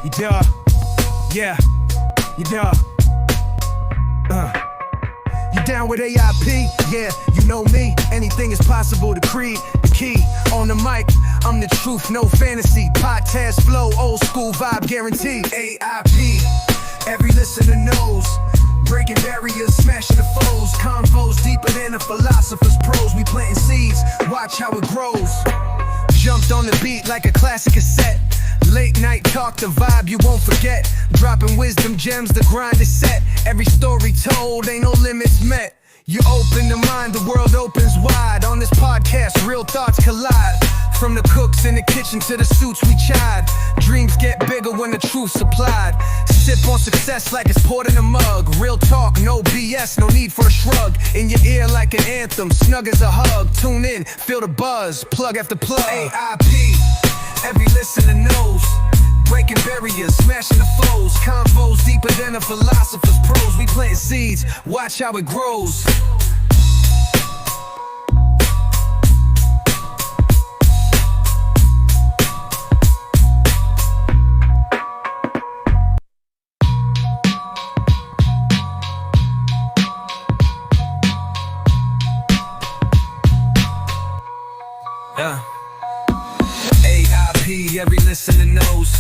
Yeah, yeah, yeah. You down with A.I.P? Yeah, you know me. Anything is possible. The creed, the key. On the mic, I'm the truth, no fantasy. Podcast flow, old school vibe guaranteed. A.I.P. Every listener knows. Breaking barriers, smashing the foes. Convos deeper than a philosopher's prose. We planting seeds, watch how it grows. Jumped on the beat like a classic cassette. Late night talk, the vibe you won't forget. Dropping wisdom gems, the grind is set. Every story told, ain't no limits met. You open the mind, the world opens wide. On this podcast, real thoughts collide. From the cooks in the kitchen to the suits we chide. Dreams get bigger when the truth's applied. Sip on success like it's poured in a mug. Real talk, no BS, no need for a shrug. In your ear like an anthem, snug as a hug. Tune in, feel the buzz, plug after plug. A.I.P. Every listener knows. Breaking barriers, smashing the foes. Convos deeper than a philosopher's prose. We planting seeds, watch how it grows. A.I.P. Every listener knows.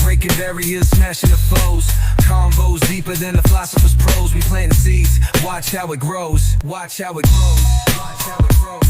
Breaking barriers, smashing the foes. Convos deeper than the philosopher's prose. We planting seeds, watch how it grows. Watch how it grows. Watch how it grows.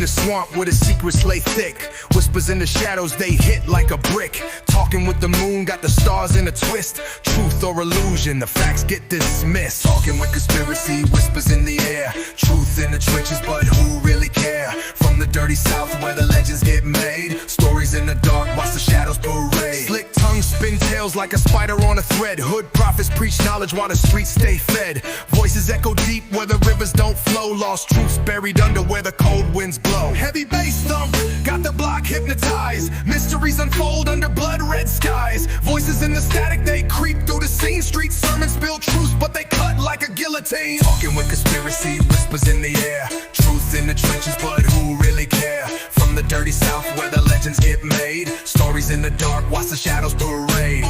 Swamp where the secrets lay thick. Whispers in the shadows, they hit like a brick. Talking with the moon, got the stars in a twist. Truth or illusion, the facts get dismissed. Talking with conspiracy, whispers in the air. Truth in the trenches, but who really care? From the dirty south where the legends get made. Stories in the dark, watch the shadows parade. Slick tongues spin tales like a spider on a thread. Hood prophets preach knowledge while the streets stay fed. Voices echo deep where the rivers don't flow. Lost truths buried under where the cold winds blow. Heavy bass thump, got the block hypnotized. Mysteries unfold under blood-red skies. Voices in the static, they creep through the scene. Street sermons spill truths, but they cut like a guillotine. Talking with conspiracy, whispers in the air. Truth in the trenches, but who really care? From the dirty south where the legends get made. Stories in the dark, watch the shadows parade.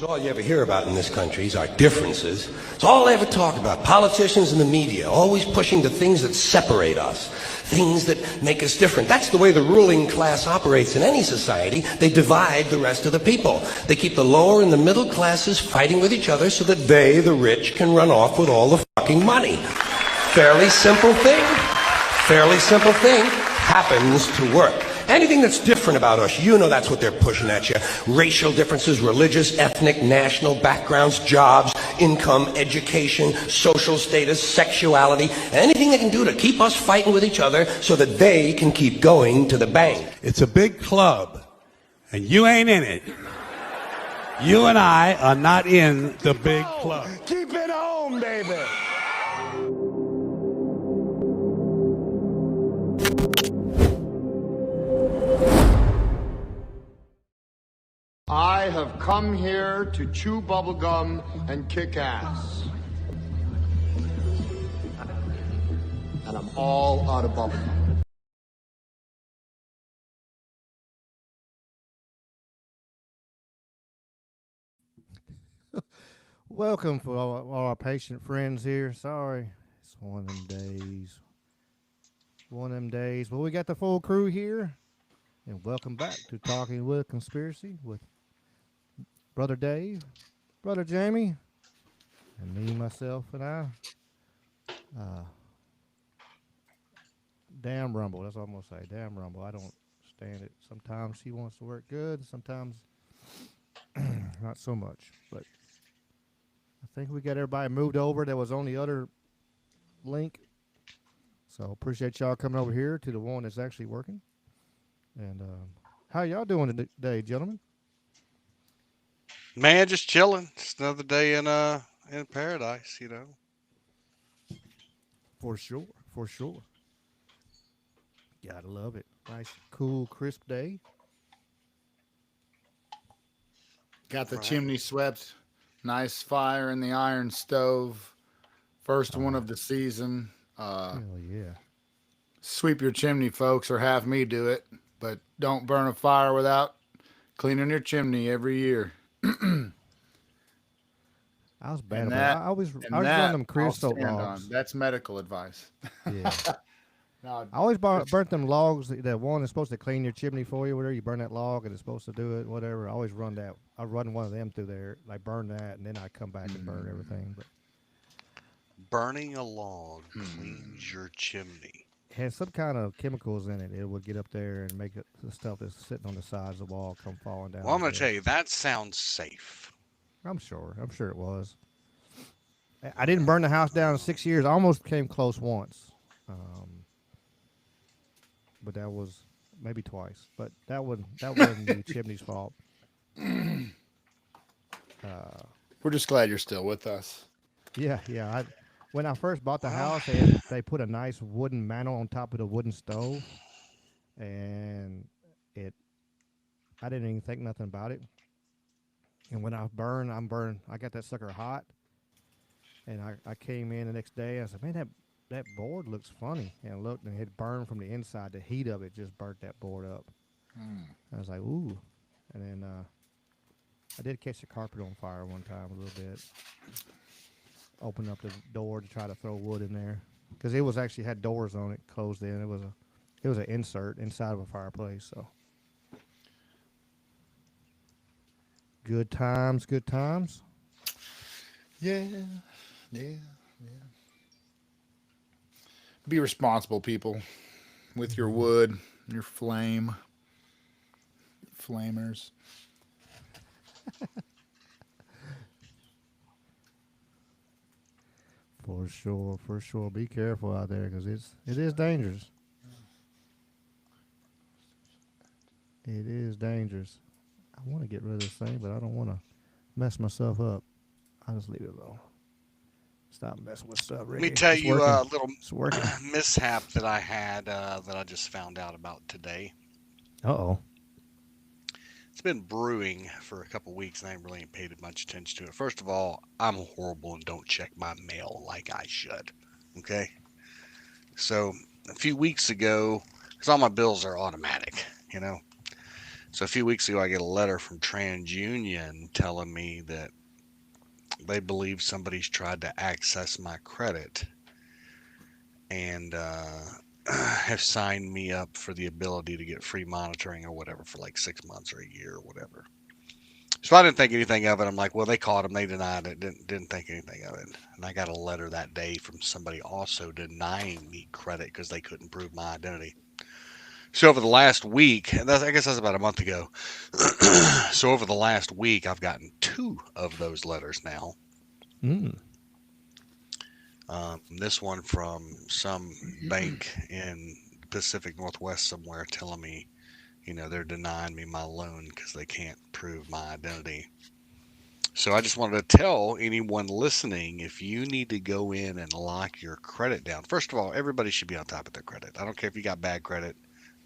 All you ever hear about in this country is our differences. It's all they ever talk about. Politicians and the media always pushing the things that separate us, things that make us different. That's the way the ruling class operates in any society. They divide the rest of the people. They keep the lower and the middle classes fighting with each other so that they, the rich, can run off with all the fucking money. Fairly simple thing. Fairly simple thing happens to work. Anything that's different about us, you know that's what they're pushing at you. Racial differences, religious, ethnic, national backgrounds, jobs, income, education, social status, sexuality, anything they can do to keep us fighting with each other so that they can keep going to the bank. It's a big club, and you ain't in it. You and I are not in the big club. Keep it home, baby. I have come here to chew bubblegum and kick ass. And I'm all out of bubblegum. Welcome for all our patient friends here. Sorry, it's one of them days. One of them days. Well, we got the full crew here. And welcome back to Talking with Conspiracy with Brother Dave, Brother Jamie, and me, myself, and I. Damn Rumble. That's all I'm going to say. Damn Rumble. I don't stand it. Sometimes she wants to work good. Sometimes not so much. But I think we got everybody moved over that was on the other link. So appreciate y'all coming over here to the one that's actually working. And how y'all doing today, gentlemen? Man, just chilling. It's another day in in paradise, you know. For sure. For sure. Gotta love it. Nice, cool, crisp day. Got the Right. chimney swept. Nice fire in the iron stove. First one of the season. Hell yeah. Sweep your chimney, folks, or have me do it. But don't burn a fire without cleaning your chimney every year. I was bad And about it. that I and always run that them I'll creosote stand on. logs. That's medical advice. Yeah. No, I always burnt them logs. That one is supposed to clean your chimney for you, whatever. You burn that log and it's supposed to do it, whatever. I always run that. I run one of them through there. I burn that, and then I come back and burn everything. But Burning a log cleans your chimney. it has some kind of chemicals in it. It would get up there and make it, the stuff that's sitting on the sides of the wall come falling down. Well, I'm I going to tell guess. you, that sounds safe. I'm sure. I'm sure it was. I didn't burn the house down in 6 years. I almost came close once. But that was maybe twice. But that wasn't the chimney's fault. we're just glad you're still with us. Yeah, yeah. When I first bought the house, they put a nice wooden mantle on top of the wooden stove, and I didn't even think nothing about it. And when I burn, I got that sucker hot, and I came in the next day. I said, man, that board looks funny, and I looked, and it had burned from the inside. The heat of it just burnt that board up. I was like, ooh, and then I did catch the carpet on fire one time a little bit. Opened up the door to try to throw wood in there because it was actually had doors on it closed in. It was an insert inside of a fireplace. So good times, good times. Yeah. Be responsible, people, with your wood, your flamers. For sure. Be careful out there because it is dangerous. It is dangerous. I want to get rid of this thing, but I don't want to mess myself up. I'll just leave it alone. Stop messing with stuff, Ricky. Let me tell It's you working. a little It's working. mishap that I had that I just found out about today. Uh-oh. It's been brewing for a couple weeks, and I really ain't paid much attention to it. First of all, I'm horrible and don't check my mail like I should. Okay? So, a few weeks ago, because all my bills are automatic, you know? So, a few weeks ago, I get a letter from TransUnion telling me that they believe somebody's tried to access my credit and have signed me up for the ability to get free monitoring or whatever for like 6 months or a year or whatever. So I didn't think anything of it. I'm like, well, they caught him. They denied it. Didn't think anything of it. And I got a letter that day from somebody also denying me credit because they couldn't prove my identity. So over the last week, and I guess that's about a month ago. So over the last week, I've gotten 2 of those letters now. This one from some bank in Pacific Northwest somewhere telling me, you know, they're denying me my loan because they can't prove my identity. So I just wanted to tell anyone listening, if you need to go in and lock your credit down, first of all, everybody should be on top of their credit. I don't care if you got bad credit,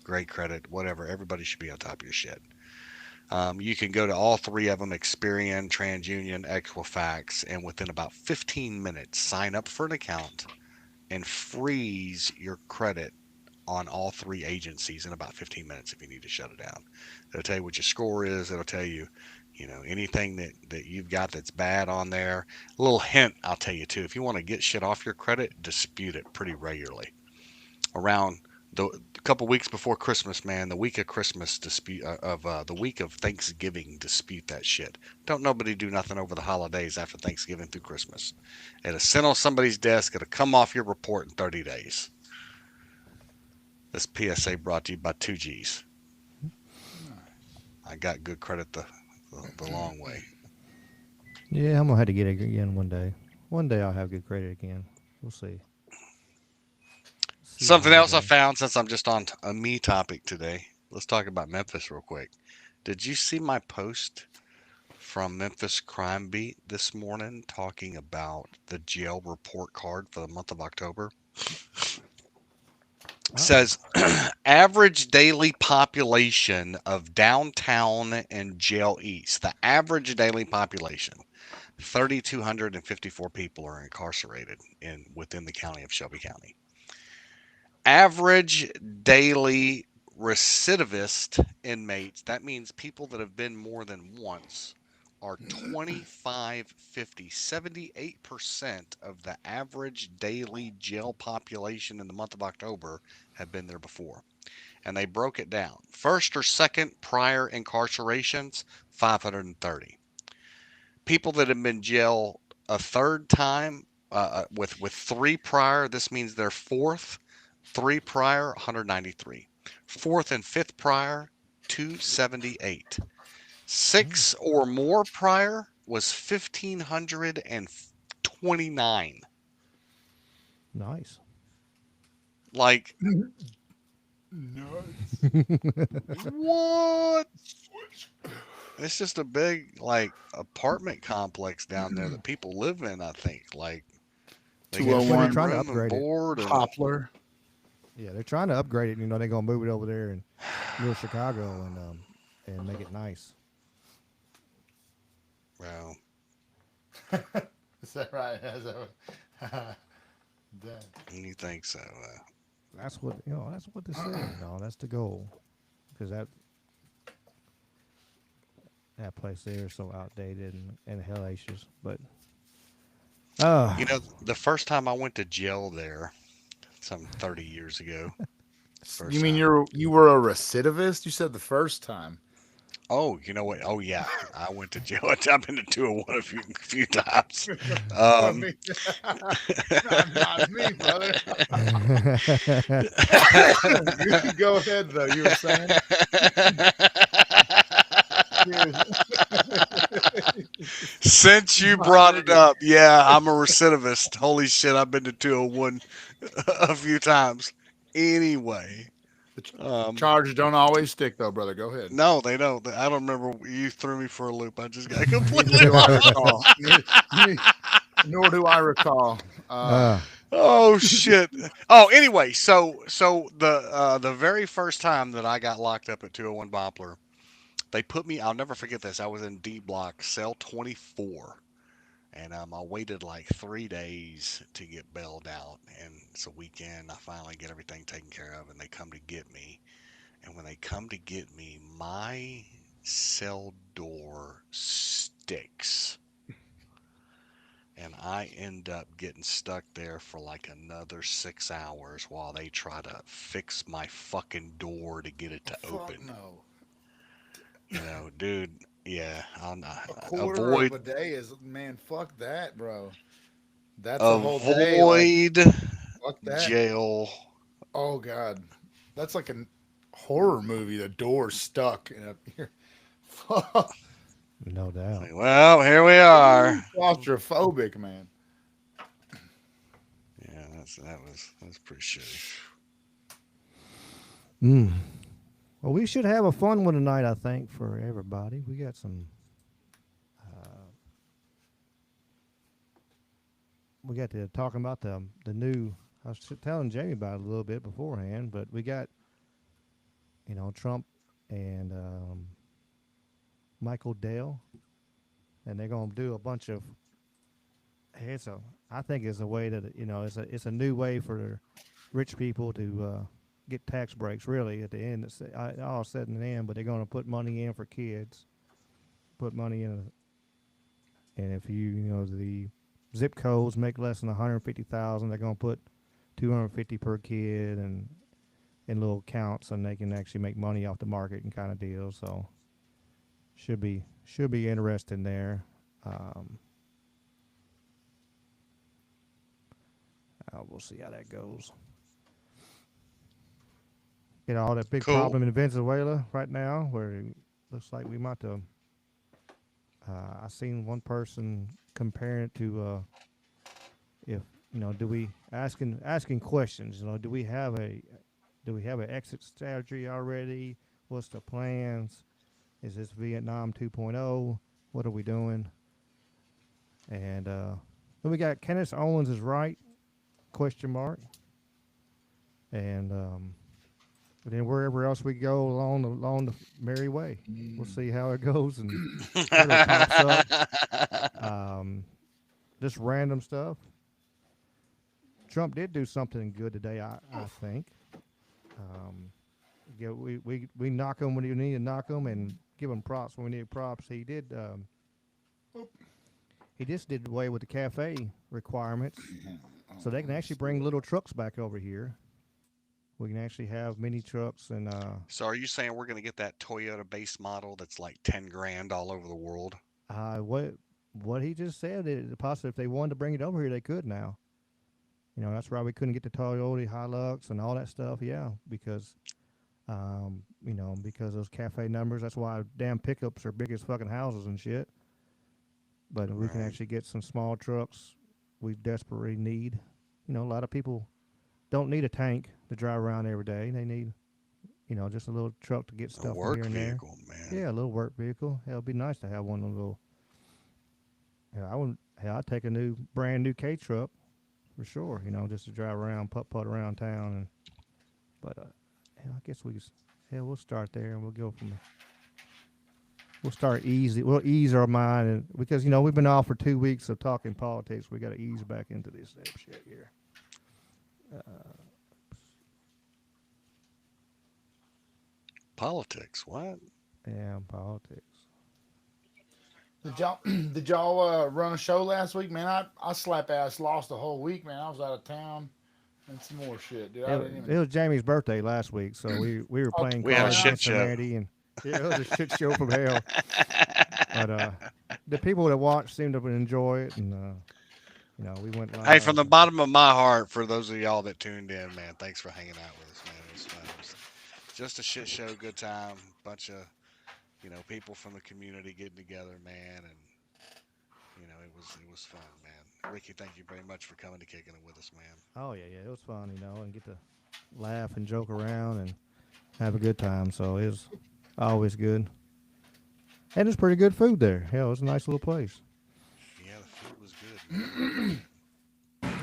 great credit, whatever. Everybody should be on top of your shit. You can go to all 3 of them, Experian, TransUnion, Equifax, and within about 15 minutes, sign up for an account and freeze your credit on all 3 agencies in about 15 minutes if you need to shut it down. It'll tell you what your score is. It'll tell you, you know, anything that you've got that's bad on there. A little hint I'll tell you too, if you want to get shit off your credit, dispute it pretty regularly. Around the couple weeks before Christmas, man, the week of Christmas dispute the week of Thanksgiving, dispute that shit. Don't nobody do nothing over the holidays after Thanksgiving through Christmas. It'll sit on somebody's desk. It'll come off your report in 30 days. This PSA brought to you by 2Gs. I got good credit the long way. Yeah, I'm gonna have to get it again one day. One day I'll have good credit again. We'll see. Something else I found since I'm just on a me topic today. Let's talk about Memphis real quick. Did you see my post from Memphis Crime Beat this morning talking about the jail report card for the month of October. Says average daily population of downtown and jail east. The average daily population, 3,254 people are incarcerated within the county of Shelby County. Average daily recidivist inmates, that means people that have been more than once, are 2,550. 78% of the average daily jail population in the month of October have been there before. And they broke it down. First or second prior incarcerations, 530. People that have been jail a third time with three prior, this means they're fourth. Three prior, 193. Fourth and fifth prior, 278. Six or more prior was 1,529. Nice. Like, what? It's just a big, like, apartment complex down there that people live in, I think. Like, they get 201 trying to room and upgrade it. board and Poplar. Yeah, they're trying to upgrade it. You know, they're gonna move it over there in Little Chicago and make it nice. well, Is that right? you think so? That's what That's what they said. No, that's the goal, because that place there is so outdated and hellacious. But You know, the first time I went to jail there, some 30 years ago. You mean time. you were a recidivist? You said the first time. Oh, you know what? Oh, yeah. I went to jail. I've been to 201 a few times. Not me, brother. You go ahead, though. You were saying. Since you brought it up, yeah, I'm a recidivist. Holy shit, I've been to 201 a few times. Anyway. Charges don't always stick, though, brother. Go ahead. No, they don't. I don't remember. You threw me for a loop. I just got Neither completely do I lost. recall. Nor do I recall. Oh shit. Oh, anyway, so the very first time that I got locked up at 201 Bopler, they put me. I'll never forget this. I was in D block, cell 24, and I waited like 3 days to get bailed out. And it's a weekend. I finally get everything taken care of, and they come to get me. And when they come to get me, my cell door sticks. And I end up getting stuck there for like another 6 hours while they try to fix my fucking door to get it to open. No. You know, dude, yeah. I'll not A quarter avoid of a day is, man, fuck that, bro. That's a whole day. avoid Fuck that. jail. Oh, God. That's like a horror movie. The door stuck in up here. Fuck. no doubt. Well, here we are. Claustrophobic, man. Yeah, that's pretty shitty. Well, we should have a fun one tonight, I think, for everybody. We got some. We got to talking about the new. I was telling Jamie about it a little bit beforehand, but we got, Trump and Michael Dell, and they're gonna do a bunch of. I think it's a way that it's a new way for rich people to get tax breaks. Really, at the end, it's all said and done, but they're gonna put money in for kids, put money in, and if the zip codes make less than 150,000, they're gonna put 250 per kid and in little accounts, and they can actually make money off the market and kind of deal. So should be interesting there. We'll see how that goes. All that big Cool. problem in Venezuela right now, where it looks like we might have. I seen one person comparing it to if do we asking questions? Do we have an exit strategy already? What's the plans? Is this Vietnam 2.0? What are we doing? And then we got Candace Owens Is Right? Question mark. And then wherever else we go along the merry way, we'll see how it goes and whatever pops up. Just random stuff. Trump did do something good today, I think. Yeah, we knock him when you need to knock him, and give him props when we need props. He did. He just did away with the cafe requirements, so they can actually bring little trucks back over here. We can actually have mini trucks and. So are you saying we're going to get that Toyota base model that's like 10 grand all over the world? What he just said is possible. If they wanted to bring it over here, they could now. You know, that's why we couldn't get the Toyota Hilux and all that stuff. Yeah, because, you know, because those cafe numbers. That's why damn pickups are big as fucking houses and shit. But we can actually get some small trucks we desperately need. You know, a lot of people don't need a tank to drive around every day. They need, you know, just a little truck to get stuff from here and there. Vehicle, man. Yeah, a little work vehicle. Hell, it'd be nice to have one of those little. Yeah, I wouldn't. Hell, I'd take a brand new K truck for sure. You know, just to drive around, putt around town. And but hell, I guess we'll start there and we'll go from there. We'll start easy. We'll ease our mind, and because, you know, we've been off for 2 weeks of talking politics. We got to ease back into this shit here. Politics, what? Yeah, politics. Did y'all run a show last week, man? I slap ass lost a whole week, man. I was out of town and some more shit, dude. It was Jamie's birthday last week, so we were playing We had a cards shit against show. humanity, and yeah, it was a shit show from hell. But the people that watched seemed to enjoy it, and you know, we went live. Hey, from the bottom of my heart, for those of y'all that tuned in, man, thanks for hanging out with us, man. It was fun. It was just a shit show, good time, bunch of, you know, people from the community getting together, man, and you know, it was fun, man. Ricky, thank you very much for coming to kicking it with us, man. Oh yeah, it was fun, you know, and get to laugh and joke around and have a good time. So it was always good, and it's pretty good food there. Hell, it was a nice little place. Yeah, the food was good.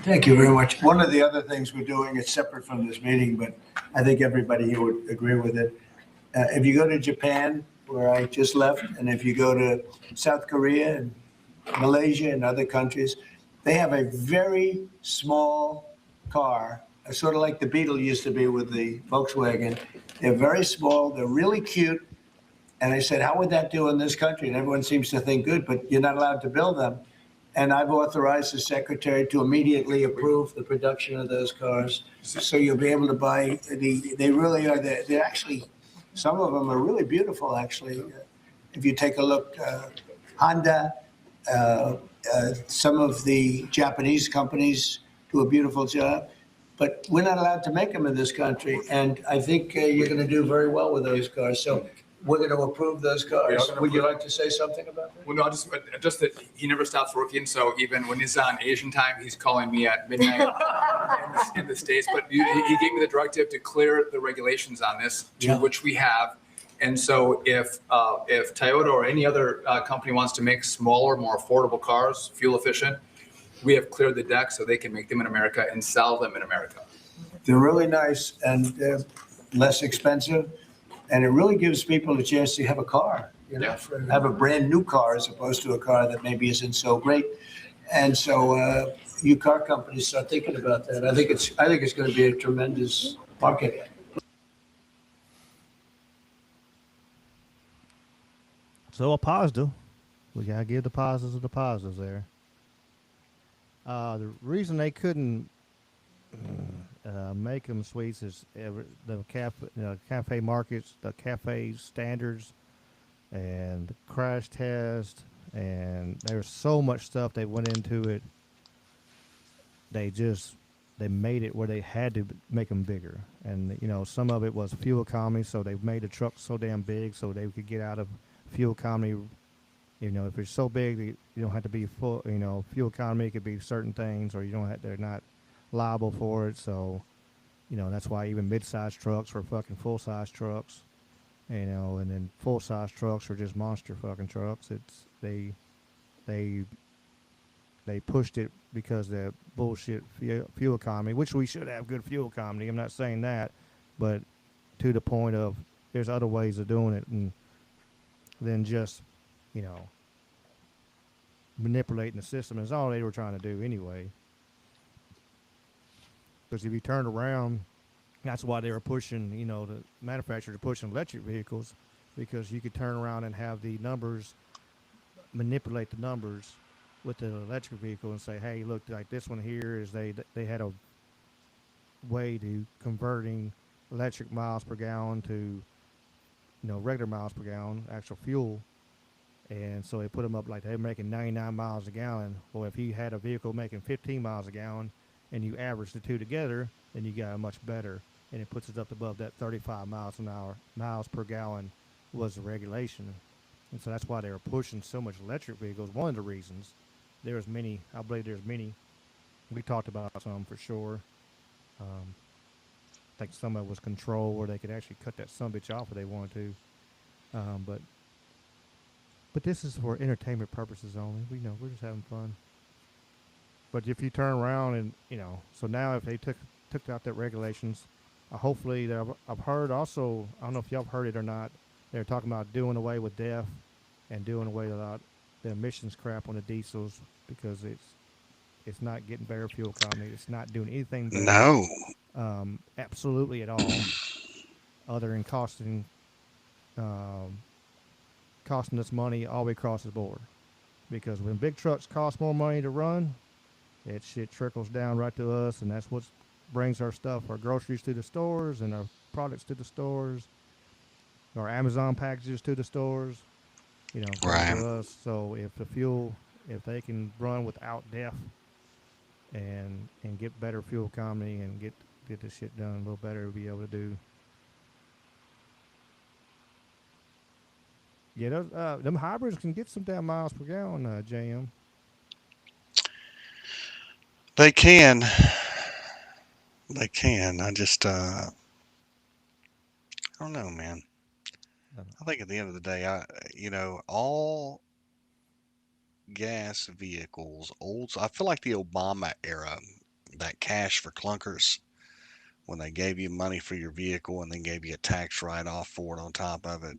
Thank you very much. One of the other things we're doing is separate from this meeting, but I think everybody here would agree with it. If you go to Japan, where I just left, and if you go to South Korea and Malaysia and other countries, they have a very small car, sort of like the Beetle used to be with the Volkswagen. They're very small. They're really cute. And I said, how would that do in this country? And everyone seems to think good, but you're not allowed to build them. And I've authorized the secretary to immediately approve the production of those cars. So you'll be able to buy they really are, they're actually, some of them are really beautiful, actually. If you take a look, Honda, some of the Japanese companies do a beautiful job, but we're not allowed to make them in this country. And I think you're going to do very well with those cars. So we're going to approve those cars. Would you like to say something about that? Well, no, just that he never stops working. So even when he's on Asian time, he's calling me at midnight in the States. But he gave me the directive to clear the regulations on this, which we have. And so if Toyota or any other company wants to make smaller, more affordable cars, fuel efficient, we have cleared the deck so they can make them in America and sell them in America. They're really nice and they're less expensive. And it really gives people a chance to have a car, you know, have a brand new car as opposed to a car that maybe isn't so great. And so you car companies start thinking about that. I think it's going to be a tremendous market. So a positive. We got to give the positives of the positives there. The reason they couldn't make them sweets is the cafe markets, the cafe standards, and the crash test, and there's so much stuff they went into it. They made it where they had to make them bigger, and you know, some of it was fuel economy, so they made the truck so damn big so they could get out of fuel economy. You know, if it's so big, you don't have to be full. You know, fuel economy could be certain things, or you don't have. They're not liable for it. So, you know, that's why even mid-sized trucks were fucking full-size trucks. You know, and then full size trucks are just monster fucking trucks. It's they pushed it because of the bullshit fuel economy, which we should have good fuel economy. I'm not saying that, but to the point of there's other ways of doing it and than just, you know, manipulating the system. Is all they were trying to do anyway. Because if you turn around, that's why they were pushing, you know, the manufacturers are pushing electric vehicles, because you could turn around and have the numbers, manipulate the numbers with the electric vehicle and say, hey, look, like this one here is they had a way to converting electric miles per gallon to, you know, regular miles per gallon, actual fuel. And so they put them up like they're making 99 miles a gallon. Well, if you had a vehicle making 15 miles a gallon and you average the two together, then you got a much better. And it puts it up above that 35 miles an hour, miles per gallon was the regulation. And so that's why they were pushing so much electric vehicles. One of the reasons. There's many, I believe there's many. We talked about some for sure. I think some of it was control where they could actually cut that sumbitch off if they wanted to. But this is for entertainment purposes only. We know we're just having fun. But if you turn around and, you know, so now if they took out that regulations, hopefully I've heard also, I don't know if y'all have heard it or not, they're talking about doing away with DEF and doing away with the emissions crap on the diesels, because it's not getting better fuel economy. It's not doing anything better. No. Absolutely at all, other than costing us money all the way across the board. Because when big trucks cost more money to run, that shit trickles down right to us, and that's what brings our stuff, our groceries to the stores and our products to the stores, our Amazon packages to the stores. You know, right. to us. So if they can run without DEF and get better fuel economy and get this shit done a little better, we'll be able to do. Yeah, those, them hybrids can get some damn miles per gallon, JM. They can. They can. I just, I don't know, man. I think at the end of the day, all gas vehicles, I feel like the Obama era, that cash for clunkers, when they gave you money for your vehicle and then gave you a tax write-off for it on top of it.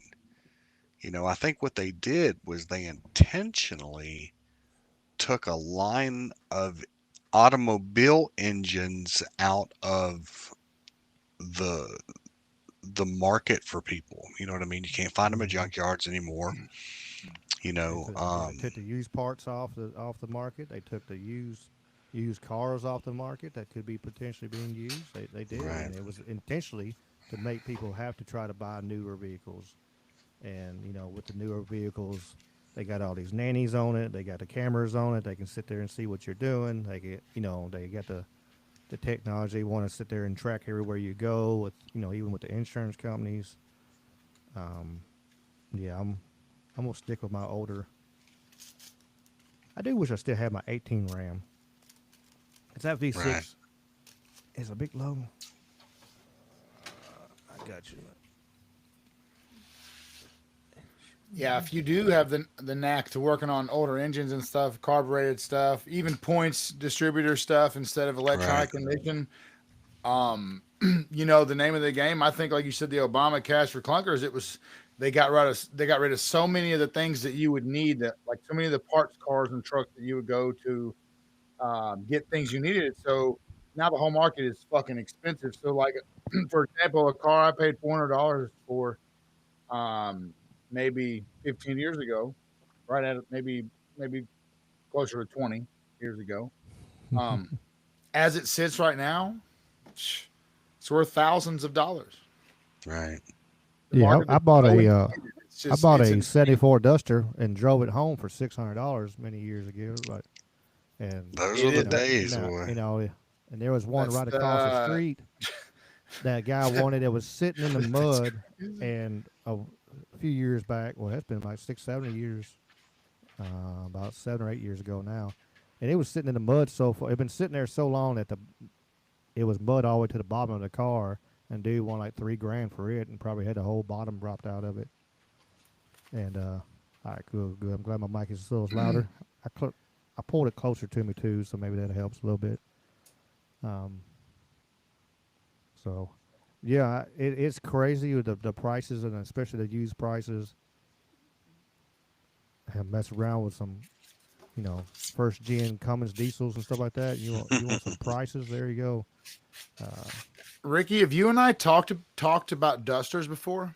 You know, I think what they did was they intentionally took a line of automobile engines out of the market for people. You know what I mean? You can't find them at junkyards anymore. You know, they took the used parts off the market. They took the used cars off the market that could be potentially being used. They did, right. And it was intentionally to make people have to try to buy newer vehicles. And you know, with the newer vehicles, they got all these nannies on it. They got the cameras on it. They can sit there and see what you're doing. They get, you know, they got the technology. They want to sit there and track everywhere you go. With, you know, even with the insurance companies. Yeah, I'm gonna stick with my older. I do wish I still had my 18 RAM. It's that V6. Right. It's a big low. I got you. Yeah, if you do have the knack to working on older engines and stuff, carbureted stuff, even points distributor stuff instead of electronic ignition, you know, the name of the game. I think, like you said, the Obama cash for clunkers. They got rid of so many of the things that you would need, that like so many of the parts, cars, and trucks that you would go to get things you needed. So now the whole market is fucking expensive. So like, for example, a car I paid $400 for. Maybe 15 years ago, right at maybe closer to 20 years ago. As it sits right now, it's worth thousands of dollars. Right. Yeah, I bought a '74 Duster and drove it home for $600 many years ago. But those were the days, boy. You know, and there was one right across the street that guy wanted. It was sitting in the mud, and a few years back, well, that's been like 6-7 years, about 7 or 8 years ago now, and it was sitting in the mud so far. It had been sitting there so long that it was mud all the way to the bottom of the car, and dude won like $3,000 for it, and probably had the whole bottom dropped out of it. And all right, good. I'm glad my mic is still louder. I pulled it closer to me too, so maybe that helps a little bit. So, yeah, it's crazy with the prices, and especially the used prices. I mess around with some, first gen Cummins diesels and stuff like that. You want some prices? There you go. Ricky, have you and I talked about dusters before?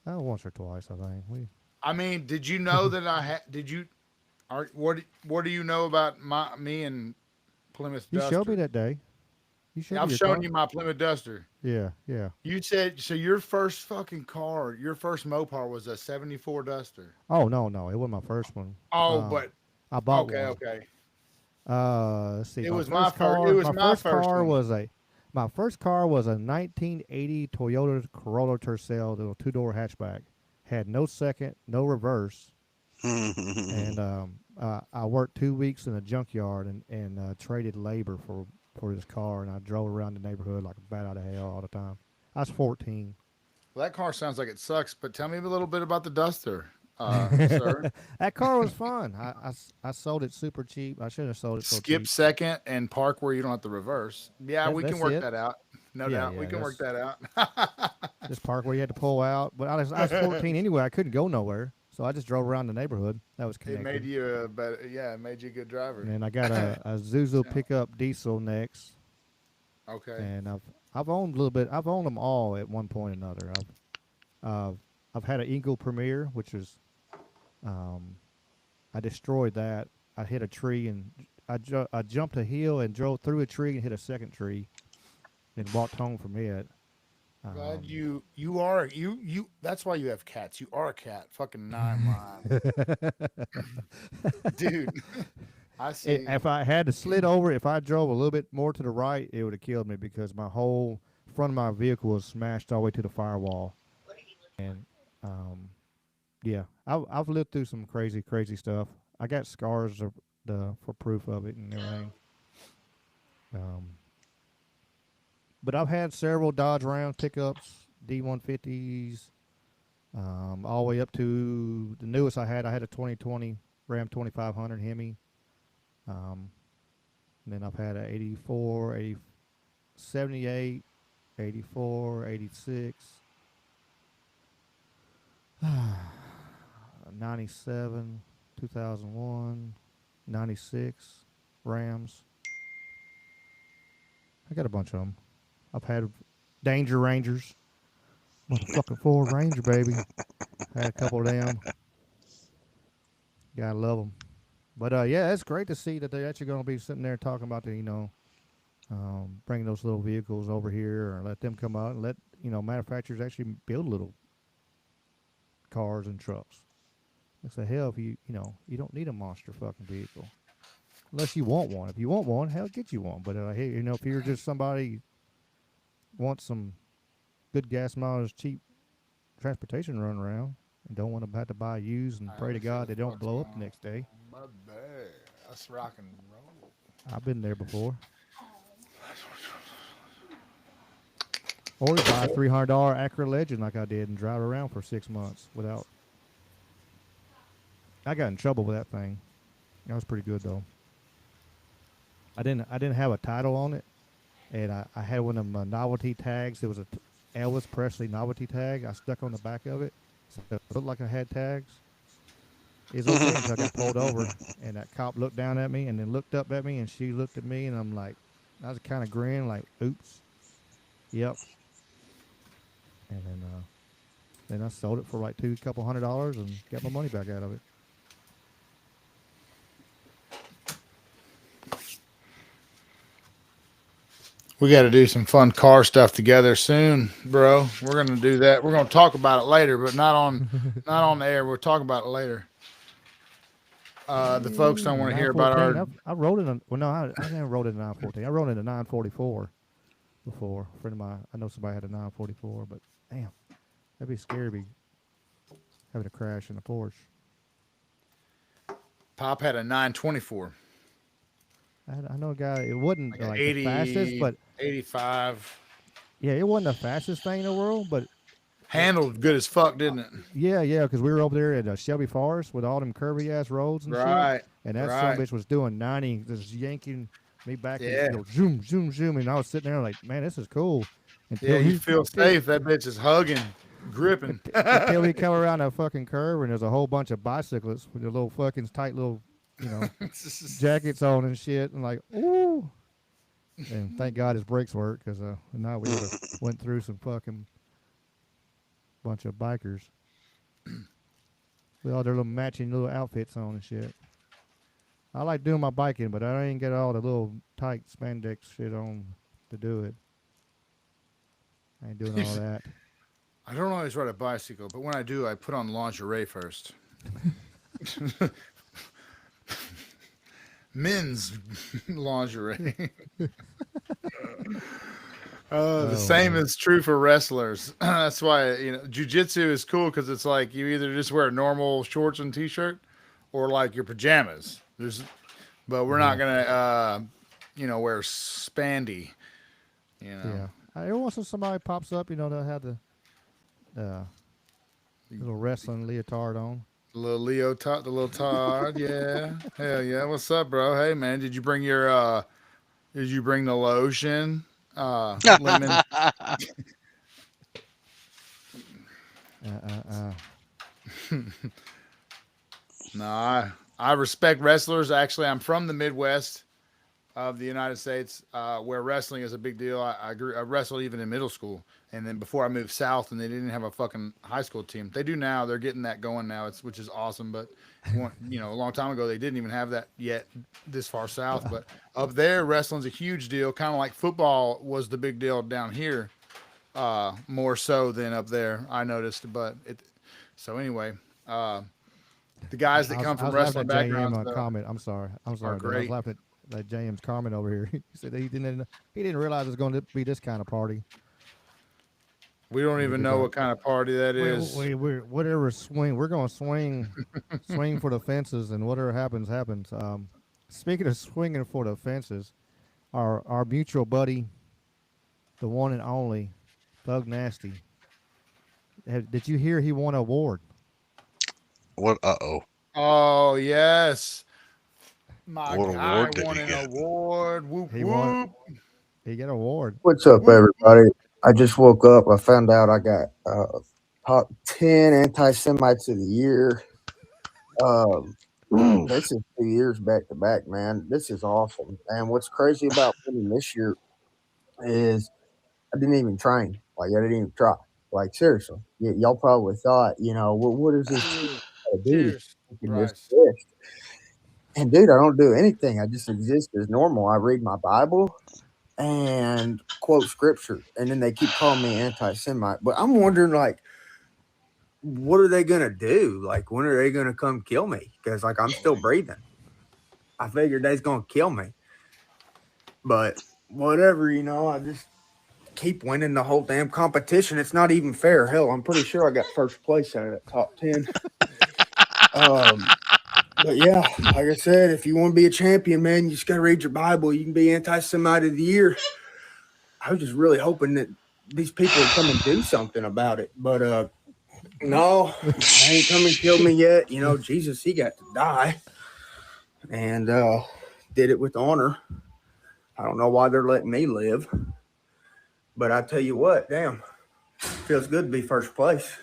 Once or twice, I think. I mean, did you know that I had? Did you? What do you know about me and Plymouth You Duster? showed me that day. I've shown you my Plymouth Duster. Yeah. You said so. Your first fucking car, your first Mopar was a '74 Duster. Oh no, it wasn't my first one. Oh, but I bought one. Okay. Let's see. It was my car. It was my first car. My first car was a 1980 Toyota Corolla Tercel, the 2-door hatchback. Had no second, no reverse, and I worked 2 weeks in a junkyard and traded labor for this car, and I drove around the neighborhood like a bat out of hell all the time. I was 14. Well, that car sounds like it sucks, but tell me a little bit about the Duster, sir. That car was fun. I sold it super cheap. I should have sold it so cheap. Skip second and park where you don't have to reverse. Yeah, we can work that out. No doubt. We can work that out. Just park where you had to pull out. But I was 14 anyway. I couldn't go nowhere. So I just drove around the neighborhood. That was connected. It made you a better, it made you a good driver. And I got a Zuzu pickup diesel next. Okay. And I've owned a little bit. I've owned them all at one point or another. I've had an Eagle Premier, which is, I destroyed that. I hit a tree and I jumped a hill and drove through a tree and hit a second tree, and walked home from it. Glad you are that's why you have cats. You are a cat. Fucking 9 lives. Dude. I see. If I had to slid over, if I drove a little bit more to the right, it would have killed me because my whole front of my vehicle was smashed all the way to the firewall. And yeah, I've lived through some crazy stuff. I got scars for proof of it and everything. But I've had several Dodge Ram pickups, D150s, all the way up to the newest I had a 2020 Ram 2500 Hemi. And then I've had a 84, 78, 84, 86, 97, 2001, 96 Rams. I got a bunch of them. I've had Danger Rangers. Motherfucking Ford Ranger, baby. Had a couple of them. Gotta love them. But yeah, it's great to see that they're actually going to be sitting there talking about bringing those little vehicles over here, or let them come out and let manufacturers actually build little cars and trucks. It's a hell if you don't need a monster fucking vehicle unless you want one. If you want one, hell, get you one. But hey, if you're just somebody wants some good gas mileage, cheap transportation run around, and don't want to have to buy used and pray to God they don't blow up the next day. That's rock and roll. I've been there before. Or you buy a $300 Acura Legend like I did and drive around for 6 months without. I got in trouble with that thing. That was pretty good though. I didn't have a title on it, and I had one of them novelty tags. It was a Elvis Presley novelty tag. I stuck on the back of it, so it looked like I had tags. It was okay until I got pulled over, and that cop looked down at me and then looked up at me, and she looked at me, and I'm like, I was kind of grin like, oops, yep. And then I sold it for like couple $100 and got my money back out of it. We got to do some fun car stuff together soon, bro. We're going to do that. We're going to talk about it later, but not on the air. We'll talk about it later. The folks don't want to hear about our. I rode it. I didn't rode it in a 914. I rode it in a 944 before. A friend of mine, I know somebody had a 944, but damn, that'd be scary. Having a crash in a Porsche. Pop had a 924. I know a guy. It wasn't like 80, the fastest, but 85. Yeah, it wasn't the fastest thing in the world, but Handled good as fuck, didn't it? yeah, because we were over there at Shelby Forest with all them curvy ass roads and Right. shit, and that Right. sumbitch was doing 90, just yanking me back and Yeah. go zoom, zoom, zoom, and I was sitting there like, man, this is cool. Yeah, you feel safe. That bitch is hugging, gripping. Until we come around a fucking curve and there's a whole bunch of bicyclists with their little fucking tight little, jackets on and shit, and like, ooh. And thank God his brakes work, because now we would have went through some fucking bunch of bikers with all their little matching little outfits on and shit. I like doing my biking, but I ain't got all the little tight spandex shit on to do it. I ain't doing all that. I don't always ride a bicycle, but when I do, I put on lingerie first. Men's lingerie. The same is true for wrestlers. That's why jiu-jitsu is cool, because it's like you either just wear normal shorts and t-shirt or like your pajamas. But we're not gonna wear spandy. Yeah. Every once in a while somebody pops up, they'll have the little wrestling leotard on. The little Todd, yeah. Hell yeah. What's up, bro? Hey man, did you bring the lotion? Lemon. No, I respect wrestlers. Actually, I'm from the Midwest of the United States, where wrestling is a big deal. I wrestled even in middle school, and then before I moved south, and they didn't have a fucking high school team. They do now. They're getting that going now. Which is awesome. But a long time ago, they didn't even have that yet this far south. But up there, wrestling's a huge deal. Kind of like football was the big deal down here, more so than up there. I noticed. But anyway. The guys that come from wrestling backgrounds. Comment. I'm sorry. Great. I was laughing at that James comment over here. He said he didn't realize it was going to be this kind of party. We don't even know what kind of party that is. We're whatever swing. We're going to swing for the fences, and whatever happens. Speaking of swinging for the fences, our mutual buddy, the one and only Thug Nasty. Did you hear he won an award? What? Oh yes, my what guy award did won he an get? award. Whoop, He whoop. won. He got an award. What's up, everybody? I just woke up. I found out I got top 10 anti-Semites of the year. This is 2 years back to back, man. This is awesome. And what's crazy about winning this year is I didn't even train. Like, I didn't even try. Like, seriously. Y'all probably thought, what is this to do? Cheers, You can Bryce. just exist. And, dude, I don't do anything. I just exist as normal. I read my Bible and quote scripture, and then they keep calling me anti-Semite. But I'm wondering, like, what are they gonna do? Like, when are they gonna come kill me? Because, like, I'm still breathing. I figured they's gonna kill me, but whatever, I just keep winning the whole damn competition. It's not even fair. Hell, I'm pretty sure I got first place out of that top 10. But yeah, like I said, if you want to be a champion, man, you just got to read your Bible. You can be anti-Semite of the year. I was just really hoping that these people would come and do something about it. But no, they ain't come and killed me yet. Jesus, he got to die and did it with honor. I don't know why they're letting me live. But I tell you what, damn, feels good to be first place.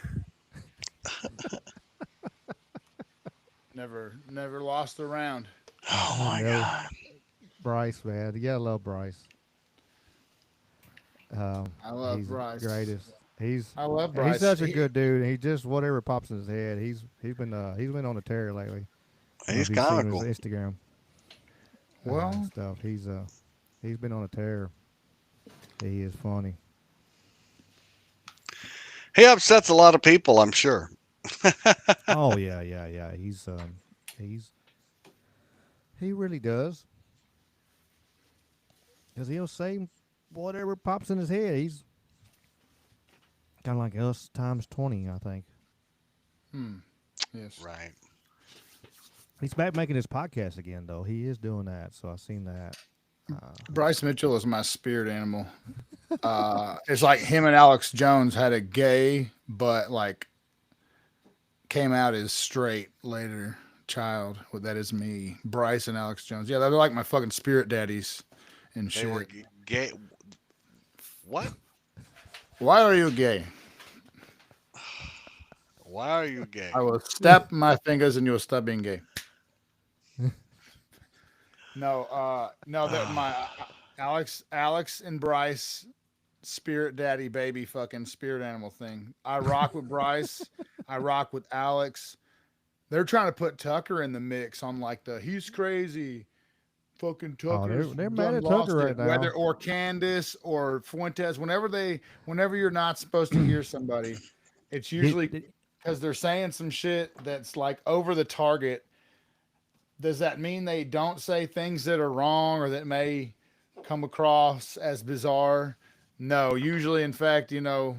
Never lost a round. Oh my God. Bryce, man. You gotta love Bryce. I love Bryce. Greatest. I love Bryce. He's such a good dude. He just whatever pops in his head. He's been on a tear lately. He's comical. His Instagram. Well, stuff. He's been on a tear. He is funny. He upsets a lot of people, I'm sure. Oh yeah. He really does. Because he'll say whatever pops in his head. He's kind of like us times 20, I think. Yes. Right. He's back making his podcast again, though. He is doing that, so I've seen that. Bryce Mitchell is my spirit animal. It's like him and Alex Jones had a gay, but like came out as straight later child. Well, that is me, Bryce and Alex Jones. Yeah, they're like my fucking spirit daddies and They shit. were gay. What? Why are you gay? Why are you gay? I will snap my fingers and you'll stop being gay. No, that my Alex and Bryce spirit daddy baby fucking spirit animal thing. I rock with Bryce. I rock with Alex. They're trying to put Tucker in the mix on like the he's crazy. Fucking Tucker. They're mad at Tucker right now. Whether or Candace or Fuentes, whenever you're not supposed to hear somebody, it's usually because they're saying some shit that's like over the target. Does that mean they don't say things that are wrong or that may come across as bizarre? No, usually, in fact, a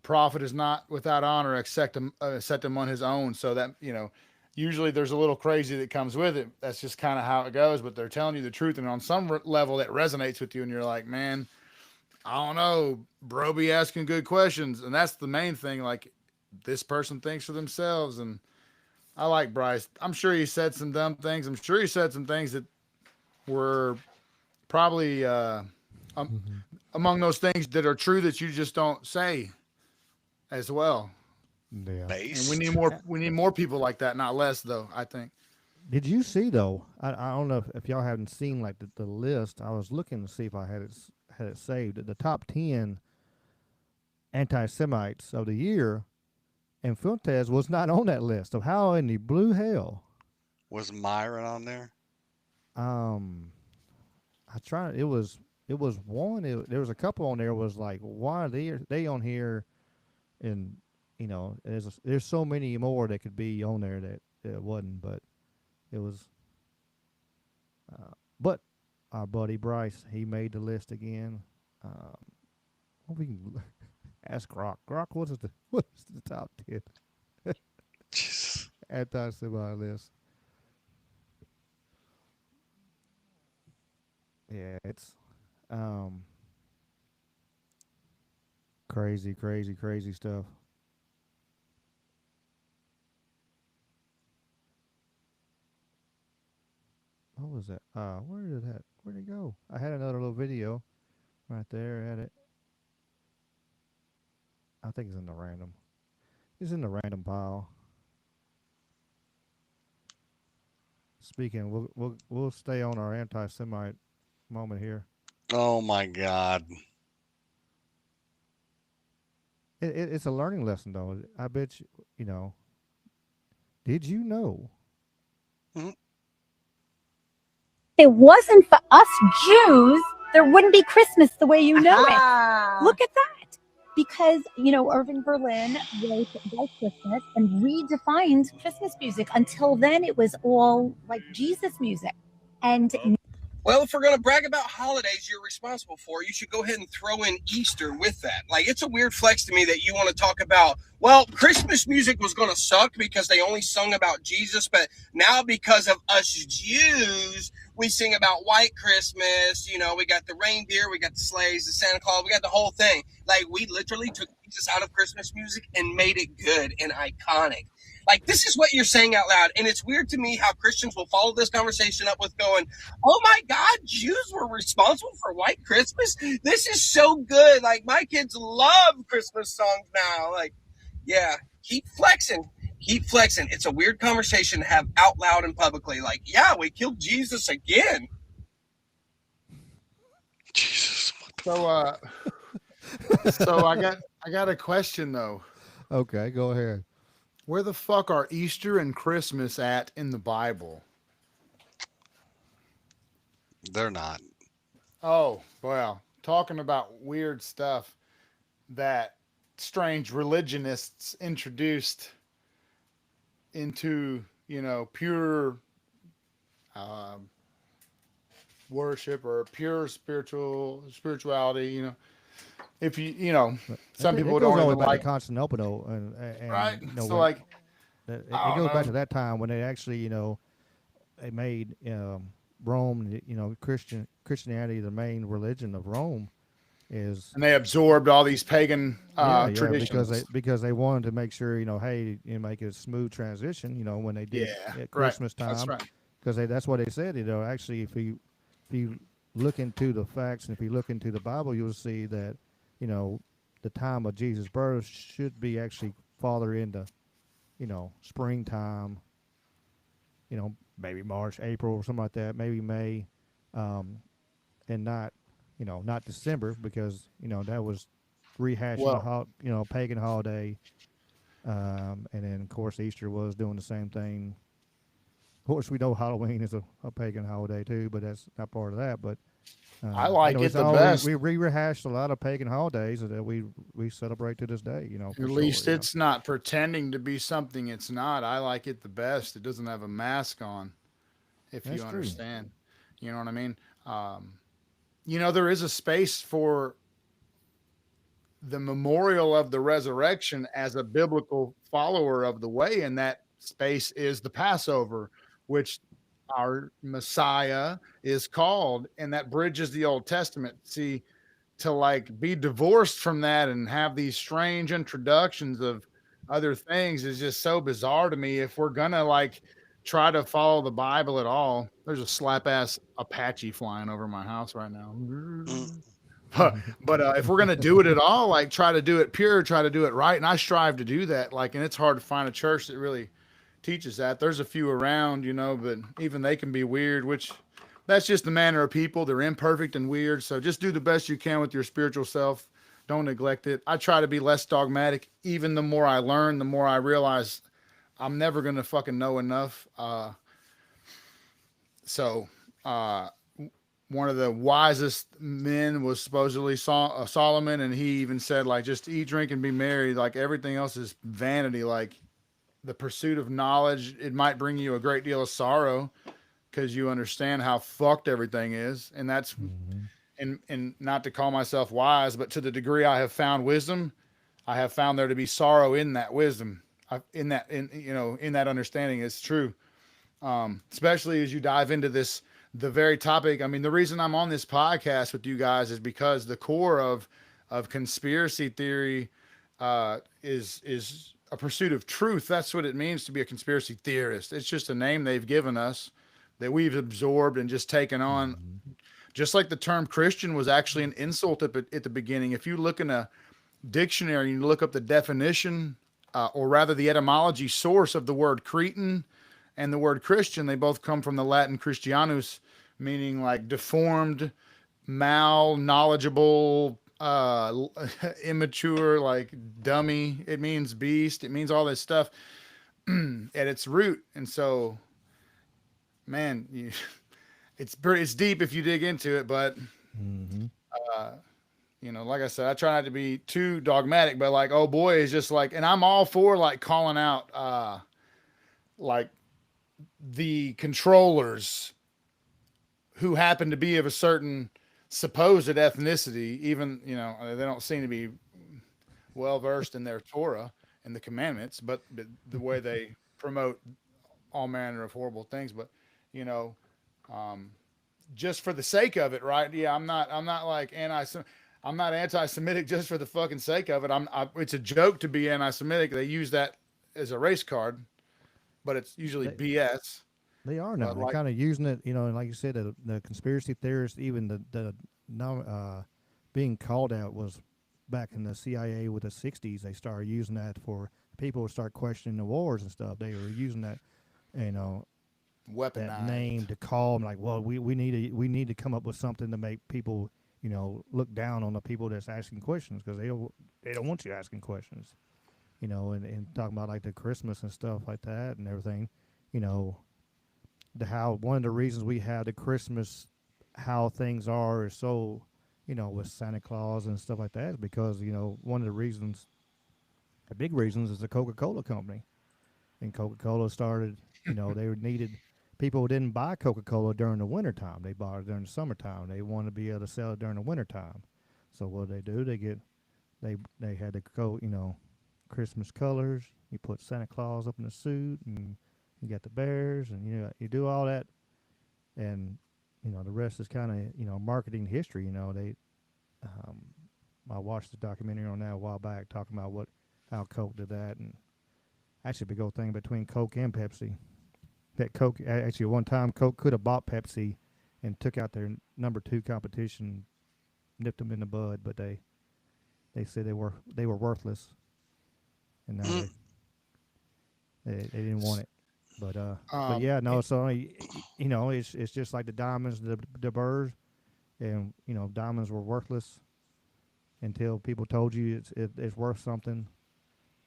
prophet is not without honor except him on his own. So that, usually there's a little crazy that comes with it. That's just kind of how it goes, but they're telling you the truth. And on some level that resonates with you and you're like, man, I don't know, bro, be asking good questions. And that's the main thing. Like this person thinks for themselves. And I like Bryce. I'm sure he said some dumb things. I'm sure he said some things that were probably among those things that are true that you just don't say as well. Yeah. And we need more people like that, not less though, I think. Did you see though? I don't know if y'all haven't seen like the list. I was looking to see if I had it saved. The top 10 anti-Semites of the year, and Fuentes was not on that list. So how in the blue hell Was Myron on there? I tried. It was one. There was a couple on there. Was like, why are they on here? And there's so many more that could be on there that it wasn't. But it was. But our buddy Bryce, he made the list again. We can ask Grok. Grok, what's the top 10 anti-Semite list? Yeah, it's crazy stuff. What was that? Where'd it go? I had another little video right there. I had it. I think it's in the random. It's in the random pile. Speaking, we'll stay on our anti-Semite moment here. Oh my God! It's a learning lesson, though. I bet you. Did you know? Mm-hmm. If it wasn't for us Jews, there wouldn't be Christmas the way you know it. Look at that. Because, Irving Berlin wrote about Christmas and redefined Christmas music. Until then, it was all like Jesus music. And Well, if we're going to brag about holidays you're responsible for, you should go ahead and throw in Easter with that. Like, it's a weird flex to me that you want to talk about, well, Christmas music was going to suck because they only sung about Jesus, but now because of us Jews, we sing about white Christmas. We got the reindeer, we got the sleighs, the Santa Claus, we got the whole thing. Like, we literally took Jesus out of Christmas music and made it good and iconic. Like, this is what you're saying out loud. And it's weird to me how Christians will follow this conversation up with going, oh my God, Jews were responsible for white Christmas? This is so good. Like, my kids love Christmas songs now. Like, yeah, keep flexing. Keep flexing. It's a weird conversation to have out loud and publicly. Like, yeah, we killed Jesus again. Jesus. So, so I got a question though. Okay, go ahead. Where the fuck are Easter and Christmas at in the Bible? They're not. Oh, well, talking about weird stuff that strange religionists introduced into, pure worship or pure spirituality, if some people don't even like Constantinople and right. So it goes back to that time when they actually they made Rome, Christian Christianity, the main religion of Rome, is. And they absorbed all these pagan traditions. because they wanted to make sure, hey, make a smooth transition, when they did at Christmas time. That's right. Because that's what they said. Actually, if you look into the facts and if you look into the Bible, you'll see that, the time of Jesus' birth should be actually farther into, springtime, maybe March, April, or something like that, maybe May, and not, not December, because, that was rehashing the pagan holiday. And then, of course, Easter was doing the same thing. Of course, we know Halloween is a pagan holiday too, but that's not part of that. But I like it the best. We rehashed a lot of pagan holidays that we celebrate to this day. At least it's not pretending to be something it's not. I like it the best. It doesn't have a mask on, if you understand. True. You know what I mean? There is a space for the memorial of the resurrection as a biblical follower of the way, and that space is the Passover, which our Messiah is called, and that bridges the Old Testament. See, to be divorced from that and have these strange introductions of other things is just so bizarre to me. If we're gonna try to follow the Bible at all, there's a slap ass Apache flying over my house right now. But if we're gonna do it at all, try to do it pure, try to do it right, and I strive to do that. And it's hard to find a church that really teaches that. There's a few around, but even they can be weird, which that's just the manner of people. They're imperfect and weird. So just do the best you can with your spiritual self. Don't neglect it. I try to be less dogmatic. Even the more I learn, the more I realize I'm never going to fucking know enough. One of the wisest men was supposedly Solomon. And he even said, just eat, drink, and be merry. Everything else is vanity. The pursuit of knowledge, it might bring you a great deal of sorrow because you understand how fucked everything is. And that's, and not to call myself wise, but to the degree I have found wisdom, I have found there to be sorrow in that wisdom, in that understanding is true. Especially as you dive into the very topic. I mean, the reason I'm on this podcast with you guys is because the core of conspiracy theory is a pursuit of truth. That's what it means to be a conspiracy theorist. It's just a name they've given us that we've absorbed and just taken on. Just like the term Christian was actually an insult at the beginning. If you look in a dictionary and you look up the definition, or rather the etymology source of the word Cretan and the word Christian, they both come from the Latin Christianus, meaning deformed, knowledgeable, immature, dummy. It means beast. It means all this stuff at its root. And so, man, it's deep if you dig into it, but like I said, I try not to be too dogmatic, but oh boy, is just and I'm all for calling out the controllers who happen to be of a certain supposed ethnicity, even they don't seem to be well versed in their Torah and the commandments, but the way they promote all manner of horrible things. But just for the sake of it, right? Yeah, I'm not I'm not anti-Semitic just for the fucking sake of it. It's a joke to be anti-Semitic. They use that as a race card, but it's usually BS. They are now. They're kind of using it, and like you said, the conspiracy theorists, even the being called out was back in the CIA with the 60s. They started using that for people to start questioning the wars and stuff. They were using that, weaponized that name to call them we need to come up with something to make people, look down on the people that's asking questions, because they don't want you asking questions, and talking about the Christmas and stuff like that and everything, how one of the reasons we have the Christmas, how things are is so, with Santa Claus and stuff like that, is because, one of the reasons, the big reasons, is the Coca-Cola company. And Coca-Cola started, they needed, people didn't buy Coca-Cola during the wintertime. They bought it during the summertime. They wanted to be able to sell it during the wintertime. So what they do, they had the Christmas colors. You put Santa Claus up in the suit, and you got the bears, and you do all that, and the rest is kind of, marketing history. I watched the documentary on that a while back talking about how Coke did that, and actually the big old thing between Coke and Pepsi. That Coke, actually one time Coke could have bought Pepsi and took out their number 2 competition, nipped them in the bud, but they said they were worthless, and now they didn't want it. But yeah, no, so it's just like the diamonds, the birds, and diamonds were worthless until people told you it's worth something.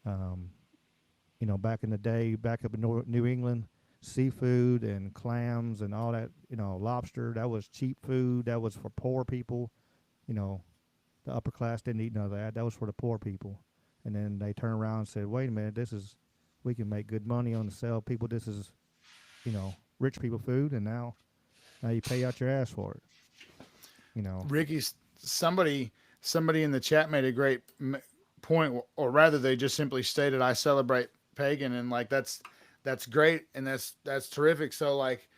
Back in the day, back up in New England, seafood and clams and all that, lobster, that was cheap food. That was for poor people. The upper class didn't eat none of that. That was for the poor people. And then they turned around and said, wait a minute, we can make good money on the sell people. This is, rich people food. And now you pay out your ass for it. Ricky, somebody in the chat made a great point, or rather they just simply stated, I celebrate pagan, and like that's great, and that's terrific. So like,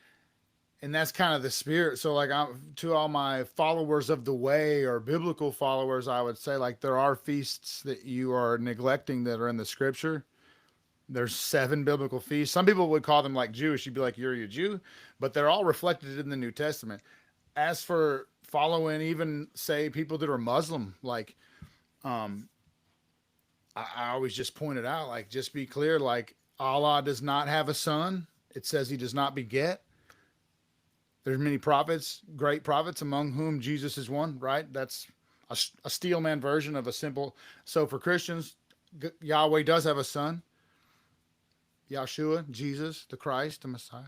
and that's kind of the spirit. So like, to all my followers of the way, or biblical followers, I would say, like, there are feasts that you are neglecting that are in the scripture. There's 7 biblical feasts. Some people would call them like Jewish. You'd be like, you're a Jew, but they're all reflected in the New Testament. As for following, even say people that are Muslim, like, I always just point it out, like, just be clear, like, Allah does not have a son. It says he does not beget. There's many prophets, great prophets, among whom Jesus is one, right? That's a steel man version of a simple. So for Christians, Yahweh does have a son, Yahshua, Jesus, the Christ, the Messiah.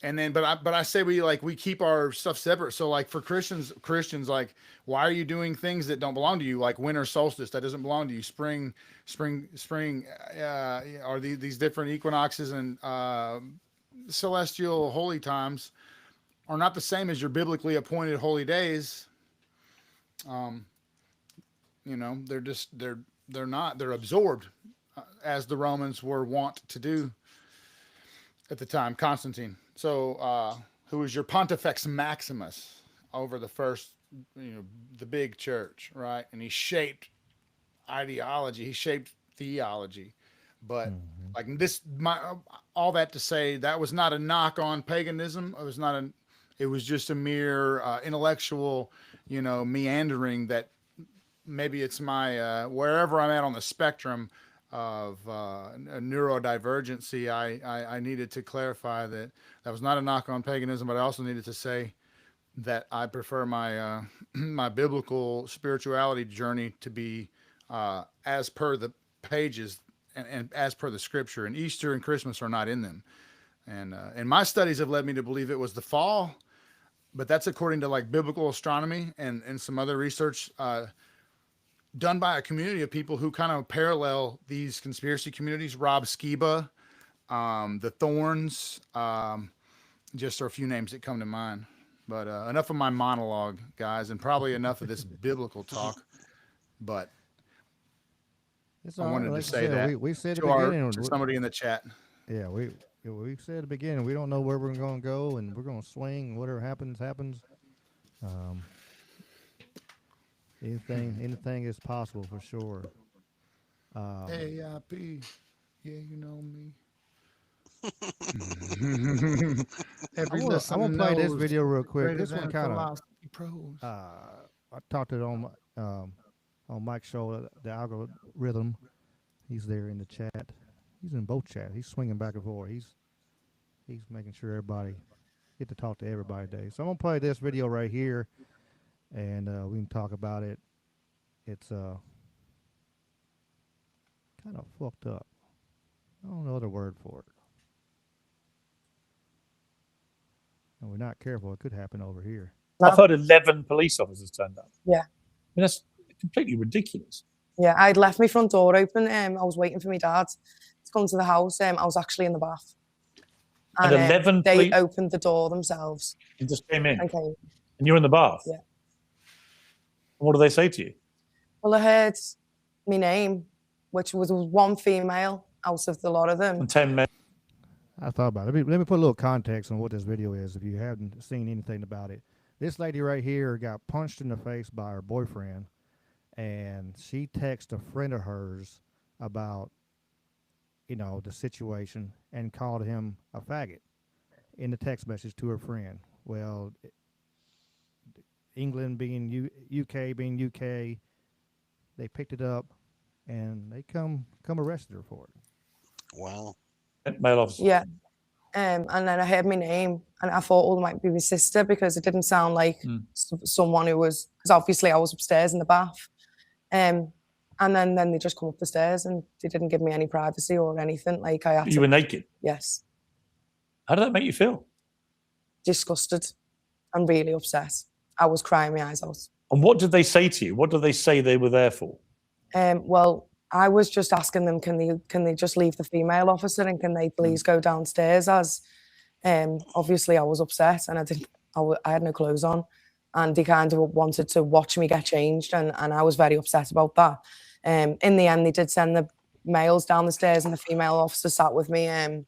And then, but I say we keep our stuff separate. So like for Christians, like, why are you doing things that don't belong to you? Like winter solstice, that doesn't belong to you. Spring, or these different equinoxes and celestial holy times are not the same as your biblically appointed holy days. They're absorbed, as the Romans were wont to do at the time, Constantine. So, who was your Pontifex Maximus over the first, the big church, right? And he shaped ideology, he shaped theology. But like this, all that to say, that was not a knock on paganism. It was just a mere intellectual, meandering that maybe it's my wherever I'm at on the spectrum of neurodivergency, I needed to clarify that was not a knock on paganism, but I also needed to say that I prefer my my biblical spirituality journey to be as per the pages and as per the scripture, and Easter and Christmas are not in them. And my studies have led me to believe it was the fall, but that's according to like biblical astronomy and some other research done by a community of people who kind of parallel these conspiracy communities. Rob Skiba, the Thorns, just are a few names that come to mind. But enough of my monologue, guys, and probably enough of this biblical talk. But I wanted to say that we said at the beginning, to somebody in the chat. Yeah, we said at the beginning, we don't know where we're going to go, and we're going to swing. Whatever happens. Anything is possible for sure. A.I.P. Yeah, you know me. I'm gonna play this video real quick. This one kind of I talked it on Mike's show, the algorithm. He's there in the chat. He's in both chats. He's swinging back and forth. He's making sure everybody get to talk to everybody today. So I'm gonna play this video right here, and we can talk about it. It's kind of fucked up. I don't know the word for it. And we're not careful, it could happen over here. I've heard 11 police officers turned up. Yeah. I mean, that's completely ridiculous. Yeah, I'd left my front door open. I was waiting for my dad to come to the house. I was actually in the bath. And 11 they opened the door themselves. And just came in? Okay. And you're in the bath? Yeah. And what do they say to you? Well, I heard my name, which was one female out of the lot of them. And 10 men. I thought about it. Let me put a little context on what this video is if you haven't seen anything about it. This lady right here got punched in the face by her boyfriend, and she texted a friend of hers about, the situation and called him a faggot in the text message to her friend. Well, England being UK being UK, they picked it up and they come arrested her for it. Wow. Male officer. Yeah. And then I heard my name and I thought, oh, it might be my sister because it didn't sound like someone who was, because obviously I was upstairs in the bath. And then they just come up the stairs and they didn't give me any privacy or anything. Like I had You were naked? Yes. How did that make you feel? Disgusted and really upset. I was crying my eyes out. And what did they say to you? What did they say they were there for? Well, I was just asking them, can they just leave the female officer and can they please go downstairs? As obviously I was upset and I had no clothes on, and they kind of wanted to watch me get changed, and I was very upset about that. In the end, they did send the males down the stairs, and the female officer sat with me. I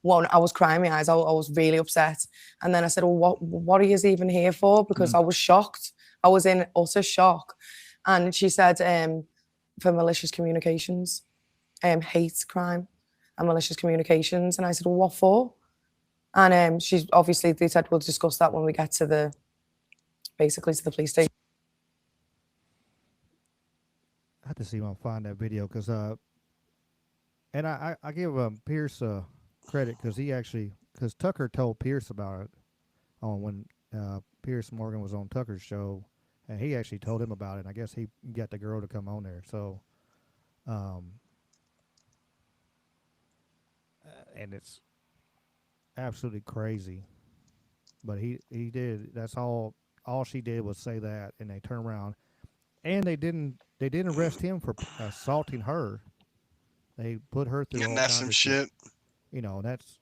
was crying my eyes out. I was really upset, and then I said, "Well, what are you even here for?" Because I was shocked. I was in utter shock, and she said, for malicious communications, hate crime and malicious communications. And I said, well, what for? And they said, we'll discuss that when we get to the police station. I have to see if I can find that video because, and I give Pierce credit because Tucker told Pierce about it on when Pierce Morgan was on Tucker's show. And he actually told him about it. And I guess he got the girl to come on there. So, and it's absolutely crazy. But he did. That's all she did was say that, and they turned around, and they didn't arrest him for assaulting her. They put her through. And that's some shit. That's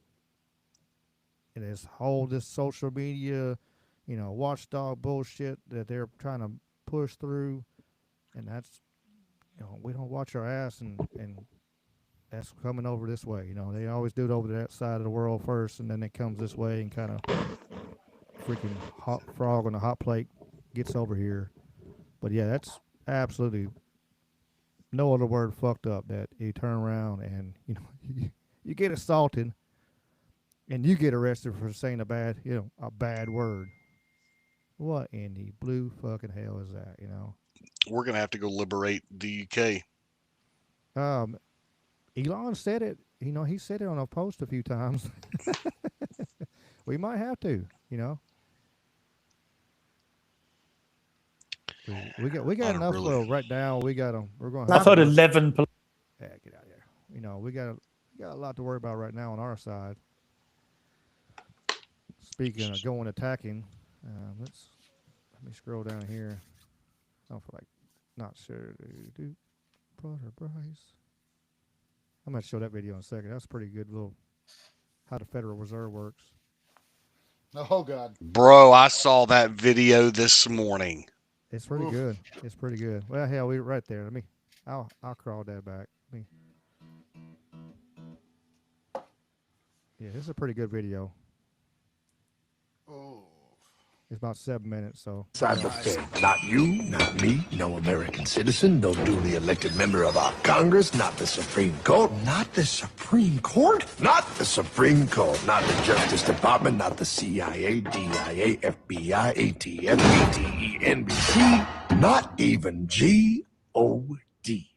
this social media. Watchdog bullshit that they're trying to push through, and that's, we don't watch our ass, and that's coming over this way. They always do it over that side of the world first, and then it comes this way and kind of freaking hot frog on a hot plate gets over here. But yeah, that's absolutely no other word fucked up that you turn around and, you get assaulted and you get arrested for saying a bad word. What in the blue fucking hell is that, We're going to have to go liberate the UK. Elon said it. He said it on a post a few times. We might have to, We got enough right now. We're going. I've heard 11. Yeah, get out of here. We got a lot to worry about right now on our side. Speaking of going attacking. Let me scroll down here. I don't feel like not sure. Brother Bryce. I'm going to show that video in a second. That's a pretty good little how the Federal Reserve works. Oh, God. Bro, I saw that video this morning. It's pretty good. It's pretty good. Well, hell, we're right there. I'll crawl that back. Yeah, this is a pretty good video. Oh. It's about 7 minutes, so. Side the Fed. Not you, not me, no American citizen, no duly elected member of our Congress, not the Supreme Court. Not the Supreme Court? Not the Supreme Court, not the Justice Department, not the CIA, DIA, FBI, ATF, ATE, NBC, not even G.O.D.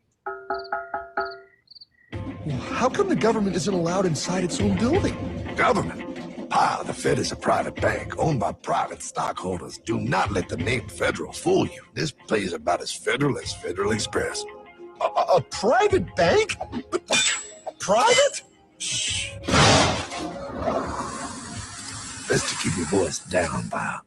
Well, how come the government isn't allowed inside its own building? Government? Ah, the Fed is a private bank owned by private stockholders. Do not let the name Federal fool you. This place is about as federal as Federal Express. A private bank? Private? Shh. Best to keep your voice down, pal.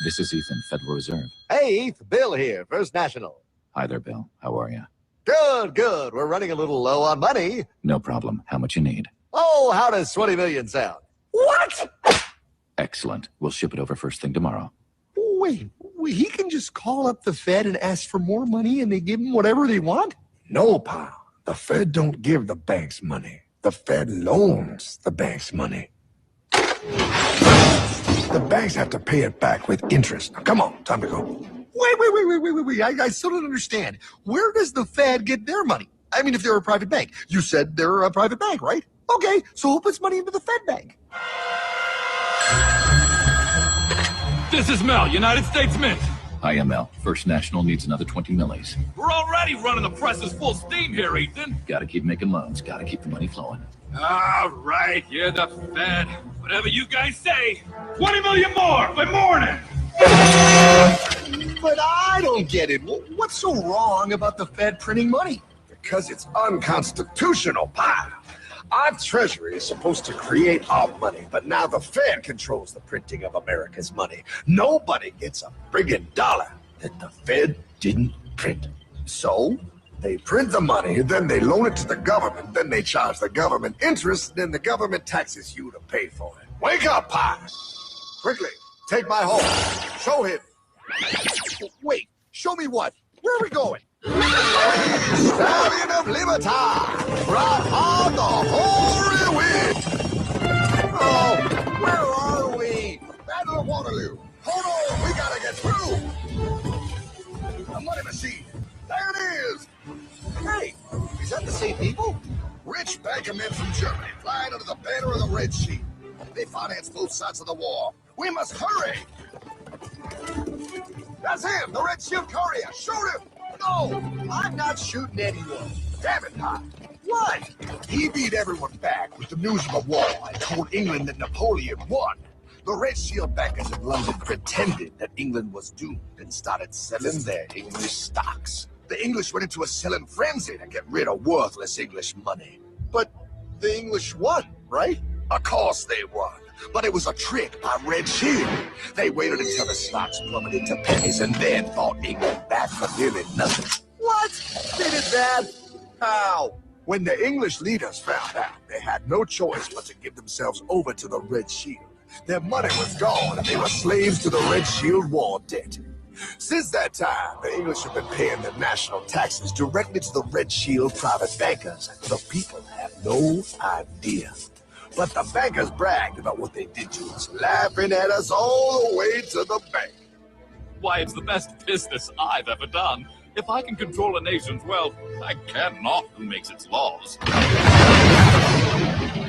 This is Ethan, Federal Reserve. Hey, Eth, Bill here, First National. Hi there, Bill. How are you? Good, good. We're running a little low on money. No problem. How much you need? Oh, how does 20 million sound? What? Excellent. We'll ship it over first thing tomorrow. Wait, he can just call up the Fed and ask for more money and they give him whatever they want? No, pal. The Fed don't give the banks money. The The Fed loans the banks money. The banks have to pay it back with interest. Now, come on, time to go. Wait. I still don't understand. Where does the Fed get their money? I mean, if they're a private bank. You said they're a private bank, right? Okay, so who puts money into the Fed bank? This is Mel, United States Mint. Hi, ML. First National needs another 20 millies. We're already running the presses full steam here, Ethan. Gotta keep making loans. Gotta keep the money flowing. All right, you're the Fed. Whatever you guys say. 20 million more for morning. But I don't get it. What's so wrong about the Fed printing money? Because it's unconstitutional, pal. Our treasury is supposed to create our money, but now the Fed controls the printing of America's money. Nobody gets a friggin' dollar that the Fed didn't print. So, they print the money, then they loan it to the government, then they charge the government interest, then the government taxes you to pay for it. Wake up, pal! Quickly, take my horse. Show him. Wait, show me what? Where are we going? Stallion of Liberty! Right on the hoary wind! Oh, where are we? Battle of Waterloo! Hold on, we gotta get through! A money machine! There it is! Hey, is that the same people? Rich banker men from Germany flying under the banner of the Red Sheet. They finance both sides of the war. We must hurry! That's him, the Red Shield courier! Shoot him! No, I'm not shooting anyone. Damn it, Pop. What? He beat everyone back with the news of the war and told England that Napoleon won. The Red Shield bankers in London pretended that England was doomed and started selling their English stocks. The English went into a selling frenzy to get rid of worthless English money. But the English won, right? Of course they won. But it was a trick by Red Shield. They waited until the stocks plummeted to pennies and then bought England back for nearly nothing. What? They did that? How? When the English leaders found out, they had no choice but to give themselves over to the Red Shield. Their money was gone and they were slaves to the Red Shield war debt. Since that time, the English have been paying their national taxes directly to the Red Shield private bankers. The people have no idea. But the bankers bragged about what they did to us, laughing at us all the way to the bank. Why, it's the best business I've ever done. If I can control a nation's wealth, I cannot who makes its laws.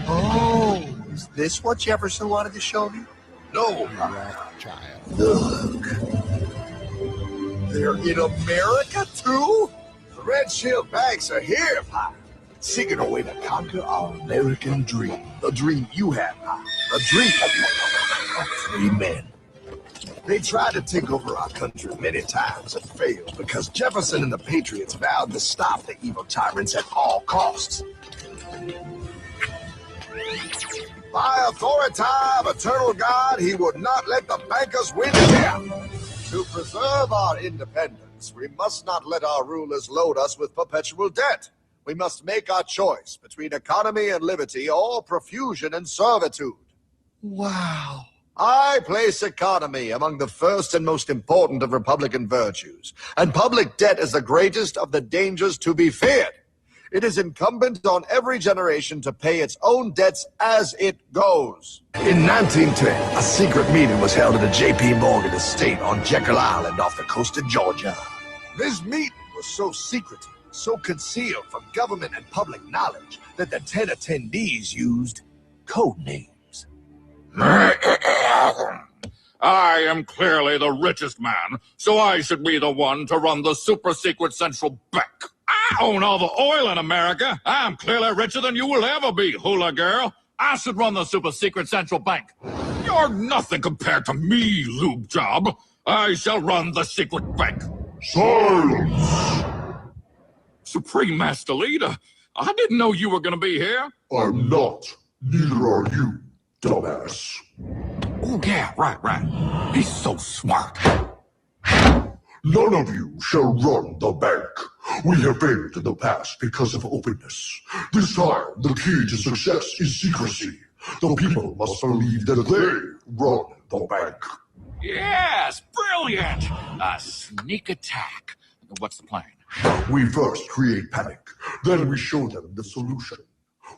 Oh, is this what Jefferson wanted to show me? No, child. Look. They're in America, too? The Red Shield banks are here, Pop. Seeking a way to conquer our American dream. The dream you have, Pop. The dream of free men. They tried to take over our country many times and failed because Jefferson and the Patriots vowed to stop the evil tyrants at all costs. By authority of eternal God, he would not let the bankers win here. To preserve our independence, we must not let our rulers load us with perpetual debt. We must make our choice between economy and liberty or profusion and servitude. Wow. I place economy among the first and most important of Republican virtues, and public debt is the greatest of the dangers to be feared. It is incumbent on every generation to pay its own debts as it goes. In 1910, a secret meeting was held at a J.P. Morgan estate on Jekyll Island off the coast of Georgia. This meeting was so secretive, so concealed from government and public knowledge that the 10 attendees used code names. I am clearly the richest man, so I should be the one to run the super secret central bank. I own all the oil in America. I'm clearly richer than you will ever be, hula girl. I should run the super secret central bank. You're nothing compared to me, lube job. I shall run the secret bank. Silence! Supreme Master Leader, I didn't know you were going to be here. I'm not. Neither are you, dumbass. Oh, yeah, right. He's so smart. None of you shall run the bank. We have failed in the past because of openness. This time, the key to success is secrecy. The people must believe that they run the bank. Yes, brilliant. A sneak attack. What's the plan? We first create panic, then we show them the solution.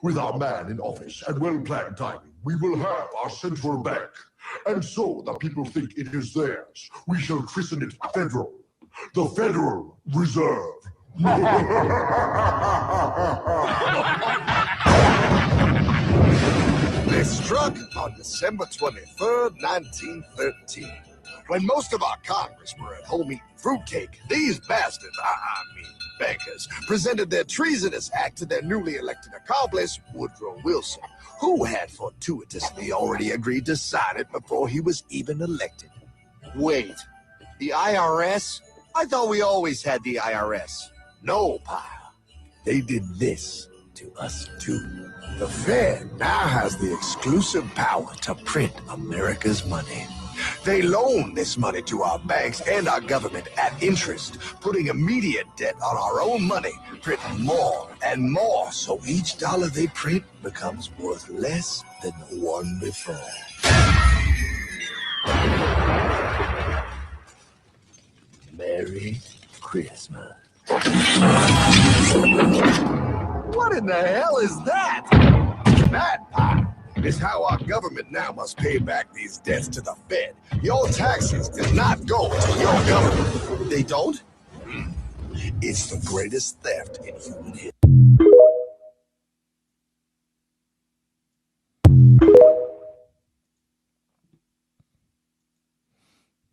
With our man in office and well-planned timing, we will have our central bank. And so the people think it is theirs. We shall christen it Federal. The Federal Reserve. They struck on December 23rd, 1913. When most of our Congress were at home eating fruitcake, these bastards, I mean bankers, presented their treasonous act to their newly elected accomplice, Woodrow Wilson, who had fortuitously already agreed to sign it before he was even elected. Wait, the IRS? I thought we always had the IRS. No, pal. They did this to us too. The Fed now has the exclusive power to print America's money. They loan this money to our banks and our government at interest, putting immediate debt on our own money, printing more and more, so each dollar they print becomes worth less than the one before. Merry Christmas. What in the hell is that? That, pal, is how our government now must pay back these debts to the Fed. Your taxes did not go to your government. They don't? It's the greatest theft in human history.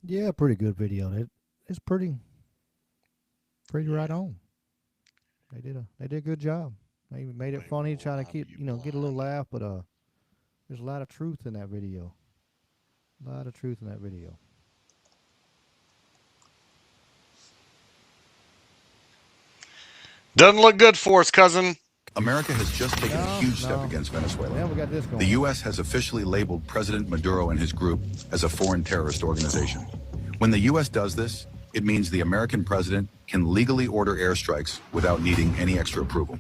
Yeah, pretty good video. It's pretty right on. They did a good job. They made it funny, trying to keep get a little laugh, but there's a lot of truth in that video. A lot of truth in that video. Doesn't look good for us, cousin. America has just taken a huge step against Venezuela. Yeah, we got this going. The U.S. has officially labeled President Maduro and his group as a foreign terrorist organization. When the U.S. does this, it means the American president can legally order airstrikes without needing any extra approval.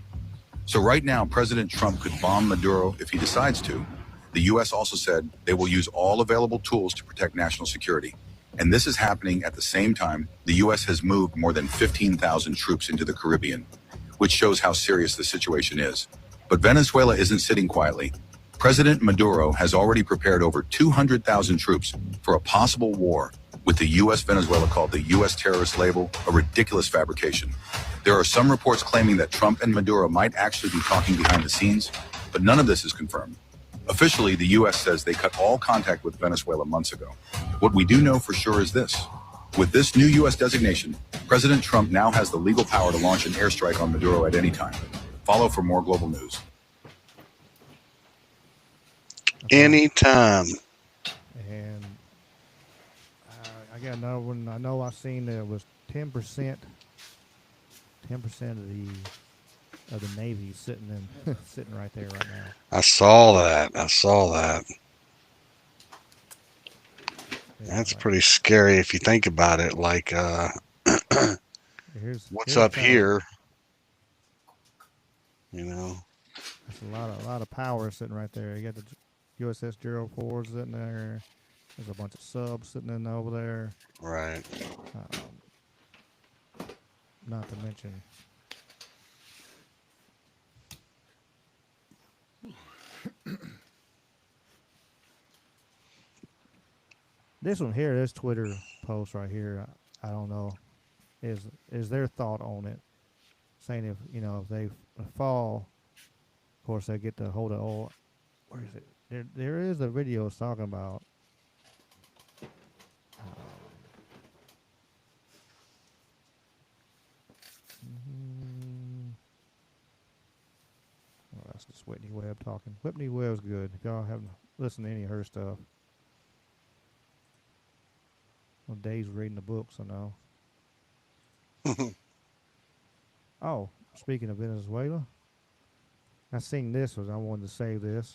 So right now, President Trump could bomb Maduro if he decides to. The U.S. also said they will use all available tools to protect national security. And this is happening at the same time the U.S. has moved more than 15,000 troops into the Caribbean, which shows how serious the situation is. But Venezuela isn't sitting quietly. President Maduro has already prepared over 200,000 troops for a possible war with the U.S. Venezuela called the U.S. terrorist label, a ridiculous fabrication. There are some reports claiming that Trump and Maduro might actually be talking behind the scenes, but none of this is confirmed. Officially, the U.S. says they cut all contact with Venezuela months ago. What we do know for sure is this. With this new U.S. designation, President Trump now has the legal power to launch an airstrike on Maduro at any time. Follow for more global news. Anytime. And I got another one. I know I seen there was 10% of the Navy sitting right there right now. I saw that. That's pretty scary if you think about it. Like, what's up here? There's a lot of power sitting right there. You got the USS Gerald Ford sitting there. There's a bunch of subs sitting in over there. Right. Not to mention. This one here, this Twitter post right here, I don't know, is their thought on it, saying if they fall, of course they get to hold it all. Where is it? There is a video talking about. Oh, that's just Whitney Webb talking. Whitney Webb's good. If y'all haven't listened to any of her stuff. Well, Dave's reading the books, I know. Oh, speaking of Venezuela, I seen this. I wanted to say this.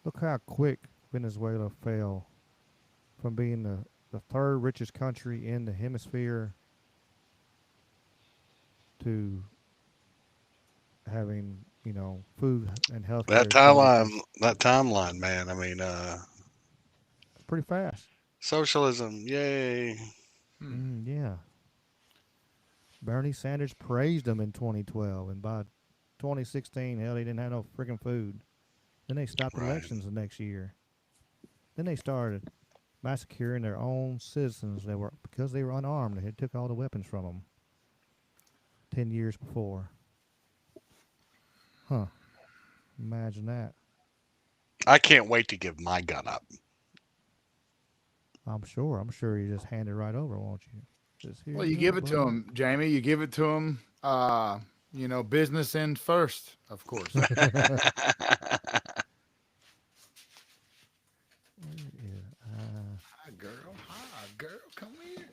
Look how quick Venezuela fell from being the third richest country in the hemisphere to having, food and health. That timeline, man. I mean, pretty fast. Socialism, yay. Yeah. Bernie Sanders praised them in 2012, and by 2016. Hell, they didn't have no freaking food. Then they stopped elections the next year. Then they started massacring their own citizens. Because they were unarmed. They had took all the weapons from them 10 years before. Huh. Imagine that. I can't wait to give my gun up. I'm sure you just hand it right over, won't you? Just here. Well, you give it to him, Jamie. You give it to him. You know, business end first, of course. Hi, girl, come here.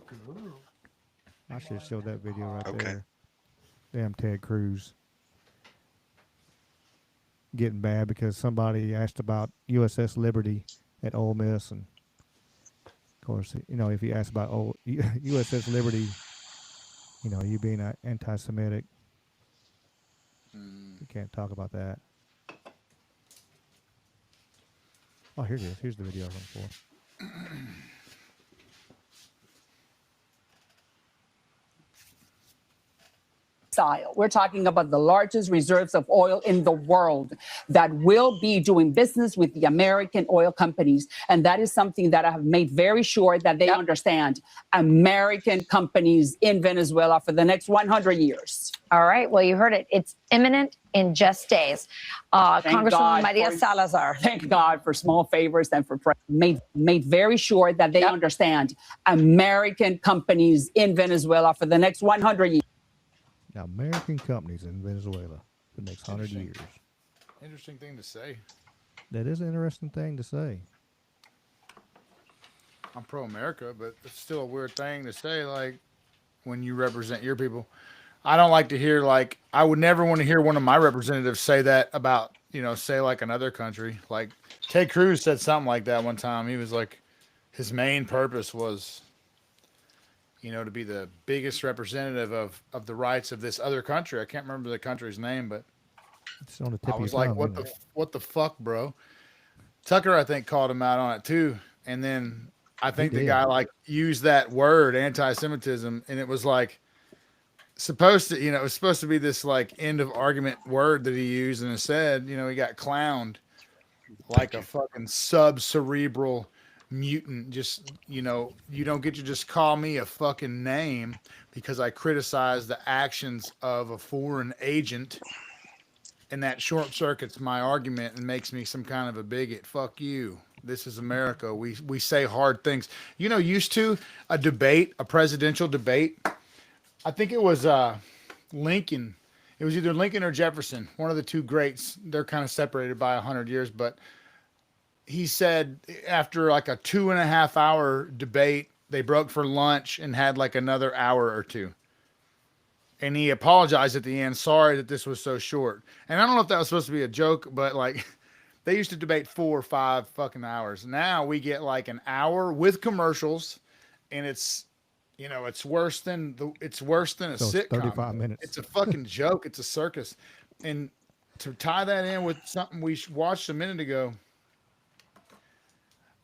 Girl. I should have showed that video right there. Damn Ted Cruz. Getting bad because somebody asked about USS Liberty at Ole Miss, and of course, you know, if you ask about USS Liberty, you know, you being anti-Semitic, you can't talk about that. Oh, here it is. Here's the video I was looking for. We're talking about the largest reserves of oil in the world that will be doing business with the American oil companies. And that is something that I have made very sure that they understand. American companies in Venezuela for the next 100 years. All right. Well, you heard it. It's imminent in just days. Congresswoman Maria Salazar. Thank God for small favors and for made very sure that they understand. American companies in Venezuela for the next 100 years. Now, American companies in Venezuela for the next 100 years. Interesting thing to say. That is an interesting thing to say. I'm pro-America, but it's still a weird thing to say, like, when you represent your people. I don't like to hear, like, I would never want to hear one of my representatives say that about, you know, say, like, another country. Like, Ted Cruz said something like that one time. He was like, his main purpose was, you know, to be the biggest representative of the rights of this other country. I can't remember the country's name, but it's on the tip I was of your like, tongue, what the fuck, bro? Tucker, I think, called him out on it too. And then I think the guy like used that word, anti-Semitism, and it was like supposed to, you know, it was supposed to be this like end of argument word that he used, and it said, you know, he got clowned like a fucking sub-cerebral mutant. Just, you know, you don't get to just call me a fucking name because I criticize the actions of a foreign agent, and that short circuits my argument and makes me some kind of a bigot. Fuck you. This is America. We say hard things. You know, used to a debate, a presidential debate, I think it was Lincoln. It was either Lincoln or Jefferson, one of the two greats. They're kind of separated by 100 years, but he said after like a 2.5 hour debate, they broke for lunch and had like another hour or two. And he apologized at the end. Sorry that this was so short. And I don't know if that was supposed to be a joke, but like they used to debate 4 or 5 fucking hours. Now we get like an hour with commercials, and it's, you know, it's worse than a sitcom. 35 minutes. It's a fucking joke. It's a circus. And to tie that in with something we watched a minute ago,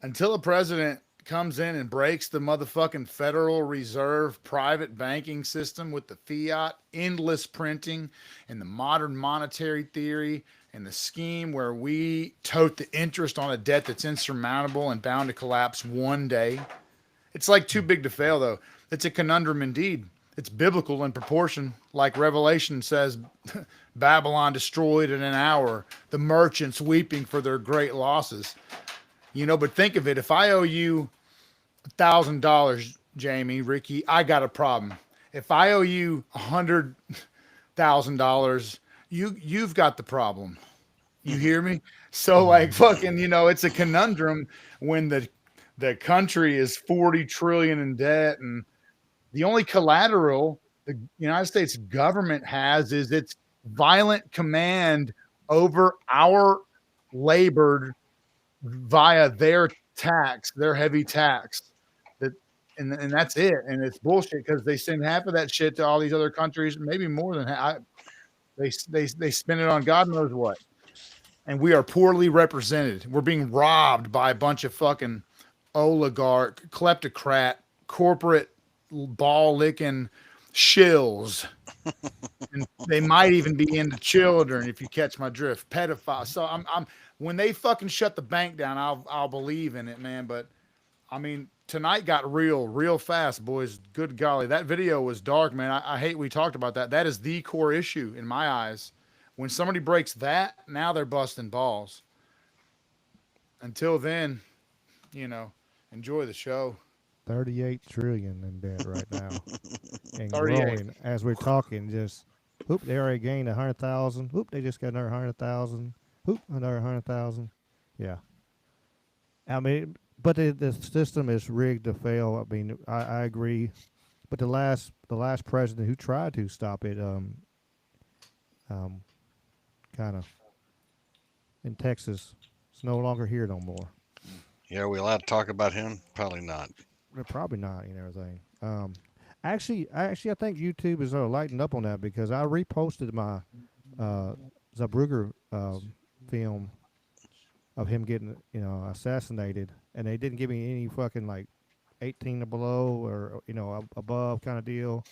until a president comes in and breaks the motherfucking Federal Reserve private banking system with the fiat, endless printing, and the modern monetary theory, and the scheme where we tote the interest on a debt that's insurmountable and bound to collapse one day. It's like too big to fail, though. It's a conundrum indeed. It's biblical in proportion. Like Revelation says, Babylon destroyed in an hour, the merchants weeping for their great losses. You know, but think of it. If I owe you $1,000, Jamie, Ricky, I got a problem. If I owe you $100,000, you've got the problem. You hear me? So like fucking, you know, it's a conundrum when the country is 40 trillion in debt, and the only collateral the United States government has is its violent command over our labored via their tax, their heavy tax. And that's it. And it's bullshit because they send half of that shit to all these other countries, maybe more than half. They spend it on God knows what. And we are poorly represented. We're being robbed by a bunch of fucking oligarch, kleptocrat, corporate ball licking shills. And they might even be into children, if you catch my drift. Pedophiles. So I'm when they fucking shut the bank down, I'll believe in it, man. But I mean, tonight got real fast, boys. Good golly, that video was dark, man. I hate we talked about that. That is the core issue in my eyes. When somebody breaks that, now they're busting balls. Until then, enjoy the show. 38 trillion in debt right now, and 38. growing as we're talking. Just whoop, they already gained 100,000. Whoop, they just got another 100,000. Whoop, another 100,000. Yeah, I mean, but the system is rigged to fail. I mean, I agree, but the last president who tried to stop it, kind of in Texas, it's no longer here no more. Yeah, are we allowed to talk about him? Probably not. Probably not, and everything. Actually, I think YouTube is lightened up on that because I reposted my Zabruger film of him getting assassinated, and they didn't give me any fucking like 18 or below or above kind of deal.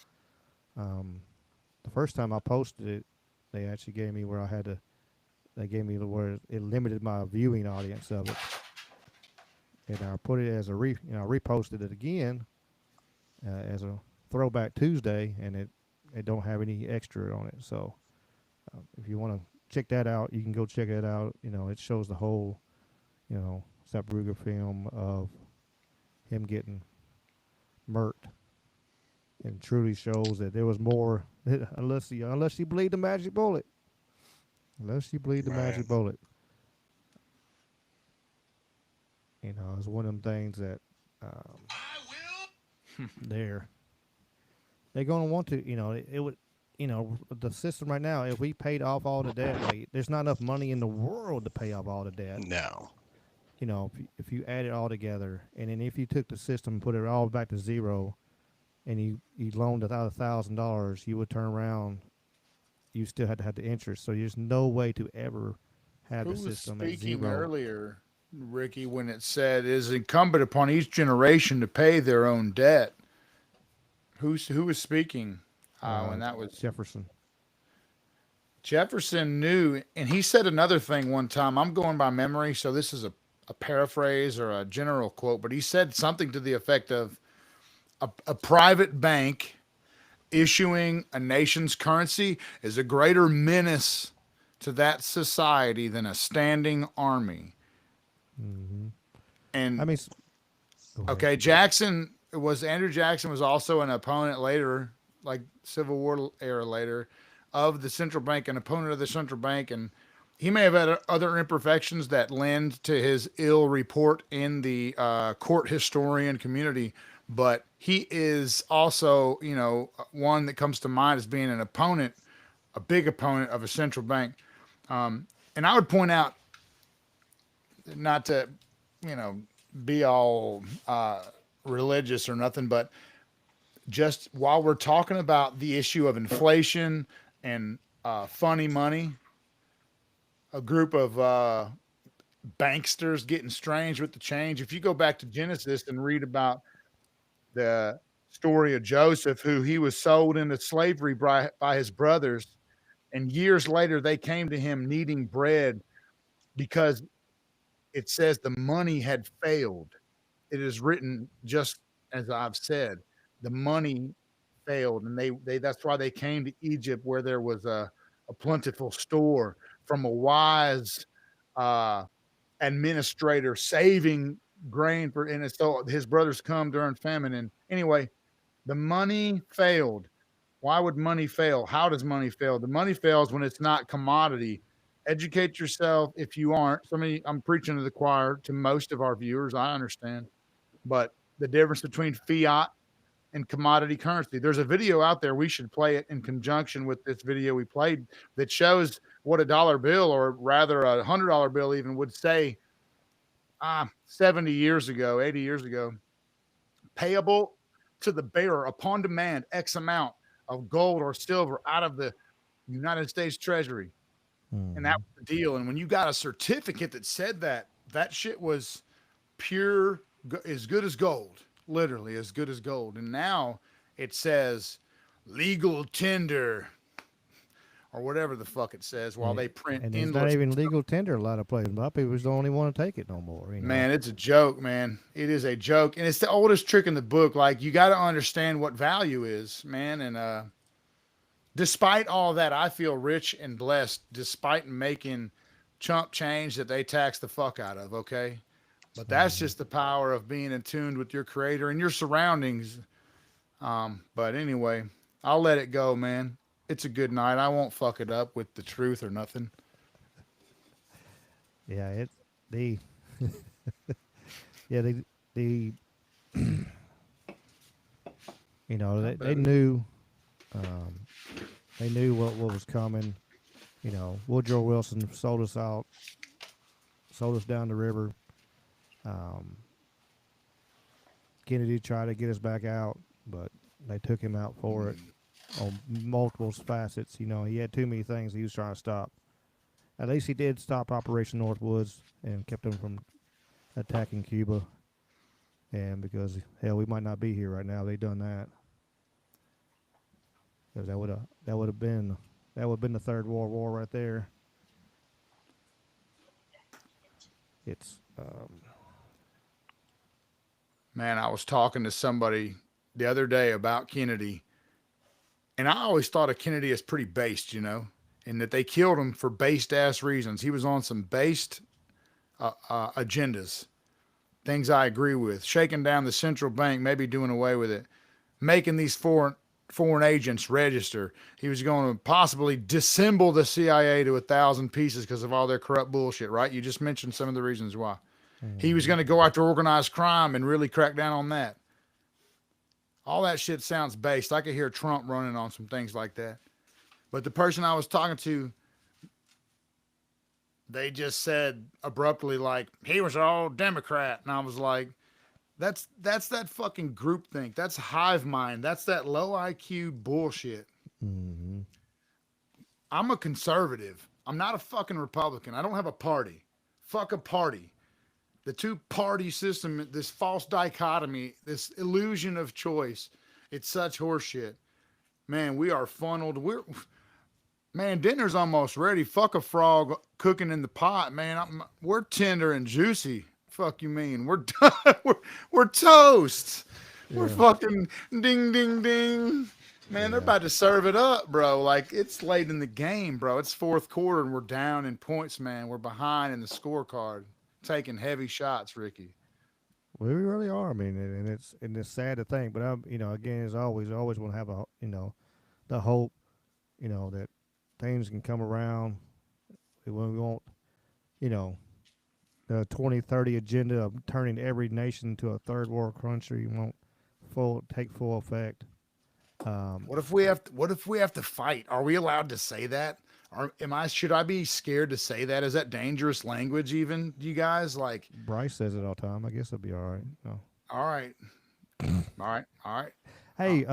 The first time I posted it, they actually gave me where I had to. They gave me where it limited my viewing audience of it. And I put it as reposted it again as a Throwback Tuesday, and it don't have any extra on it. So if you want to check that out, you can go check it out. It shows the whole, Zapruder film of him getting murked, and truly shows that there was more. Unless you bleed the magic bullet. Unless you bleed the magic bullet. It's one of them things that they're going to want to, it would, the system right now, if we paid off all the debt, there's not enough money in the world to pay off all the debt. No. If you add it all together, and then if you took the system and put it all back to zero, and you loaned about $1,000, you would turn around, you still had to have the interest. So there's no way to ever have the system at zero. Who was speaking earlier, Ricky, when it said it is incumbent upon each generation to pay their own debt? Who was speaking when that was Jefferson? Jefferson knew, and he said another thing one time. I'm going by memory, so this is a paraphrase or a general quote, but he said something to the effect of a private bank issuing a nation's currency is a greater menace to that society than a standing army. Mm-hmm. And I mean, okay, Andrew Jackson was also an opponent later, like Civil War era later, of the central bank, an opponent of the central bank, and he may have had other imperfections that lend to his ill report in the court historian community, but he is also, one that comes to mind as being an opponent, a big opponent of a central bank. And I would point out, not to, be all religious or nothing, but just while we're talking about the issue of inflation and funny money, a group of banksters getting strange with the change. If you go back to Genesis and read about the story of Joseph, who he was sold into slavery by his brothers, and years later they came to him needing bread because it says the money had failed. It is written just as I've said, the money failed, and they that's why they came to Egypt, where there was a plentiful store from a wise administrator saving grain for, and so his brothers come during famine. And anyway, the money failed. Why would money fail? How does money fail? The money fails when it's not commodity. Educate yourself if you aren't. I'm preaching to the choir to most of our viewers, I understand, but the difference between fiat and commodity currency. There's a video out there. We should play it in conjunction with this video we played that shows what a dollar bill, or rather a $100 bill even, would say 70 years ago, 80 years ago. Payable to the bearer upon demand, X amount of gold or silver out of the United States Treasury. And that was the deal. And when you got a certificate that said that shit was pure, as good as gold, literally as good as gold. And now it says legal tender or whatever the fuck it says while they print And it's endless. not even legal tender a lot of places. A lot of people just don't even want to take it no more. You know? Man, it's a joke, man. It is a joke. And it's the oldest trick in the book. Like, you got to understand what value is, man. And despite all that, I feel rich and blessed despite making chump change that they tax the fuck out of, okay? But that's just the power of being in tune with your creator and your surroundings. But anyway, I'll let it go, man. It's a good night. I won't fuck it up with the truth or nothing. Yeah, it's the yeah, the you know, they knew what was coming. You know, Woodrow Wilson sold us out, sold us down the river. Kennedy tried to get us back out, but they took him out for it on multiple facets. You know, he had too many things he was trying to stop. At least he did stop Operation Northwoods and kept them from attacking Cuba. And because, hell, we might not be here right now, they done that. Because that would have been the Third World War right there. It's Man, I was talking to somebody the other day about Kennedy, and I always thought of Kennedy as pretty based, you know, and that they killed him for based ass reasons. He was on some based agendas, things I agree with, shaking down the central bank, maybe doing away with it, making these foreign agents register. He was going to possibly dissemble the CIA to 1,000 pieces because of all their corrupt bullshit, right? You just mentioned some of the reasons why. He was going to go after organized crime and really crack down on that. All that shit sounds based. I could hear Trump running on some things like that. But the person I was talking to, they just said abruptly, like, he was all Democrat. And I was like, that's that fucking groupthink. That's hive mind. That's that low IQ bullshit. Mm-hmm. I'm a conservative. I'm not a fucking Republican. I don't have a party. Fuck a party. The two-party system, this false dichotomy, this illusion of choice, it's such horseshit. Man, we are funneled. Man, dinner's almost ready. Fuck a frog cooking in the pot, man. We're tender and juicy. Fuck you mean? We're we're toast. Yeah. We're fucking ding, ding, ding. Man, they're about to serve it up, bro. Like, it's late in the game, bro. It's fourth quarter, and we're down in points, man. We're behind in the scorecard. Taking heavy shots, Ricky. Well, we really are. I mean, and it's sad to think, but again, as always, I always want to have the hope, that things can come around. We won't, the 2030 agenda of turning every nation into a third world country won't take full effect. What if we have to fight? Are we allowed to say that? Should I be scared to say that? Is that dangerous language even, you guys? Like, Bryce says it all the time. I guess it'll be all right. No. All right. All right. Hey,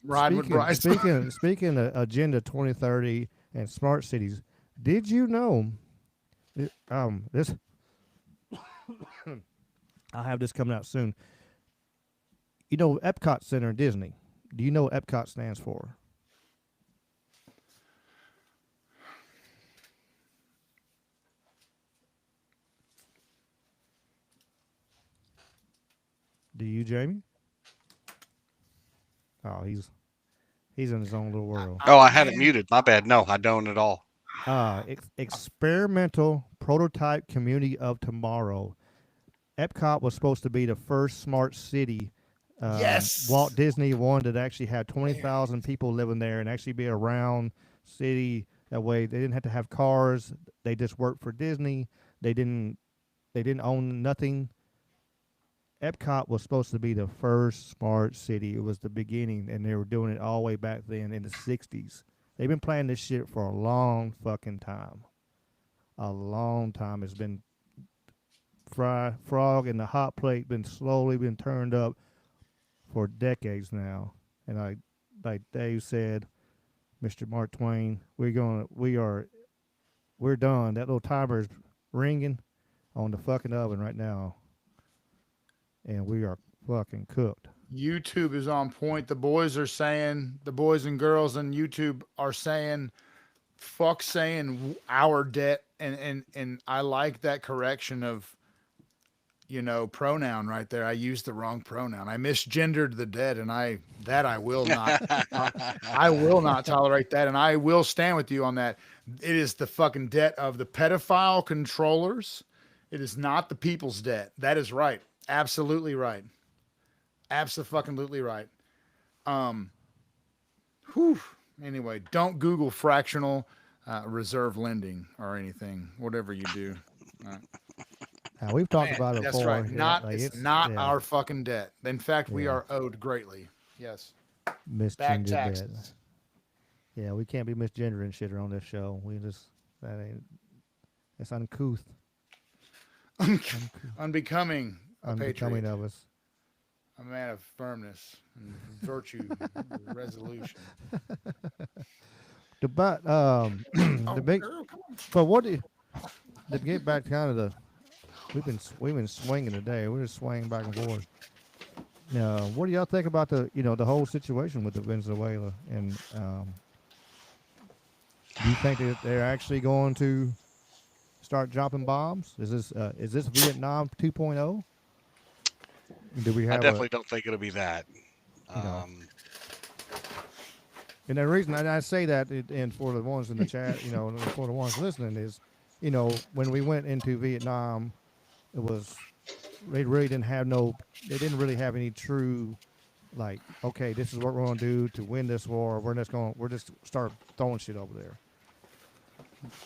riding with Bryce. Speaking of Agenda 2030 and smart cities, did you know this I'll have this coming out soon. You know, Epcot Center in Disney. Do you know what Epcot stands for? Do you, Jamie? Oh, he's in his own little world. Oh, I had it muted. My bad. No, I don't at all. Experimental prototype community of tomorrow. Epcot was supposed to be the first smart city. Yes. Walt Disney wanted to actually have 20,000 people living there and actually be a round city. That way, they didn't have to have cars. They just worked for Disney. They didn't own nothing. Epcot was supposed to be the first smart city. It was the beginning, and they were doing it all the way back then in the 60s. They've been planning this shit for a long fucking time. A long time. It's been frog in the hot plate, been slowly been turned up for decades now. And like Dave said, Mr. Mark Twain, we're done. That little timer's ringing on the fucking oven right now. And we are fucking cooked. YouTube is on point. The boys and girls on YouTube are saying, fuck saying our debt. And I like that correction of, pronoun right there. I used the wrong pronoun. I misgendered the dead, and I will not, I will not tolerate that. And I will stand with you on that. It is the fucking debt of the pedophile controllers. It is not the people's debt. That is right. Absolutely right. Absolutely right. Anyway, don't Google fractional reserve lending or anything, whatever you do. Now, we've talked about it That's before. right. Yeah, It's not our fucking debt. In fact, we are owed greatly. Yes. Back Misgendered taxes. debt. Yeah, we can't be misgendering shit on this show. It's uncouth. Unbecoming a Unbecoming patriot. of us. A man of firmness and virtue, and resolution. But the big, but what do you, to get back to kind of the, we've been swinging today. We're just swinging back and forth. What do y'all think about the the whole situation with the Venezuela, and do you think that they're actually going to start dropping bombs? Is this Vietnam 2.0? Do we have? I definitely don't think it'll be that. And the reason I say that, and for the ones in the chat, for the ones listening, is, when we went into Vietnam, they really didn't have they didn't really have any true, like, okay, this is what we're going to do to win this war. We're just start throwing shit over there.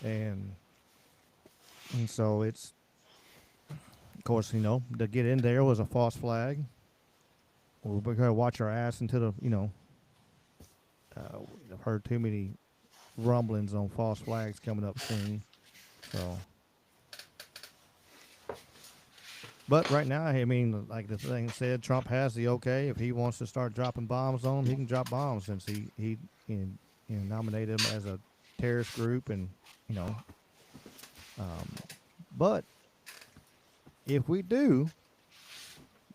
And so it's, of course, to get in there was a false flag. We're going to watch our ass until I've heard too many rumblings on false flags coming up soon. So, but right now, I mean, like the thing said, Trump has the okay. If he wants to start dropping bombs on them, he can drop bombs, since he nominated him as a terrorist group, and but if we do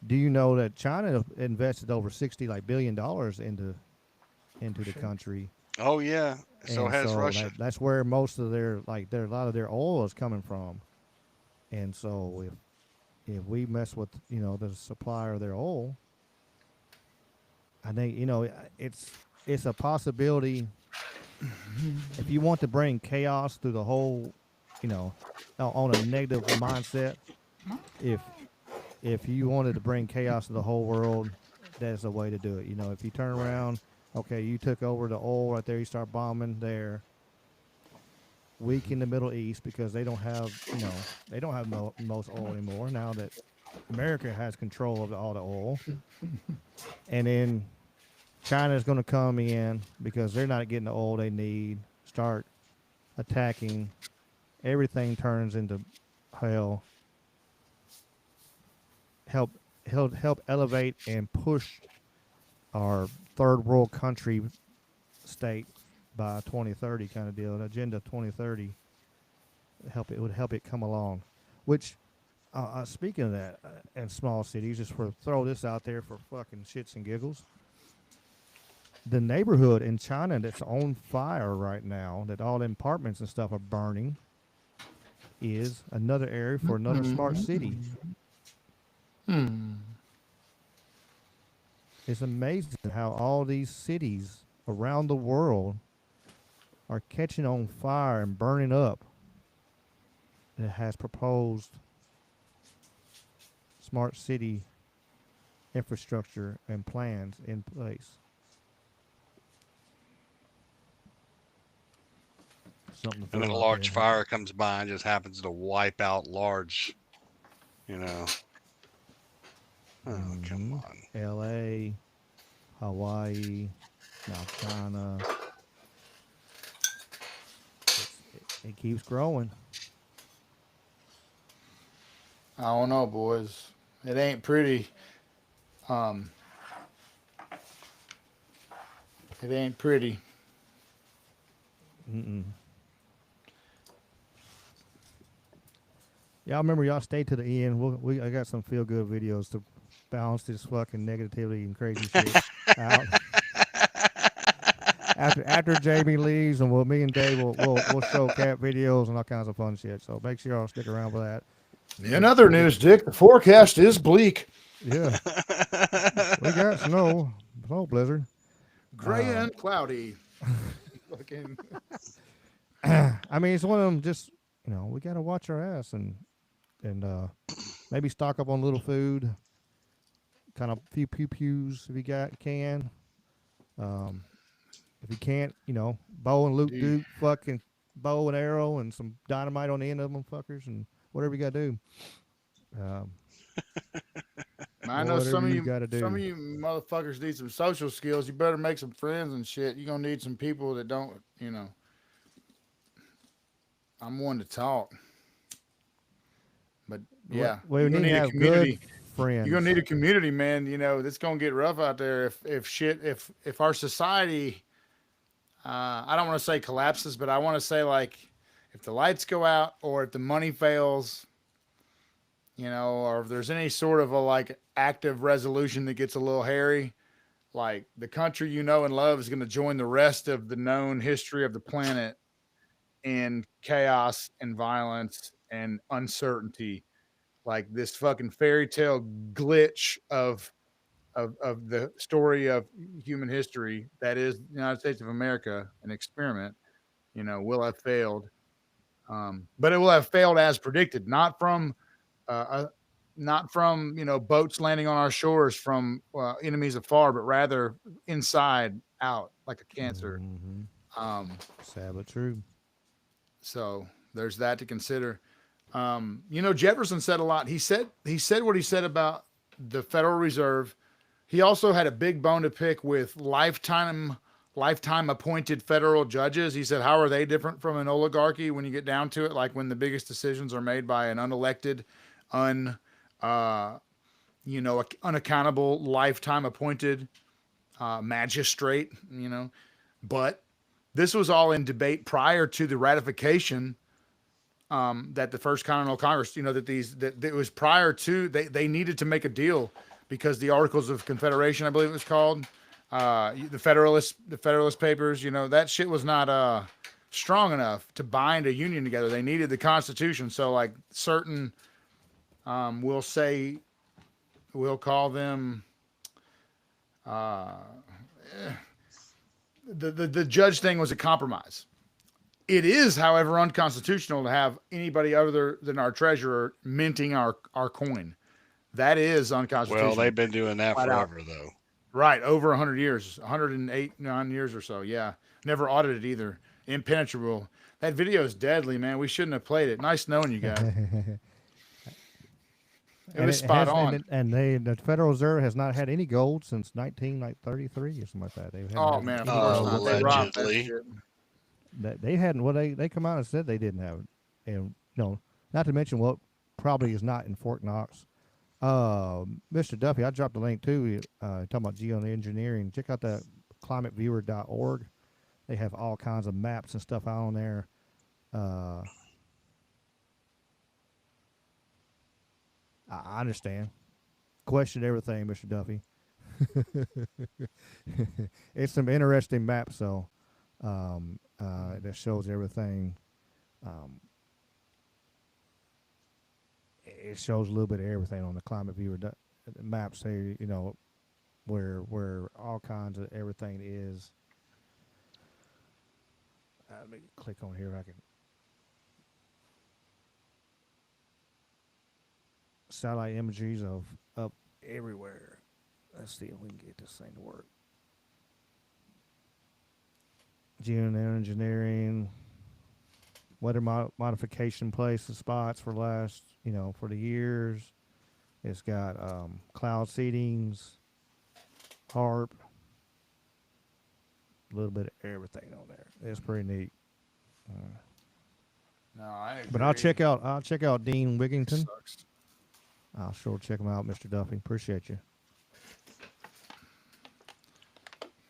you know that China invested over $60 billion into the country? Oh yeah, so has Russia. That's where most of a lot of their oil is coming from. And so if we mess with the supplier of their oil, I think it's a possibility. If you want to bring chaos through the whole, on a negative mindset, if you wanted to bring chaos to the whole world, that's the way to do it. If you turn around, okay, you took over the oil right there, you start bombing there, weak in the Middle East, because they don't have, most oil anymore now that America has control of all the oil. And then China's going to come in because they're not getting the oil they need, start attacking. Everything turns into hell. Help elevate and push our third world country state by 2030 kind of deal. Agenda 2030 would help it come along. Which, speaking of that, in small cities, just throw this out there for fucking shits and giggles. The neighborhood in China that's on fire right now, that all the apartments and stuff are burning, is another area for another smart city. It's amazing how all these cities around the world are catching on fire and burning up. It has proposed smart city infrastructure and plans in place. And then a large fire comes by and just happens to wipe out large, Oh, come on. L.A., Hawaii, now China. It keeps growing. I don't know, boys. It ain't pretty. It ain't pretty. Y'all remember y'all stayed to the end. I got some feel good videos to balanced his fucking negativity and crazy shit out. After Jamie leaves, and me and Dave we'll show cat videos and all kinds of fun shit. So make sure y'all stick around for that. In other news, Dick, the forecast is bleak. Yeah, we got snow blizzard, gray and cloudy. Fucking. I mean, it's one of them. Just we got to watch our ass and maybe stock up on a little food, kind of few pews if you can. If you can't, bow and Duke, fucking bow and arrow and some dynamite on the end of them fuckers and whatever you got to do. I know some of you motherfuckers need some social skills. You better make some friends and shit. You're going to need some people that don't, I'm one to talk. But yeah, we need to have good friends. You're going to need a community, man. It's going to get rough out there if our society, I don't want to say collapses, but I want to say like if the lights go out or if the money fails, or if there's any sort of a like active resolution that gets a little hairy, like the country and love is going to join the rest of the known history of the planet in chaos and violence and uncertainty, like this fucking fairy tale glitch of the story of human history that is the United States of America, an experiment, will have failed. But it will have failed as predicted, not from boats landing on our shores from enemies afar, but rather inside out like a cancer. Sad but true. So there's that to consider. Jefferson said a lot. He said what he said about the Federal Reserve. He also had a big bone to pick with lifetime appointed federal judges. He said, how are they different from an oligarchy when you get down to it? Like when the biggest decisions are made by an unelected, unaccountable, lifetime appointed magistrate, but this was all in debate prior to the ratification that the First Continental Congress, that it was prior to, they needed to make a deal because the Articles of Confederation, I believe it was called, the Federalist Papers, that shit was not strong enough to bind a union together. They needed the Constitution. So like certain, we'll call them, the judge thing was a compromise. It is, however, unconstitutional to have anybody other than our treasurer minting our coin. That is unconstitutional. Well, they've been doing that forever, though. Right, over 100 years, 9 years or so. Yeah, never audited either. Impenetrable. That video is deadly, man. We shouldn't have played it. Nice knowing you guys. It was spot on. And the Federal Reserve has not had any gold since 1933 or something like that. Man, allegedly. They hadn't. Well, they come out and said they didn't have it, and not to mention what probably is not in Fort Knox. Mr. Duffy, I dropped the link too. Talking about geoengineering. Check out that climateviewer.org. They have all kinds of maps and stuff out on there. I understand. Question everything, Mr. Duffy. It's some interesting maps, though. That shows everything. It shows a little bit of everything on the Climate Viewer maps. Say, where all kinds of everything is. Let me click on here. I can. Satellite images of up everywhere. Let's see if we can get this thing to work. Geoengineering, weather modification places, spots for for the years. It's got cloud seedings, HARP, a little bit of everything on there. It's pretty neat. No, I agree. But I'll check out Dean Wigington. I'll sure check him out, Mr. Duffy. Appreciate you.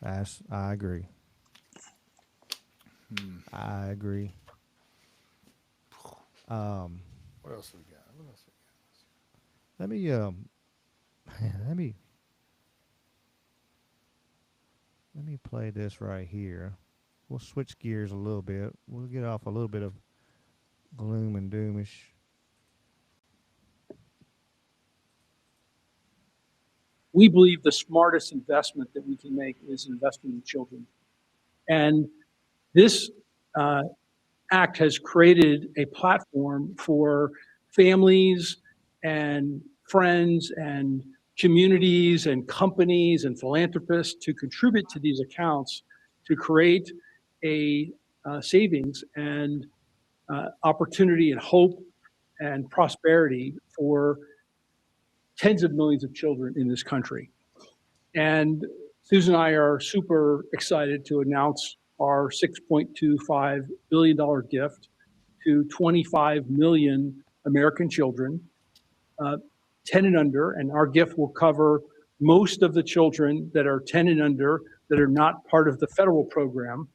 I agree. I agree. What else we got? Let me Man, let me play this right here. We'll switch gears a little bit. We'll get off a little bit of gloom and doomish. We believe the smartest investment that we can make is investing in children. And this act has created a platform for families and friends and communities and companies and philanthropists to contribute to these accounts to create a savings and opportunity and hope and prosperity for tens of millions of children in this country. And Susan and I are super excited to announce our $6.25 billion gift to 25 million American children, 10 and under, and our gift will cover most of the children that are 10 and under that are not part of the federal program,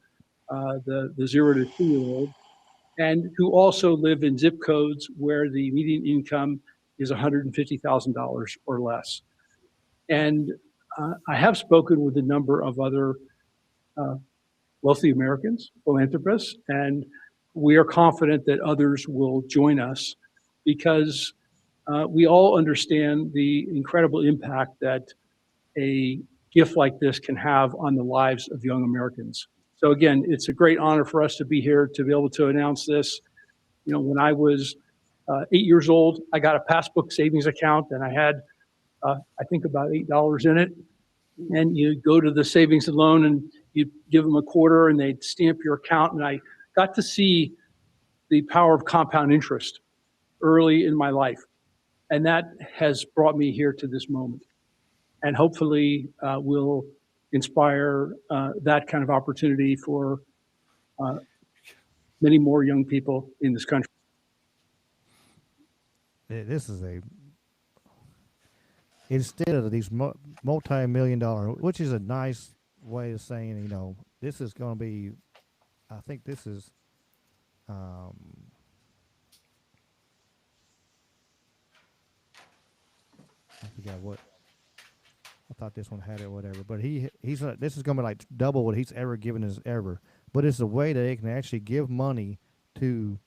the 0 to 2-year-old, and who also live in zip codes where the median income is $150,000 or less. And I have spoken with a number of other wealthy Americans, philanthropists, and we are confident that others will join us because we all understand the incredible impact that a gift like this can have on the lives of young Americans. So again, it's a great honor for us to be here to be able to announce this. You know, when I was 8 years old, I got a passbook savings account and I had, I think about $8 in it. And you go to the savings and loan and you give them a quarter and they'd stamp your account. And I got to see the power of compound interest early in my life. And that has brought me here to this moment. And hopefully will inspire that kind of opportunity for many more young people in this country. This is instead of these multi-million-dollar, which is a nice way of saying, you know, this is going to be, I think this is, I forgot what, I thought this one had it or whatever, but this is going to be like double what he's ever given us ever. But it's a way that they can actually give money to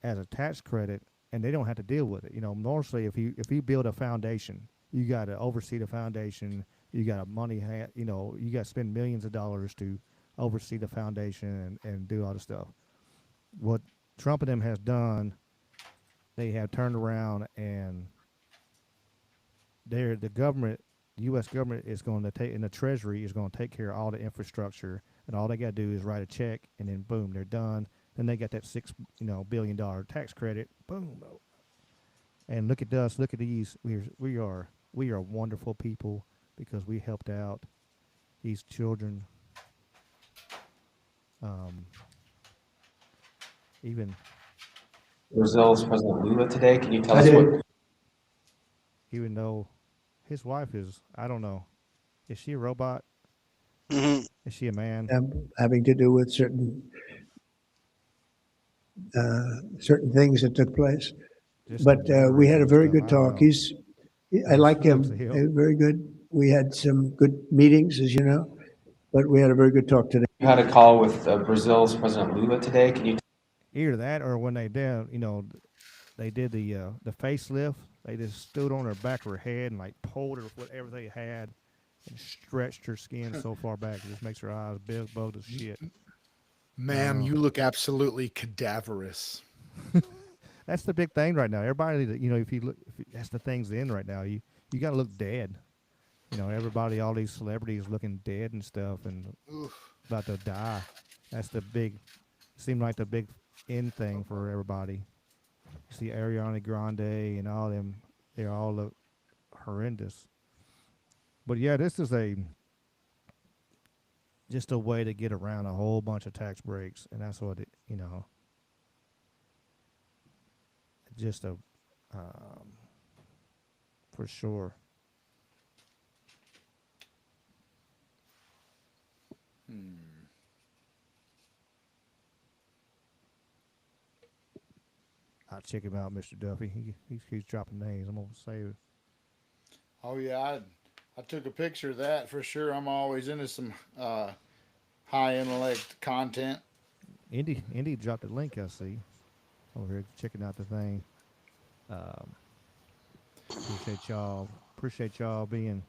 as a tax credit, and they don't have to deal with it. You know, normally if you build a foundation, you got to oversee the foundation. You got to you know, you got to spend millions of dollars to oversee the foundation and do all the stuff. What Trump and them has done, they have turned around and the government, the U.S. government is going to take, and the Treasury is going to take care of all the infrastructure, and all they got to do is write a check, and then boom, they're done. Then they got that $6 billion tax credit. Boom. And look at us. Look at these. We are wonderful people because we helped out these children. Even Brazil's President Lula today. Can you tell us what? Even though his wife is, I don't know, is she a robot? Mm-hmm. Is she a man? Having to do with certain things that took place. But we had a very good talk. I like him. Very good. We had some good meetings, as you know, but we had a very good talk today. You had a call with Brazil's President Lula today. Can you? Either that, or when they did, they did the facelift. They just stood on her back of her head and like pulled her with whatever they had and stretched her skin so far back it just makes her eyes big, bugged as shit. Ma'am, you look absolutely cadaverous. That's the big thing right now. Everybody, if you look, that's the thing's in right now. You got to look dead. Everybody, all these celebrities looking dead and stuff and about to die. That's the big, seemed like the big end thing for everybody. You see Ariana Grande and all them, they all look horrendous. But yeah, this is just a way to get around a whole bunch of tax breaks, and that's what it, just for sure. I'll check him out, Mr. Duffy. He's dropping names. I'm gonna say Oh yeah, I took a picture of that for sure. I'm always into some high intellect content. Indy dropped a link. I see over here checking out the thing. Appreciate y'all being.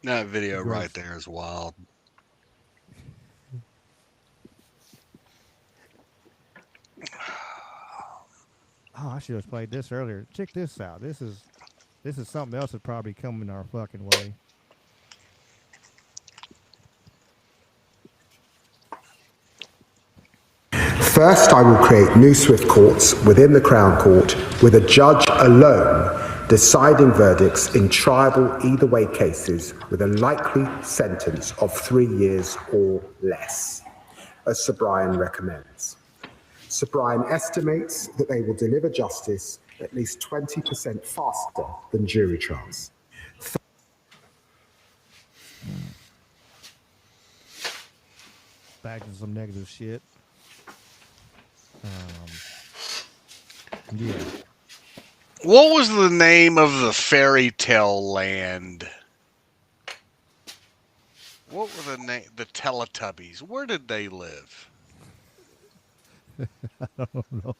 That video Great. right there is wild. Oh, I should have played this earlier. Check this out. This is something else that's probably coming our fucking way. First, I will create new Swift courts within the Crown Court with a judge alone deciding verdicts in triable either way cases with a likely sentence of 3 years or less, as Sir Brian recommends. Sir Brian estimates that they will deliver justice at least 20% faster than jury trials. Back to some negative shit. Yeah. What was the name of the fairy tale land? What were the name? The Teletubbies. Where did they live? I don't know.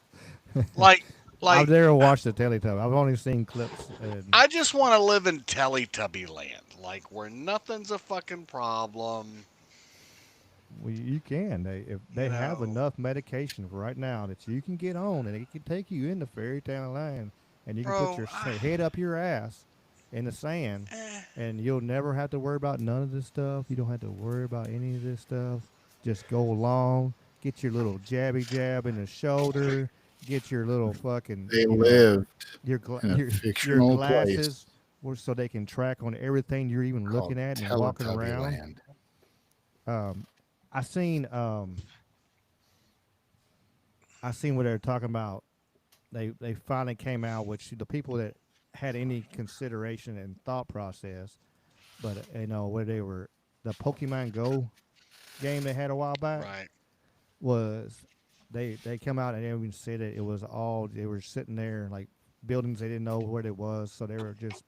Like I've never watched the Teletubbies. I've only seen clips. I just want to live in Teletubby land, like where nothing's a fucking problem. Well, you can. If they have enough medication for right now that you can get on, and it can take you into fairy tale land, and you can put your head up your ass in the sand, and you'll never have to worry about none of this stuff. You don't have to worry about any of this stuff. Just go along, get your little jabby jab in the shoulder, get your little fucking. They lived your in a fictional glasses, so they can track on everything you're even looking at and walking around. Land. I seen what they were talking about. They finally came out, which the people that had any consideration and thought process, but where they were, the Pokemon Go game they had a while back, right? Was they come out and they even said that it was all, they were sitting there like buildings they didn't know where it was, so they were just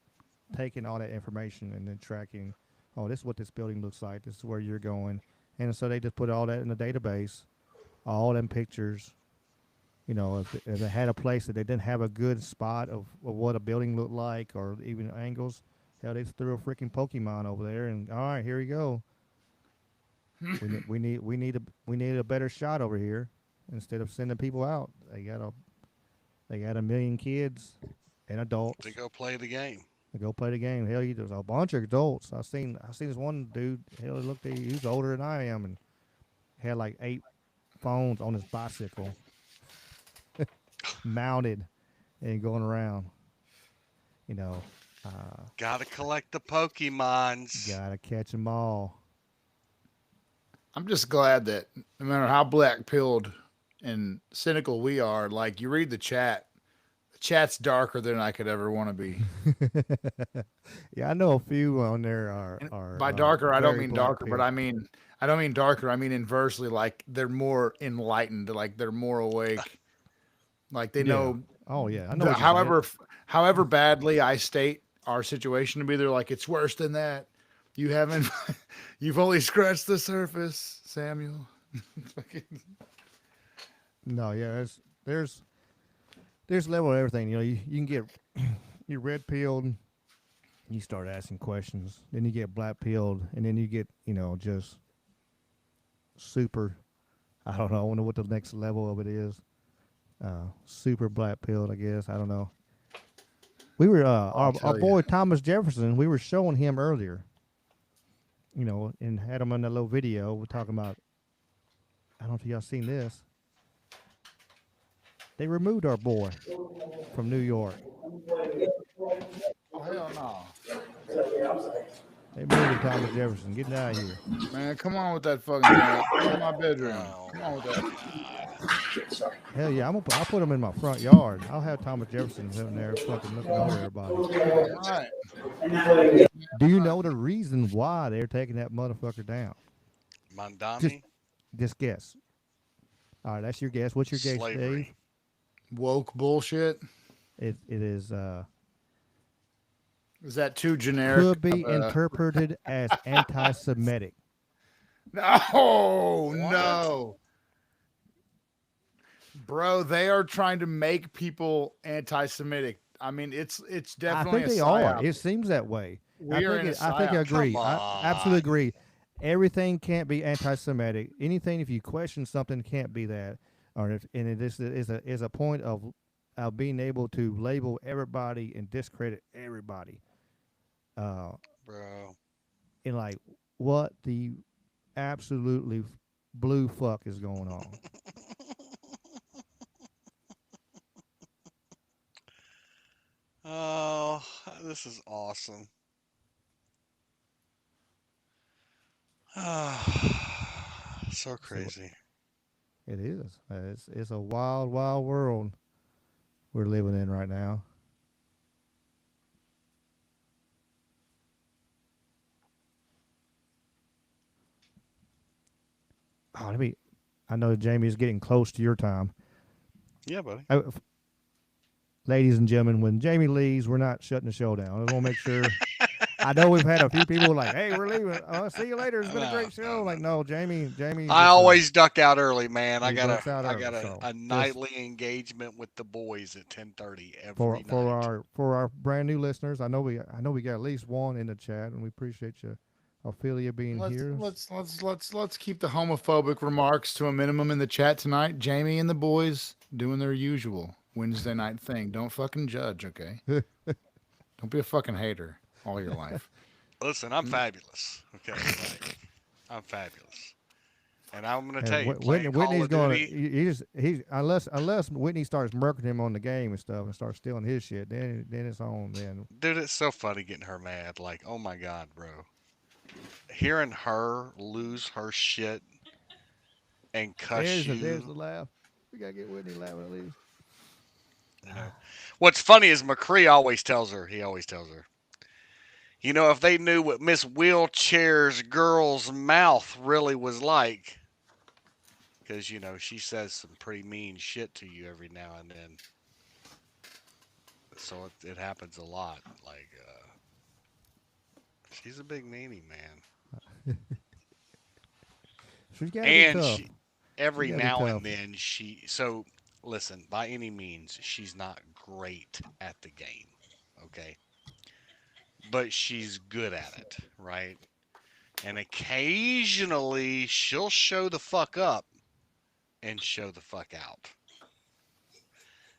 taking all that information and then tracking. Oh, this is what this building looks like. This is where you're going. And so they just put all that in the database, all them pictures. If they had a place that they didn't have a good spot of what a building looked like or even angles, hell, they threw a freaking Pokemon over there and all right, here we go. we need a better shot over here instead of sending people out. They got a million kids and adults to go play the game. Hell, there's a bunch of adults. I seen this one dude. Hell, he was older than I am and had like 8 phones on his bicycle, mounted and going around. Gotta collect the Pokemons. Gotta catch them all. I'm just glad that no matter how black-pilled and cynical we are, like you read the chat's darker than I could ever want to be. Yeah, I know a few on there are by darker, I don't mean darker, but I don't mean darker. I mean inversely, like they're more enlightened, like they're more awake, like they know. Oh yeah, I know. However badly I state our situation to be, they're like, it's worse than that. You've only scratched the surface, Samuel. No, yeah, there's level of everything. You can get you're red pilled, you start asking questions. Then you get black pilled, and then you get just super. I don't know. I wonder what the next level of it is. Super black pilled, I guess. I don't know. We were our boy Thomas Jefferson. We were showing him earlier. And had him on that little video. We're talking about. I don't know if y'all seen this. They removed our boy from New York. Oh, hell no. They moved Thomas Jefferson. Get out of here. Man, come on with that fucking thing. Come in my bedroom. Come on with that. Hell yeah, I'll put him in my front yard. I'll have Thomas Jefferson sitting there fucking looking over everybody. All right. Do you know the reason why they're taking that motherfucker down? Mandami? Just guess. All right, that's your guess. What's your guess, Dave? Woke bullshit. It is Is that too generic? Could be interpreted as anti-Semitic. No. Bro, they are trying to make people anti-Semitic. I mean, it's definitely I think they are. It seems that way. I think I agree. I absolutely agree. Everything can't be anti-Semitic. Anything, if you question something, can't be that. And it is a point of being able to label everybody and discredit everybody. Bro. And like, what the absolutely blue fuck is going on? Oh, this is awesome. So crazy. It is. It's a wild, wild world we're living in right now. Oh, I know Jamie's getting close to your time. Yeah, buddy. Ladies and gentlemen, when Jamie leaves, we're not shutting the show down. I want to make sure. I know we've had a few people like, "Hey, we're leaving. See you later. It's been a great show." Like, no, Jamie. I always duck out early, man. I got so a nightly engagement with the boys at 10:30 every night. For our brand new listeners, I know we got at least one in the chat, and we appreciate you, Ophelia, being here. Let's keep the homophobic remarks to a minimum in the chat tonight. Jamie and the boys doing their usual Wednesday night thing. Don't fucking judge, okay? Don't be a fucking hater all your life. Listen, I'm fabulous. Okay, like, I'm fabulous, and I'm gonna tell you, Whitney's going. He's unless Whitney starts murking him on the game and stuff and starts stealing his shit, then it's on. Then, dude, it's so funny getting her mad. Like, oh my god, bro, hearing her lose her shit and cuss you. There's the laugh. We gotta get Whitney laughing at least. You know, what's funny is McCree always tells her. You know, if they knew what Miss Wheelchair's girl's mouth really was like, because, you know, she says some pretty mean shit to you every now and then. So it happens a lot. Like, she's a big meanie, man. She's gotta be tough. Every now and then so listen, by any means, she's not great at the game, okay? But she's good at it, right? And occasionally she'll show the fuck up and show the fuck out.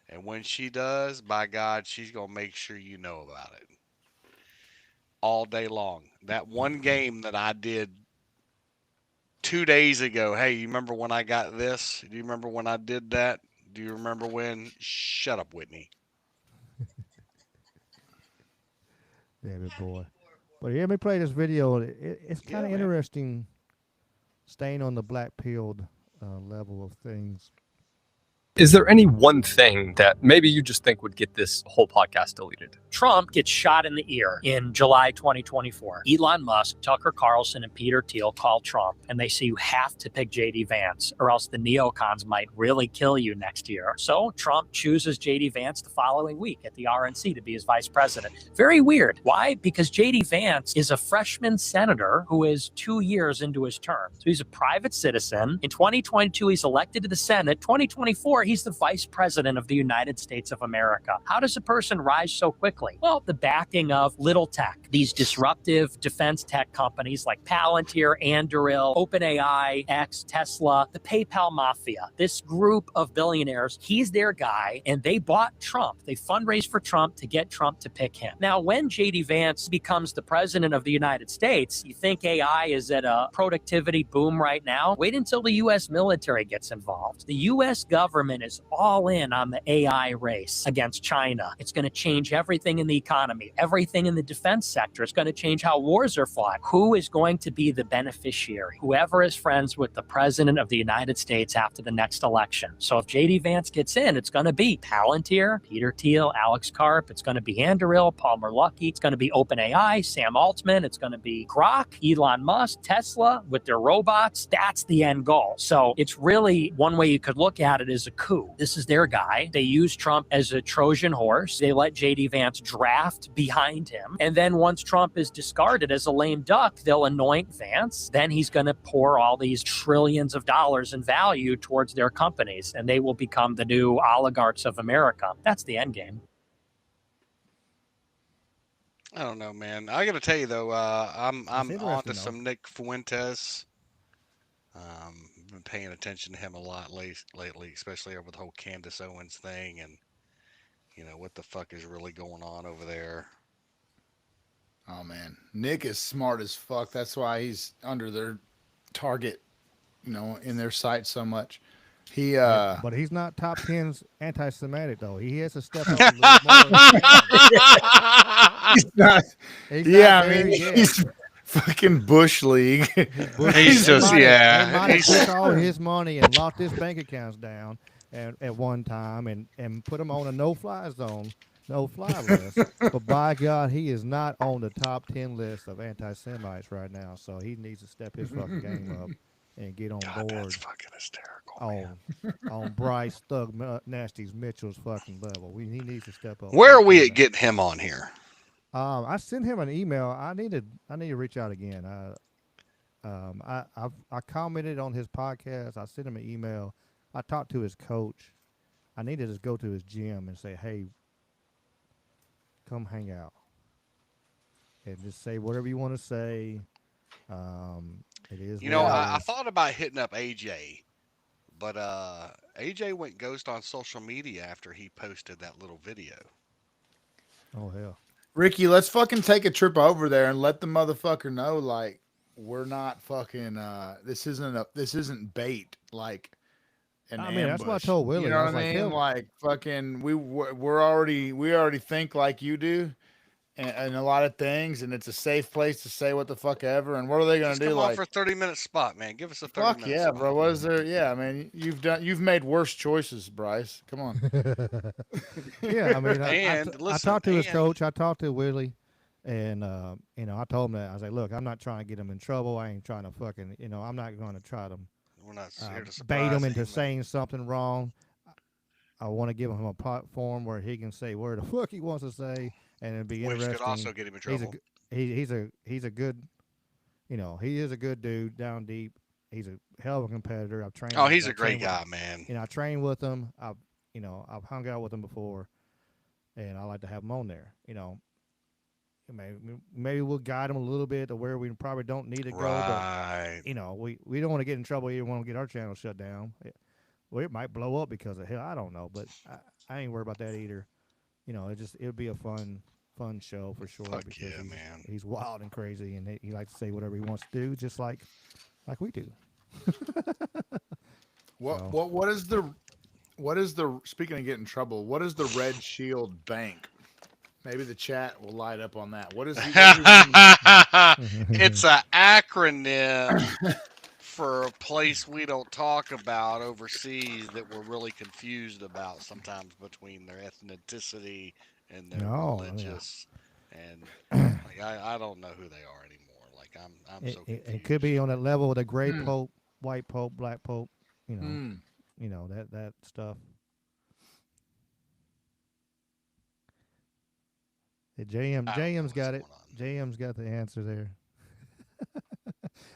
And when she does, by God, she's going to make sure you know about it. All day long. That one game that I did 2 days ago, hey, you remember when I got this? Do you remember when I did that? Do you remember when? Shut up, Whitney. Damn it, boy. But yeah, let me play this video. It's kind of interesting staying on the black-pilled level of things. Is there any one thing that maybe you just think would get this whole podcast deleted? Trump gets shot in the ear in July 2024. Elon Musk, Tucker Carlson, and Peter Thiel call Trump, and they say you have to pick J.D. Vance, or else the neocons might really kill you next year. So Trump chooses J.D. Vance the following week at the RNC to be his vice president. Very weird. Why? Because J.D. Vance is a freshman senator who is 2 years into his term. So he's a private citizen. In 2022, he's elected to the Senate. 2024, he's the vice president of the United States of America. How does a person rise so quickly? Well, the backing of little tech, these disruptive defense tech companies like Palantir, Anduril, OpenAI, X, Tesla, the PayPal mafia, this group of billionaires, he's their guy, and they bought Trump. They fundraised for Trump to get Trump to pick him. Now, when J.D. Vance becomes the president of the United States, you think AI is at a productivity boom right now? Wait until the U.S. military gets involved. The U.S. government is all in on the AI race against China. It's going to change everything in the economy, everything in the defense sector. It's going to change how wars are fought. Who is going to be the beneficiary? Whoever is friends with the president of the United States after the next election. So if J.D. Vance gets in, it's going to be Palantir, Peter Thiel, Alex Karp. It's going to be Anduril, Palmer Luckey. It's going to be OpenAI, Sam Altman. It's going to be Grok, Elon Musk, Tesla with their robots. That's the end goal. So it's really, one way you could look at it is a coup. This is their guy. They use Trump as a Trojan horse. They let J.D. Vance draft behind him. And then once Trump is discarded as a lame duck, they'll anoint Vance. Then he's going to pour all these trillions of dollars in value towards their companies, and they will become the new oligarchs of America. That's the end game. I don't know, man. I got to tell you though, I'm on to some Nick Fuentes. Been paying attention to him a lot lately, especially over the whole Candace Owens thing, and what the fuck is really going on over there. Oh man, Nick is smart as fuck. That's why he's under their target, in their sight so much. But he's not top 10's anti-Semitic though. He has to step up a little more. He's not. He's fucking Bush League. He's just He might have took all his money and locked his bank accounts down at one time and put him on a no-fly zone, no-fly list. But by God, he is not on the top 10 list of anti-Semites right now. So he needs to step his fucking game up and get on board. That's fucking hysterical. On Bryce Thug Nasty Mitchell's fucking level. He needs to step up. Where are we at getting him on here? I sent him an email. I need to reach out again. I commented on his podcast. I sent him an email. I talked to his coach. I need to just go to his gym and say, hey, come hang out. And just say whatever you want to say. It is. I thought about hitting up AJ, but AJ went ghost on social media after he posted that little video. Oh hell. Ricky, let's fucking take a trip over there and let the motherfucker know, like, we're not fucking. This isn't bait. Like, an ambush. That's what I told Willie. You know what I mean? Like, fucking, we already think like you do, and a lot of things, and it's a safe place to say what the fuck ever. And what are they gonna do? Come like, on for a 30-minute spot, man. Give us a 30-minute fuck yeah, spot. bro. What is there? Yeah, man. You've made worse choices, Bryce. Come on. Yeah, I mean, I talked to his coach. I talked to Willie, and I told him that I was like, look, I'm not trying to get him in trouble. I ain't trying to fucking, I'm not going to try to We're not here to bait him surprise into him. saying something wrong. I want to give him a platform where he can say where the fuck he wants to say, and it'd be Which interesting. could also get him in trouble. He's a good, he is a good dude down deep. He's a hell of a competitor. I've trained. Oh, he's a great guy, man. I trained with him. I've hung out with him before, and I like to have him on there. Maybe we'll guide him a little bit to where we probably don't need to go. Right. But we don't want to get in trouble. We don't want to get our channel shut down. It might blow up because of hell. I don't know, but I ain't worried about that either. It'll be a fun show for sure. Fuck because yeah, man. He's wild and crazy, and he likes to say whatever he wants to do, just like we do. What is the speaking of getting in trouble? What is the Red Shield Bank? Maybe the chat will light up on that. What is It's an acronym for a place we don't talk about overseas that we're really confused about sometimes between their ethnicity and their religious. Yeah. And I don't know who they are anymore. Like I'm so confused. It could be on that level of the gray pope, white pope, black pope. That stuff. JM's got it. JM's got the answer there.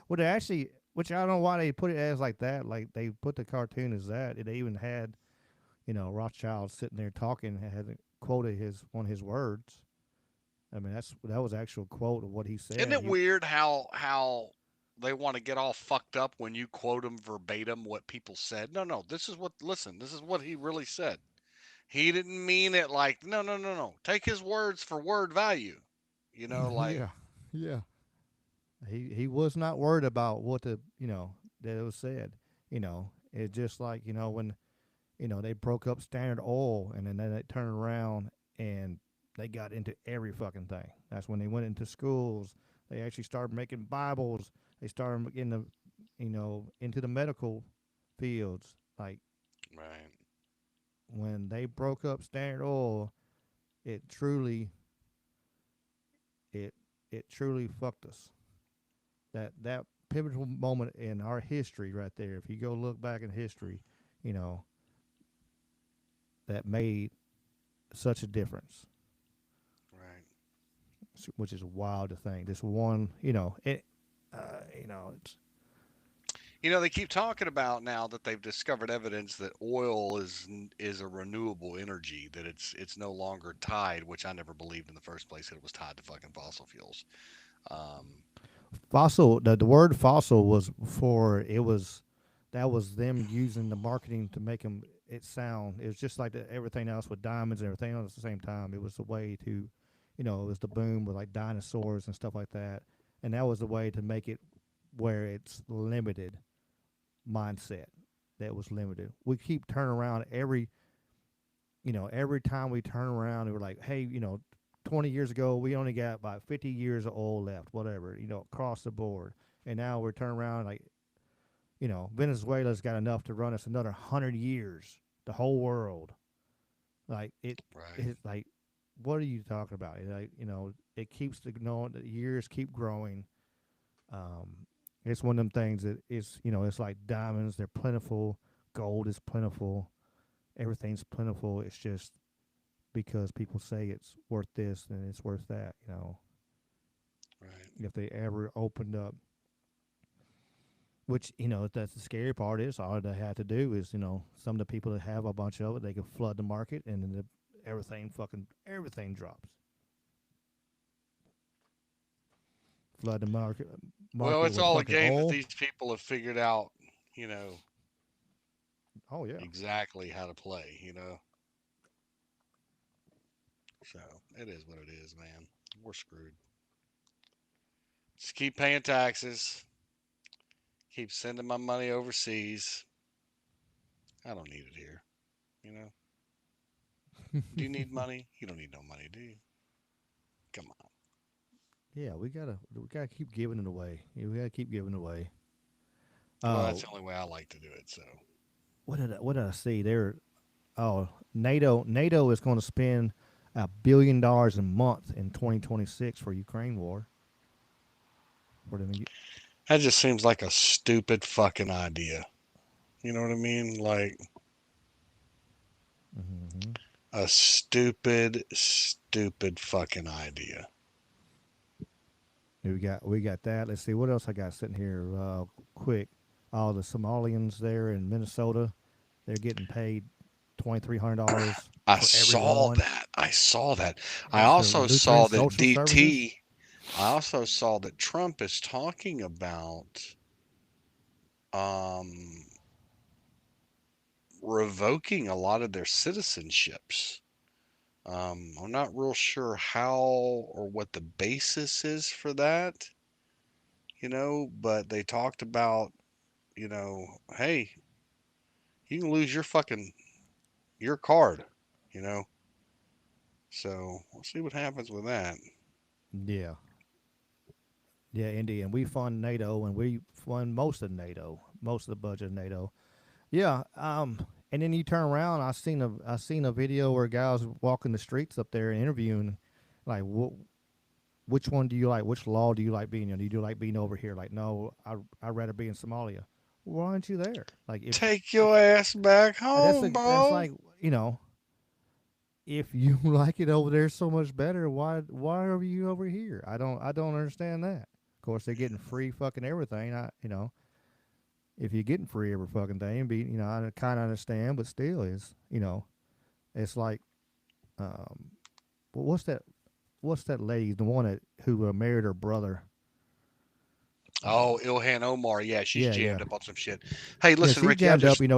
Well, they actually, which I don't know why they put it as like that. Like they put the cartoon as that. They even had, Rothschild sitting there talking, had quoted one of his words. I mean, that was actual quote of what he said. Isn't it weird how they want to get all fucked up when you quote them verbatim what people said? No. This is what he really said. He didn't mean it like, no. Take his words for word value. Like. Yeah. He was not worried about what that it was said. It's just like, when, they broke up Standard Oil and then they turned around and they got into every fucking thing. That's when they went into schools. They actually started making Bibles. They started getting into the medical fields. Like, right. When they broke up Standard Oil, it truly fucked us. That pivotal moment in our history right there. If you go look back in history, that made such a difference. Right. Which is wild to think. This one, it's. They keep talking about now that they've discovered evidence that oil is a renewable energy, that it's no longer tied, which I never believed in the first place, that it was tied to fucking fossil fuels. Fossil. The word fossil was that was them using the marketing to make it sound. It was just like everything else with diamonds and everything else at the same time. It was a way to, it was the boom with like dinosaurs and stuff like that, and that was the way to make it where it's limited mindset. That was limited. We keep turning around every time we turn around, we're like, hey, 20 years ago, we only got about 50 years of oil left, whatever, across the board. And now we're turning around like, Venezuela's got enough to run us another 100 years, the whole world. Like, it's like, what are you talking about? Like, it keeps the years keep growing. It's one of them things that it's like diamonds, they're plentiful, gold is plentiful, everything's plentiful. It's just because people say it's worth this and it's worth that, Right. If they ever opened up, which, that's the scary part is all they have to do is, some of the people that have a bunch of it, they can flood the market and then everything drops. Flood the market. Well, it's all a game oil. that these people have figured out, Oh, yeah. exactly how to play, So it is what it is, man. We're screwed. Just keep paying taxes. Keep sending my money overseas. I don't need it here, Do you need money? You don't need no money, do you? Come on. Yeah, we gotta keep giving it away. We gotta keep giving it away. Well, that's the only way I like to do it. So, what did I see there? Oh, NATO is going to spend $1 billion a month in 2026 for Ukraine war. That just seems like a stupid fucking idea. You know what I mean? Like a stupid fucking idea. We got that. Let's see what else I got sitting here. Quick, all the Somalians there in Minnesota, they're getting paid $2,300. I saw that. I also saw that DT. I also saw that Trump is talking about revoking a lot of their citizenships. I'm not real sure how or what the basis is for that, but they talked about, hey, you can lose your card, So we'll see what happens with that. Yeah. Yeah, indeed. And we fund NATO, and we fund most of NATO, most of the budget of NATO. Yeah. And then you turn around. I seen a video where a guy was walking the streets up there and interviewing, like, which one do you like? Which law do you like being in? Do you like being over here? Like, no, I'd rather be in Somalia. Why aren't you there? Like, take your ass back home, bro. That's like, if you like it over there so much better, why are you over here? I don't understand that. Of course, they're getting free fucking everything. If you're getting free every fucking thing, I kind of understand, but still, it's like, what's that lady, the one who married her brother? Oh, Ilhan Omar, yeah, she's jammed up on some shit. Hey, listen, she Ricky, jammed up, and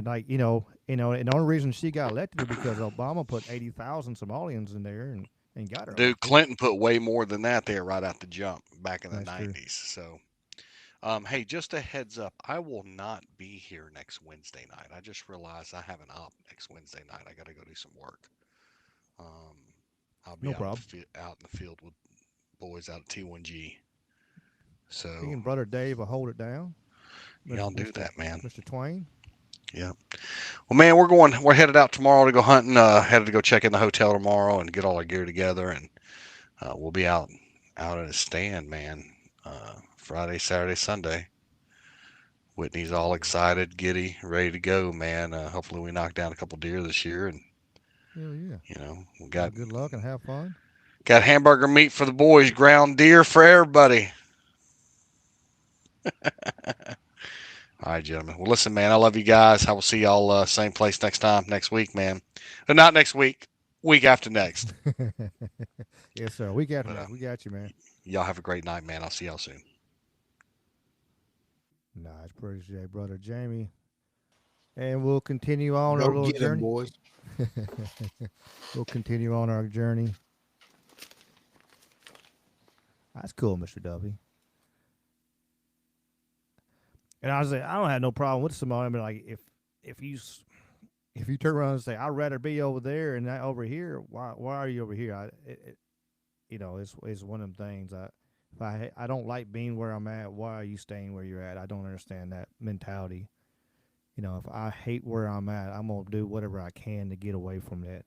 the only reason she got elected was because Obama put 80,000 Somalians in there and got her. Dude, Clinton put way more than that there right out the jump back in the 90s. So, hey, just a heads up, I will not be here next Wednesday night. I just realized I have an op next Wednesday night. I got to go do some work. I'll be out in the field with boys out at T1G. So, he and brother Dave will hold it down. Y'all do that, man. Mr. Twain. Yeah. Well, man, we're headed out tomorrow to go hunting. Headed to go check in the hotel tomorrow and get all our gear together, and we'll be out at a stand, man. Friday, Saturday, Sunday. Whitney's all excited, giddy, ready to go, man. Hopefully we knock down a couple deer this year and Hell yeah. You know, we got good luck and have fun. Got hamburger meat for the boys, ground deer for everybody. All right, gentlemen. Well, listen, man, I love you guys. I will see y'all same place next week, man. Not next week, week after next. Yes, sir. Week after next. We got you, man. Y'all have a great night, man. I'll see y'all soon. Nice, appreciate brother Jamie. And we'll continue on Go our little get 'em, journey. boys. We'll continue on our journey. That's cool, Mr. W. And I was like, I don't have no problem with somebody. I mean, like, if you turn around and say, I'd rather be over there and not over here, why are you over here? It's one of them things. I don't like being where I'm at, why are you staying where you're at? I don't understand that mentality. You know, if I hate where I'm at, I'm going to do whatever I can to get away from that.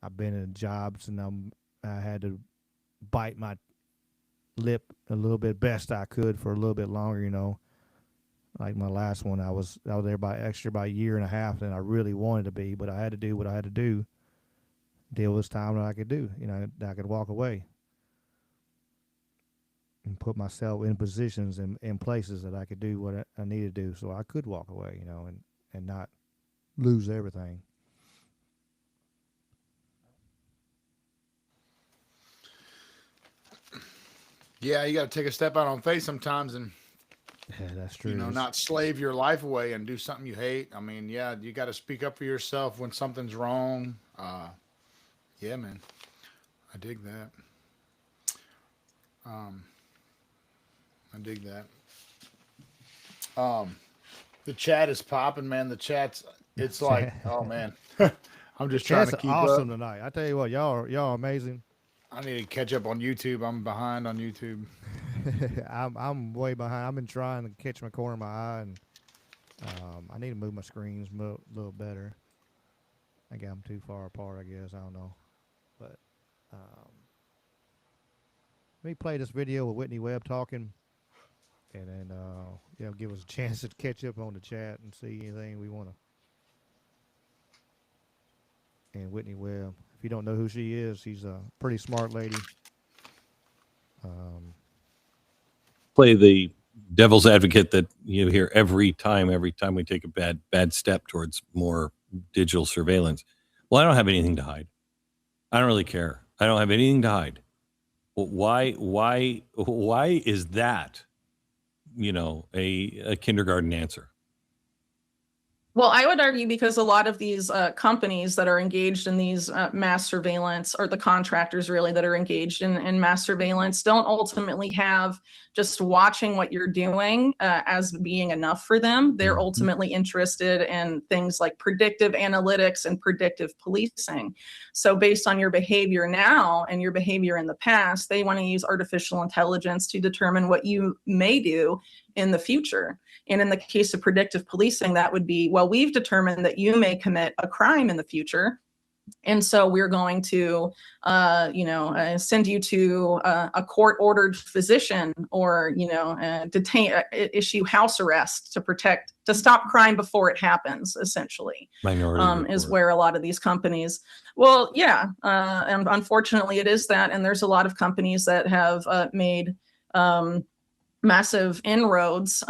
I've been in jobs and I had to bite my lip a little bit best I could for a little bit longer, you know. Like my last one, I was there by a year and a half than I really wanted to be, but I had to do what I had to do. Deal with time that I could do, you know, that I could walk away and put myself in positions and in places that I could do what I needed to do, so I could walk away, you know, and not lose everything. Yeah, you got to take a step out on faith sometimes and, yeah, that's true. You know, not slave your life away and do something you hate. I mean, yeah, you got to speak up for yourself when something's wrong. Yeah, man, I dig that. I dig that. The chat is popping, man. The chat's, it's like, oh man, I'm just trying to keep awesome up. tonight. I tell you what, y'all are amazing. I need to catch up on YouTube. I'm behind on YouTube. I'm way behind. I've been trying to catch my corner of my eye, and I need to move my screens a little better. I got them too far apart, I guess. I don't know. But let me play this video with Whitney Webb talking, and then give us a chance to catch up on the chat and see anything we want to. And Whitney Webb, if you don't know who she is, she's a pretty smart lady. Play the devil's advocate that you hear every time we take a bad step towards more digital surveillance. Well, I don't have anything to hide. I don't really care. I don't have anything to hide. Well, why is that, a kindergarten answer? Well, I would argue because a lot of these companies that are engaged in these mass surveillance, or the contractors really that are engaged in mass surveillance, don't ultimately have just watching what you're doing as being enough for them. They're ultimately interested in things like predictive analytics and predictive policing. So based on your behavior now and your behavior in the past, they want to use artificial intelligence to determine what you may do in the future. And in the case of predictive policing, that would be, well, we've determined that you may commit a crime in the future. And so we're going to, send you to a court-ordered physician, or, issue house arrest to stop crime before it happens, essentially. Minority is where a lot of these companies, and unfortunately it is that. And there's a lot of companies that have made massive inroads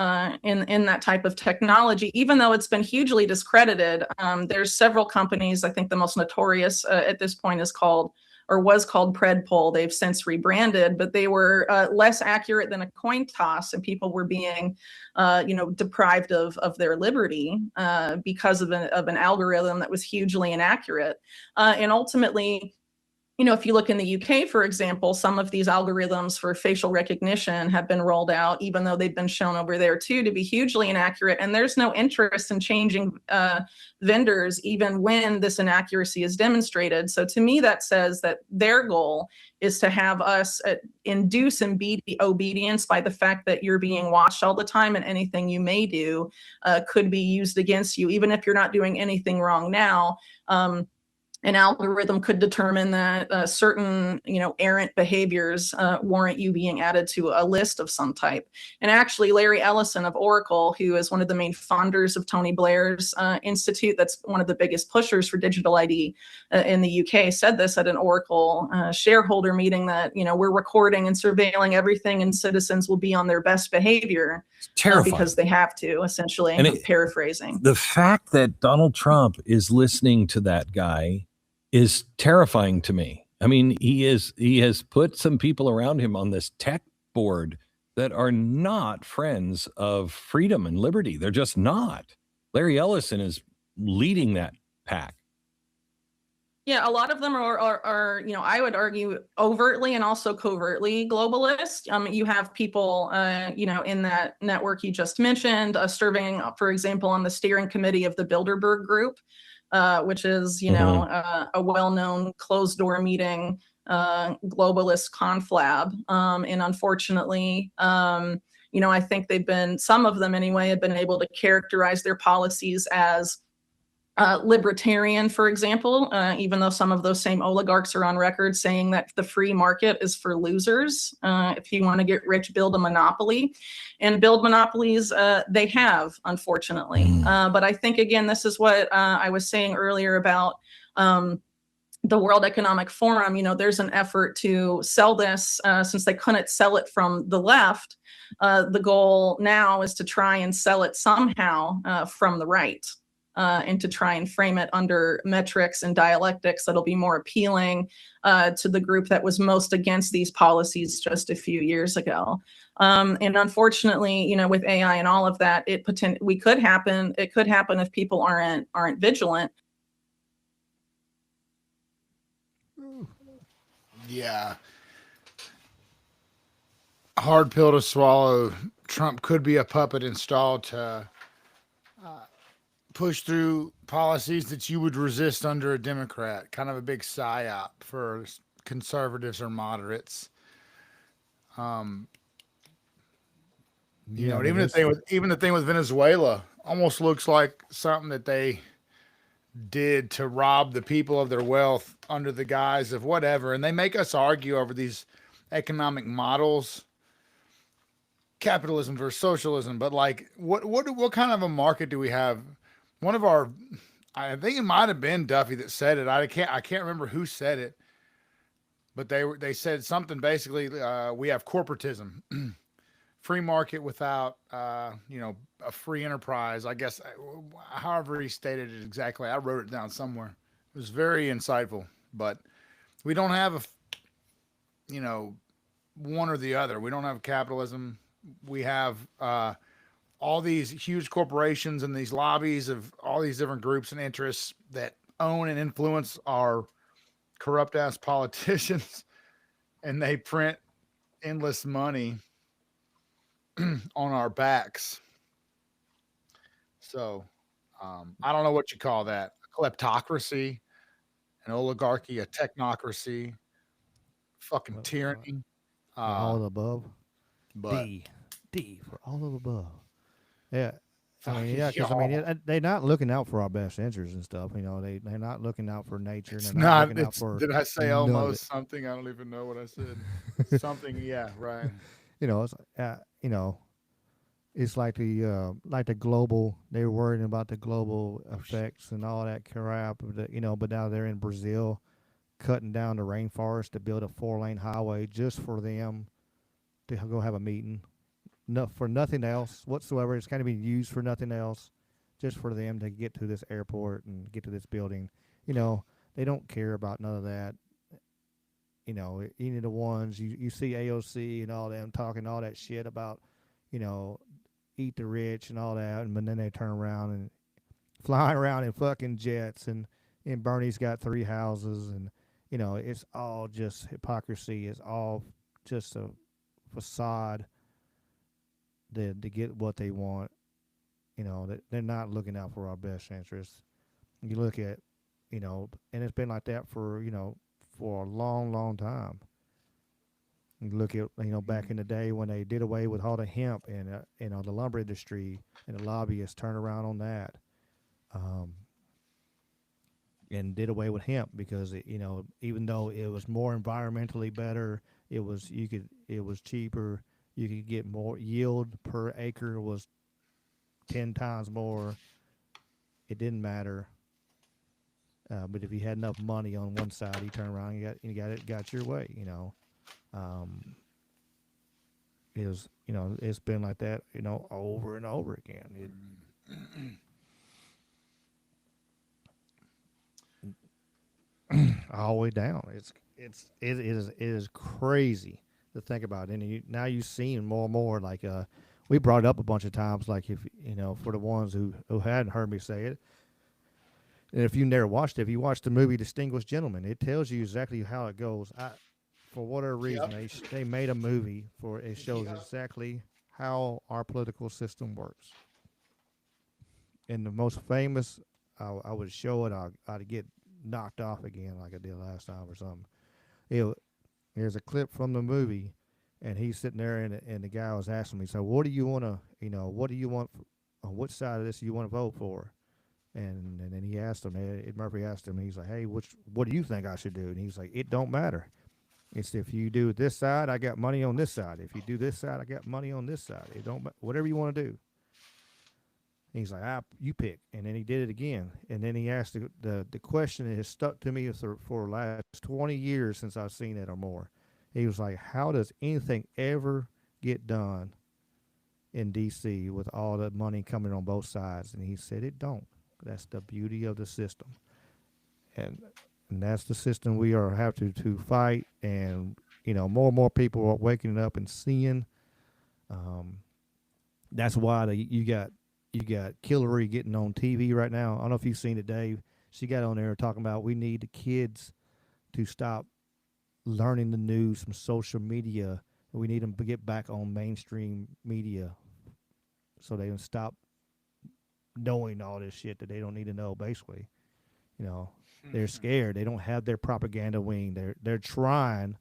in that type of technology, even though it's been hugely discredited. There's several companies. I think the most notorious at this point was called Predpol. They've since rebranded, but they were less accurate than a coin toss, and people were being, deprived of their liberty because of an algorithm that was hugely inaccurate. And ultimately, if you look in the UK, for example, some of these algorithms for facial recognition have been rolled out, even though they've been shown over there too to be hugely inaccurate. And there's no interest in changing vendors, even when this inaccuracy is demonstrated. So to me, that says that their goal is to have us induce and be obedience by the fact that you're being watched all the time, and anything you may do could be used against you, even if you're not doing anything wrong now. an algorithm could determine that certain, errant behaviors warrant you being added to a list of some type. And actually, Larry Ellison of Oracle, who is one of the main funders of Tony Blair's institute, that's one of the biggest pushers for digital ID in the UK, said this at an Oracle shareholder meeting that, we're recording and surveilling everything and citizens will be on their best behavior because they have to, essentially, And paraphrasing. The fact that Donald Trump is listening to that guy is terrifying to me. I mean, he has put some people around him on this tech board that are not friends of freedom and liberty. They're just not. Larry Ellison is leading that pack. Yeah, a lot of them are I would argue overtly and also covertly globalist. You have people, in that network you just mentioned, serving, for example, on the steering committee of the Bilderberg Group, which is, a well-known closed-door meeting, globalist conflab. And unfortunately, I think some of them anyway, have been able to characterize their policies as libertarian, for example, even though some of those same oligarchs are on record saying that the free market is for losers. If you want to get rich, build a monopoly. And build monopolies, they have, unfortunately. But I think, again, this is what I was saying earlier about the World Economic Forum. There's an effort to sell this since they couldn't sell it from the left. The goal now is to try and sell it somehow from the right. And to try and frame it under metrics and dialectics that'll be more appealing to the group that was most against these policies just a few years ago. And unfortunately, with AI and all of that, it could happen if people aren't vigilant. Yeah. Hard pill to swallow. Trump could be a puppet installed to push through policies that you would resist under a Democrat, kind of a big psyop for conservatives or moderates. Even the thing with Venezuela almost looks like something that they did to rob the people of their wealth under the guise of whatever. And they make us argue over these economic models, capitalism versus socialism. But like, what kind of a market do we have? I think it might have been Duffy that said it. I can't remember who said it, but they said something basically. We have corporatism, free market without a free enterprise. I guess, however he stated it exactly. I wrote it down somewhere. It was very insightful, but we don't have one or the other. We don't have capitalism. We have all these huge corporations and these lobbies of all these different groups and interests that own and influence our corrupt ass politicians, and they print endless money on our backs. So I don't know what you call that. A kleptocracy, an oligarchy, a technocracy, fucking tyranny. All of the above. But D for all of the above. Yeah. Because they're not looking out for our best interests and stuff. They're not looking out for nature. It's they're not. looking out for did I say almost something? I don't even know what I said. Something. Yeah. Right. It's like the global. They're worrying about the global effects and all that crap. But now they're in Brazil, cutting down the rainforest to build a 4-lane highway just for them to go have a meeting. For nothing else whatsoever. It's kind of being used for nothing else, just for them to get to this airport and get to this building. They don't care about none of that. Any of the ones you see AOC and all them talking all that shit about, eat the rich and all that, and then they turn around and fly around in fucking jets, and Bernie's got 3 houses, and it's all just hypocrisy. It's all just a facade to get what they want. They're not looking out for our best interests. You look at, and it's been like that for a long, long time. You look at, back in the day when they did away with all the hemp and the lumber industry, and the lobbyists turned around on that. and did away with hemp because even though it was more environmentally better, it was cheaper. You could get more yield per acre was 10 times more. It didn't matter. But if you had enough money on one side, you turn around and you got your way. It was it's been like that over and over again. All the way down. It is crazy to think about. And now you're seeing more and more like we brought it up a bunch of times. Like if for the ones who hadn't heard me say it, and if you never watched it, if you watched the movie Distinguished Gentleman, it tells you exactly how it goes. For whatever reason, they made a movie for it shows exactly how our political system works. And the most famous, I would show it. I'd get knocked off again like I did last time or something. There's a clip from the movie, and he's sitting there, and the guy was asking me, so what do you want to, what do you want, on which side of this you want to vote for? And then he asked him, Ed Murphy asked him, he's like, hey, what do you think I should do? And he's like, it don't matter. It's if you do this side, I got money on this side. If you do this side, I got money on this side. It don't whatever you want to do. He's like, you pick. And then he did it again. And then he asked the question that has stuck to me for the last 20 years since I've seen it or more. He was like, how does anything ever get done in D.C. with all the money coming on both sides? And he said, it don't. That's the beauty of the system. And that's the system we have to fight. And, more and more people are waking up and seeing. That's why you got Hillary getting on TV right now. I don't know if you've seen it, Dave. She got on there talking about we need the kids to stop learning the news from social media. We need them to get back on mainstream media so they can stop knowing all this shit that they don't need to know, basically. They're scared. They don't have their propaganda wing. They're trying,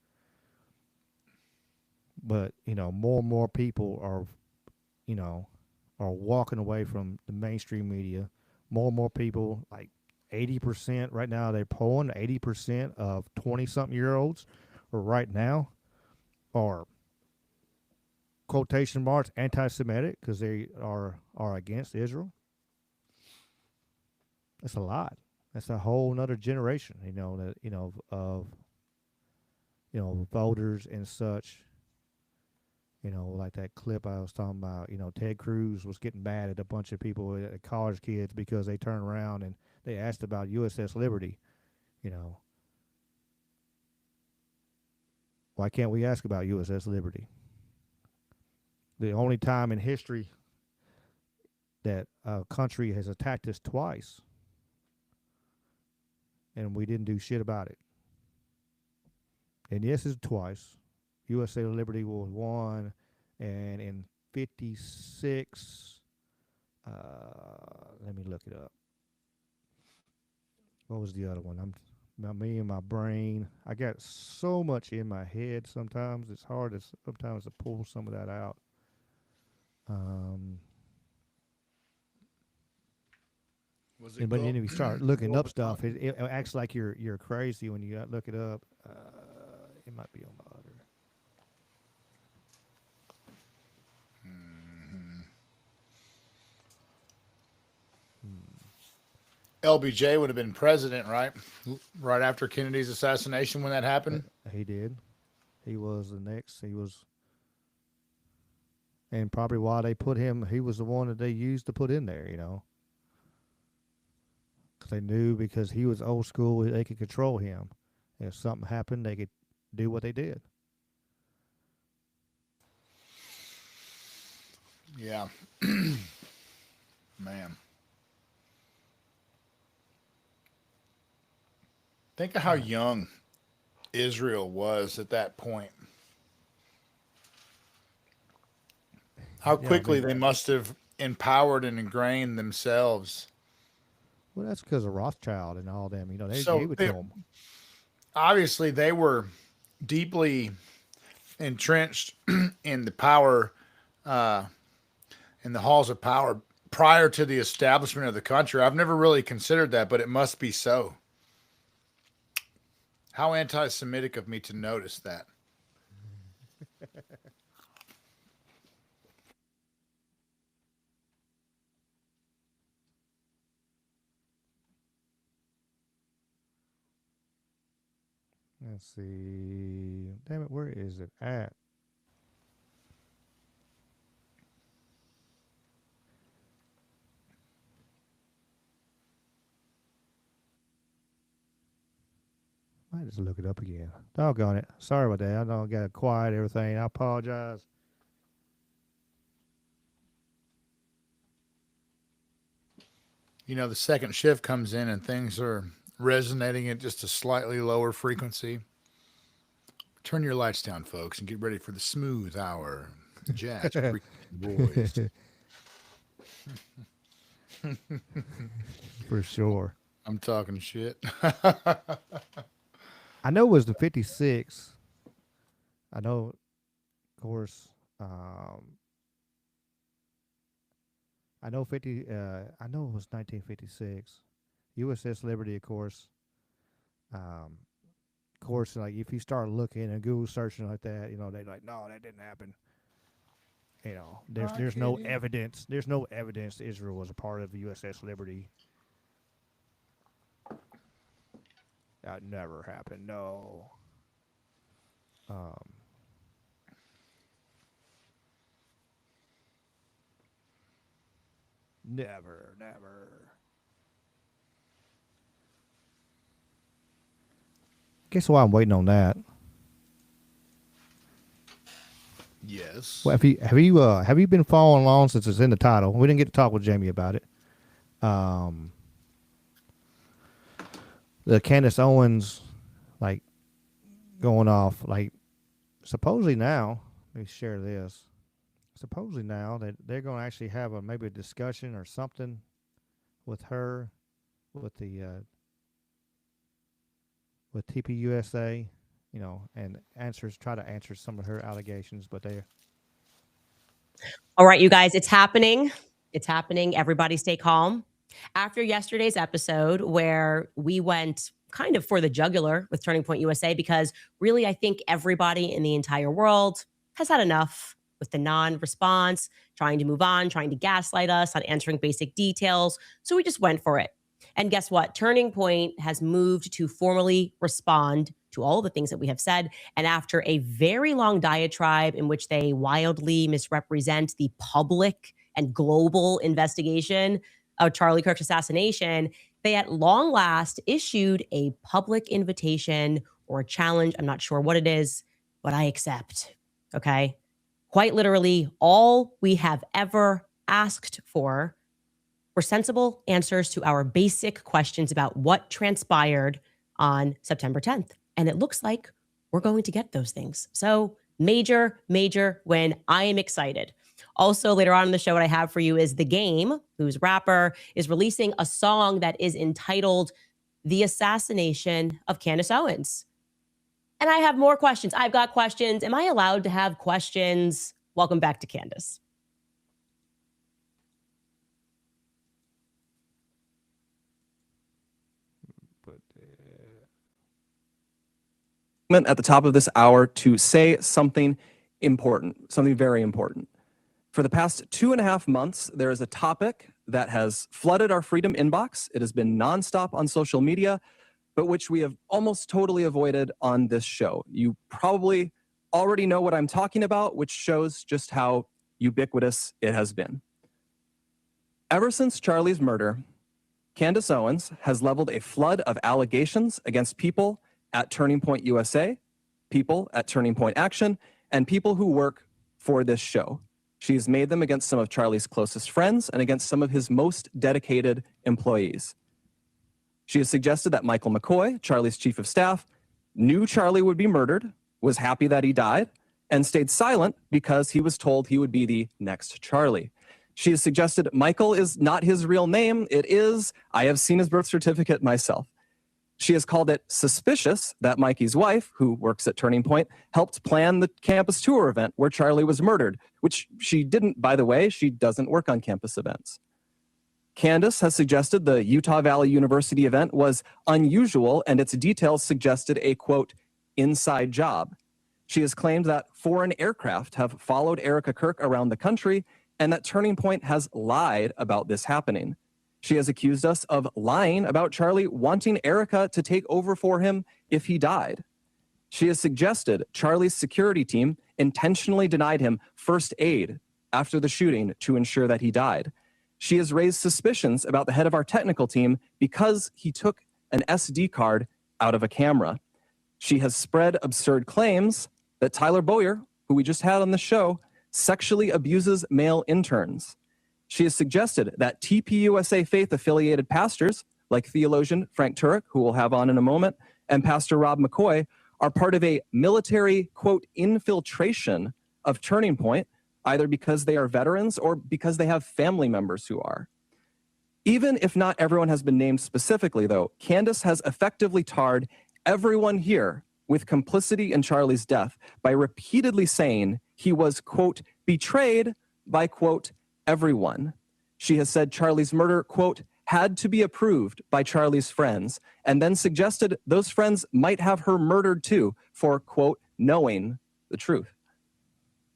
but more and more people are walking away from the mainstream media. More and more people, like 80% right now, they're polling 80% of 20-something-year-olds right now are quotation marks anti-Semitic because they are against Israel. That's a lot. That's a whole nother generation, of voters and such. Like that clip I was talking about, Ted Cruz was getting mad at a bunch of people, college kids, because they turned around and they asked about USS Liberty. Why can't we ask about USS Liberty? The only time in history that a country has attacked us twice, and we didn't do shit about it. And yes, it's twice. USA Liberty was one, and in 56, let me look it up. What was the other one? Me and my brain. I got so much in my head sometimes. It's hard sometimes to pull some of that out. But then if you start looking up stuff, it acts like you're crazy when you look it up. It might be on my other. LBJ would have been president, right? Right after Kennedy's assassination when that happened? He did. He was the next. And probably why they put him, he was the one that they used to put in there, Because they knew because he was old school, they could control him. If something happened, they could do what they did. Yeah. Man. Think of how young Israel was at that point. How quickly they must have empowered and ingrained themselves. Well, that's because of Rothschild and all them. They gave it to them. Obviously, they were deeply entrenched in the power, in the halls of power prior to the establishment of the country. I've never really considered that, but it must be so. How anti-Semitic of me to notice that. Let's see. Damn it, where is it at? I just look it up again. Doggone it. Sorry about that. I know I got quiet everything. I apologize. You know, the second shift comes in and things are resonating at just a slightly lower frequency. Turn your lights down, folks, and get ready for the smooth hour. Jazz boys. For sure. I'm talking shit. I know it was the 56. I know, of course, I know I know it was 1956. USS Liberty, of course. Like if you start looking and Google searching like that, you know, they're like, no, that didn't happen. You know, there's no evidence. There's no evidence Israel was a part of the USS Liberty. That never happened. No. Never. Guess why I'm waiting on that? Yes. Well, have you been following along since it's in the title? We didn't get to talk with Jamie about it. The Candace Owens, like, going off, like, supposedly now, let me share this. Supposedly now that they're going to actually have maybe a discussion or something with her, with TPUSA, you know, and try to answer some of her allegations, but they. All right, you guys, it's happening. It's happening. Everybody stay calm. After yesterday's episode where we went kind of for the jugular with Turning Point USA, because really I think everybody in the entire world has had enough with the non-response, trying to move on, trying to gaslight us on answering basic details. So we just went for it. And guess what? Turning Point has moved to formally respond to all the things that we have said. And after a very long diatribe in which they wildly misrepresent the public and global investigation of Charlie Kirk's assassination, they at long last issued a public invitation or a challenge. I'm not sure what it is, but I accept. Okay. Quite literally, all we have ever asked for were sensible answers to our basic questions about what transpired on September 10th. And it looks like we're going to get those things. So major win. I am excited. Also, later on in the show, what I have for you is The Game, whose rapper is releasing a song that is entitled The Assassination of Candace Owens. And I have more questions. I've got questions. Am I allowed to have questions? Welcome back to Candace. At the top of this hour to say something important, something very important. For the past 2.5 months, there is a topic that has flooded our freedom inbox. It has been nonstop on social media, but which we have almost totally avoided on this show. You probably already know what I'm talking about, which shows just how ubiquitous it has been. Ever since Charlie's murder, Candace Owens has leveled a flood of allegations against people at Turning Point USA, people at Turning Point Action, and people who work for this show. She's made them against some of Charlie's closest friends and against some of his most dedicated employees. She has suggested that Michael McCoy, Charlie's chief of staff, knew Charlie would be murdered, was happy that he died, and stayed silent because he was told he would be the next Charlie. She has suggested Michael is not his real name. It is. I have seen his birth certificate myself. She has called it suspicious that Mikey's wife, who works at Turning Point, helped plan the campus tour event where Charlie was murdered, which she didn't, by the way. She doesn't work on campus events. Candace has suggested the Utah Valley University event was unusual and its details suggested a, quote, inside job. She has claimed that foreign aircraft have followed Erica Kirk around the country and that Turning Point has lied about this happening. She has accused us of lying about Charlie wanting Erica to take over for him if he died. She has suggested Charlie's security team intentionally denied him first aid after the shooting to ensure that he died. She has raised suspicions about the head of our technical team because he took an SD card out of a camera. She has spread absurd claims that Tyler Boyer, who we just had on the show, sexually abuses male interns. She has suggested that TPUSA faith-affiliated pastors, like theologian Frank Turek, who we'll have on in a moment, and Pastor Rob McCoy, are part of a military, quote, infiltration of Turning Point, either because they are veterans or because they have family members who are. Even if not everyone has been named specifically, though, Candace has effectively tarred everyone here with complicity in Charlie's death by repeatedly saying he was, quote, betrayed by, quote, everyone. She has said Charlie's murder, quote, had to be approved by Charlie's friends, and then suggested those friends might have her murdered too for, quote, knowing the truth.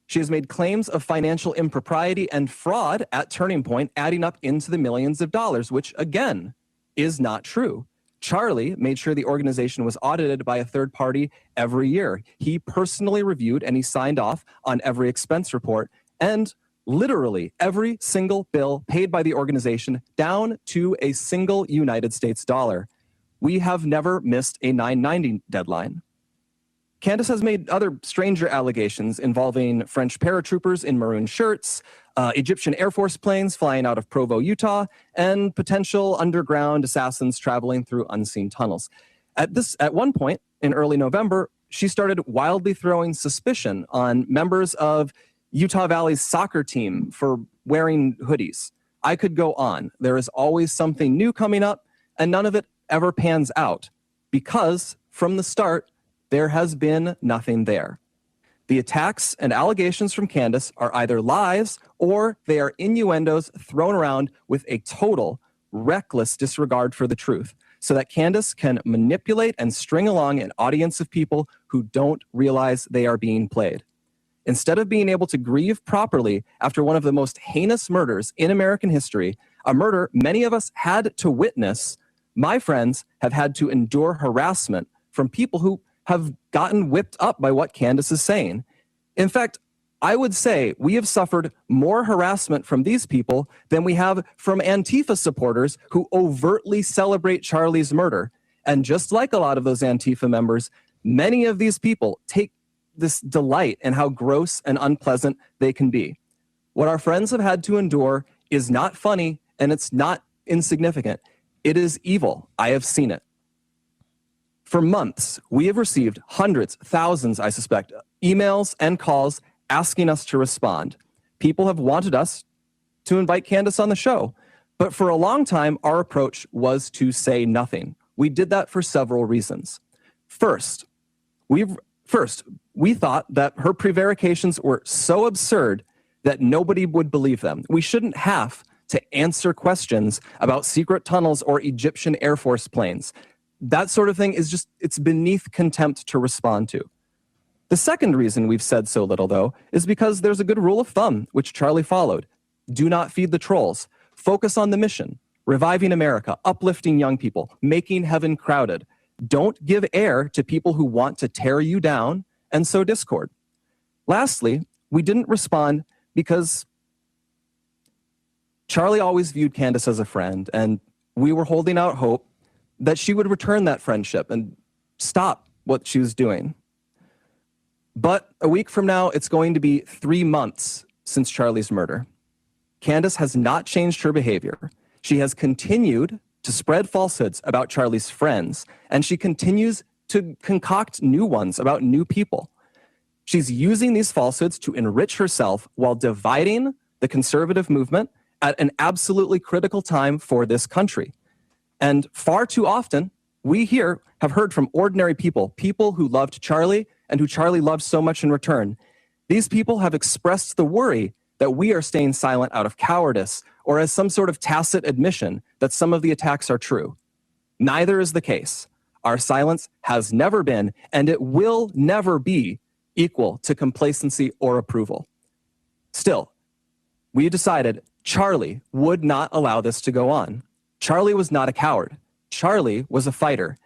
She has made claims of financial impropriety and fraud at Turning Point, adding up into the millions of dollars, which, again, is not true. Charlie made sure the organization was audited by a third party every year. He personally reviewed and he signed off on every expense report, and literally every single bill paid by the organization down to a single United States dollar. We have never missed a 990 deadline. Candace has made other stranger allegations involving French paratroopers in maroon shirts, Egyptian Air Force planes flying out of Provo, Utah, and potential underground assassins traveling through unseen tunnels. At one point in early November, she started wildly throwing suspicion on members of Utah Valley's soccer team for wearing hoodies. I could go on. There is always something new coming up, and none of it ever pans out because from the start, there has been nothing there. The attacks and allegations from Candace are either lies or they are innuendos thrown around with a total reckless disregard for the truth so that Candace can manipulate and string along an audience of people who don't realize they are being played. Instead of being able to grieve properly after one of the most heinous murders in American history, a murder many of us had to witness, my friends have had to endure harassment from people who have gotten whipped up by what Candace is saying. In fact, I would say we have suffered more harassment from these people than we have from Antifa supporters who overtly celebrate Charlie's murder. And just like a lot of those Antifa members, many of these people take this delight in how gross and unpleasant they can be. What our friends have had to endure is not funny and it's not insignificant. It is evil. I have seen it. For months, we have received hundreds, thousands, I suspect, emails and calls asking us to respond. People have wanted us to invite Candace on the show, but for a long time, our approach was to say nothing. We did that for several reasons. First, we thought that her prevarications were so absurd that nobody would believe them. We shouldn't have to answer questions about secret tunnels or Egyptian Air Force planes. That sort of thing is just, it's beneath contempt to respond to. The second reason we've said so little, though, is because there's a good rule of thumb, which Charlie followed. Do not feed the trolls. Focus on the mission. Reviving America, uplifting young people, making heaven crowded. Don't give air to people who want to tear you down and sow discord. Lastly, we didn't respond because Charlie always viewed Candace as a friend, and we were holding out hope that she would return that friendship and stop what she was doing. But a week from now, it's going to be 3 months since Charlie's murder. Candace has not changed her behavior. She has continued to spread falsehoods about Charlie's friends, and she continues to concoct new ones about new people. She's using these falsehoods to enrich herself while dividing the conservative movement at an absolutely critical time for this country. And far too often, we here have heard from ordinary people, people who loved Charlie and who Charlie loved so much in return. These people have expressed the worry that we are staying silent out of cowardice or as some sort of tacit admission that some of the attacks are true. Neither is the case. Our silence has never been, and it will never be, equal to complacency or approval. Still, we decided Charlie would not allow this to go on. Charlie was not a coward. Charlie was a fighter.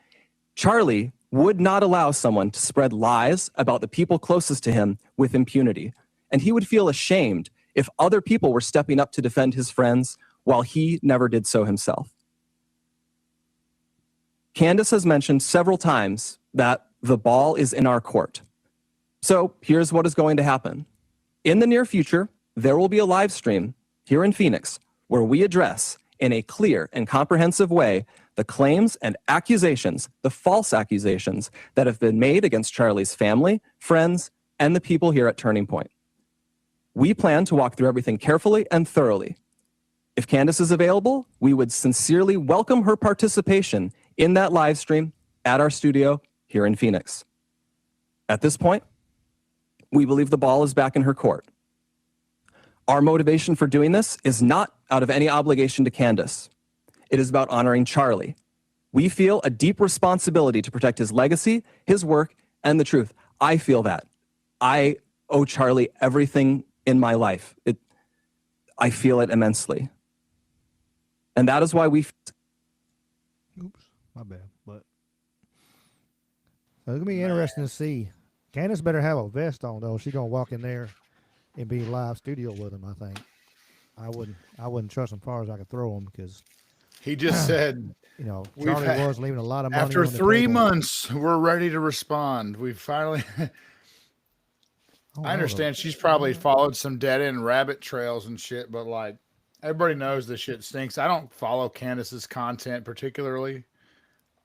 Charlie would not allow someone to spread lies about the people closest to him with impunity. And he would feel ashamed if other people were stepping up to defend his friends while he never did so himself. Candace has mentioned several times that the ball is in our court. So here's what is going to happen. In the near future, there will be a live stream here in Phoenix where we address in a clear and comprehensive way the claims and accusations, the false accusations that have been made against Charlie's family, friends, and the people here at Turning Point. We plan to walk through everything carefully and thoroughly. If Candace is available, we would sincerely welcome her participation in that live stream at our studio here in Phoenix. At this point, we believe the ball is back in her court. Our motivation for doing this is not out of any obligation to Candace. It is about honoring Charlie. We feel a deep responsibility to protect his legacy, his work, and the truth. I feel that. I owe Charlie everything in my life. I feel it immensely. And that is why we... Oops, my bad. But so it's going to be interesting to see. Candace better have a vest on, though. She's going to walk in there and be live studio with him, I think. I wouldn't trust him as far as I could throw him because... He just said, you know, Charlie was leaving a lot of money after on the 3 table. months, we're ready to respond. We finally... I understand she's probably followed some dead-end rabbit trails and shit, but like everybody knows this shit stinks. I don't follow Candace's content particularly.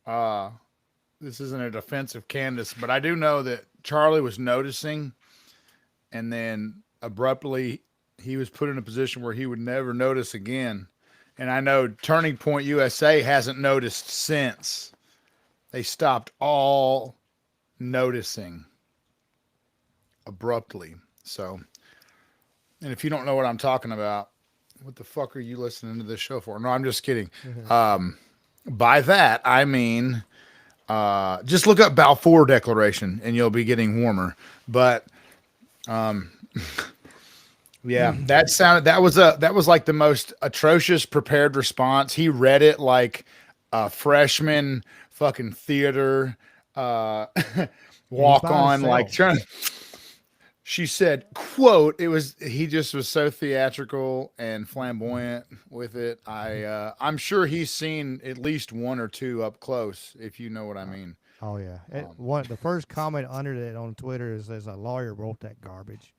This isn't a defense of Candace, but I do know that Charlie was noticing, and then abruptly he was put in a position where he would never notice again. And I know Turning Point USA hasn't noticed since. They stopped all noticing abruptly. So, and if you don't know what I'm talking about, what the fuck are you listening to this show for? No, I'm just kidding. By that, I mean, just look up Balfour Declaration and you'll be getting warmer. But, yeah, that was like the most atrocious prepared response. He read it like a freshman fucking theater, walk on, like trying. She said, quote, he just was so theatrical and flamboyant with it. I'm sure he's seen at least one or two up close, if you know what I mean. Oh yeah. The first comment under that on Twitter says a lawyer wrote that garbage.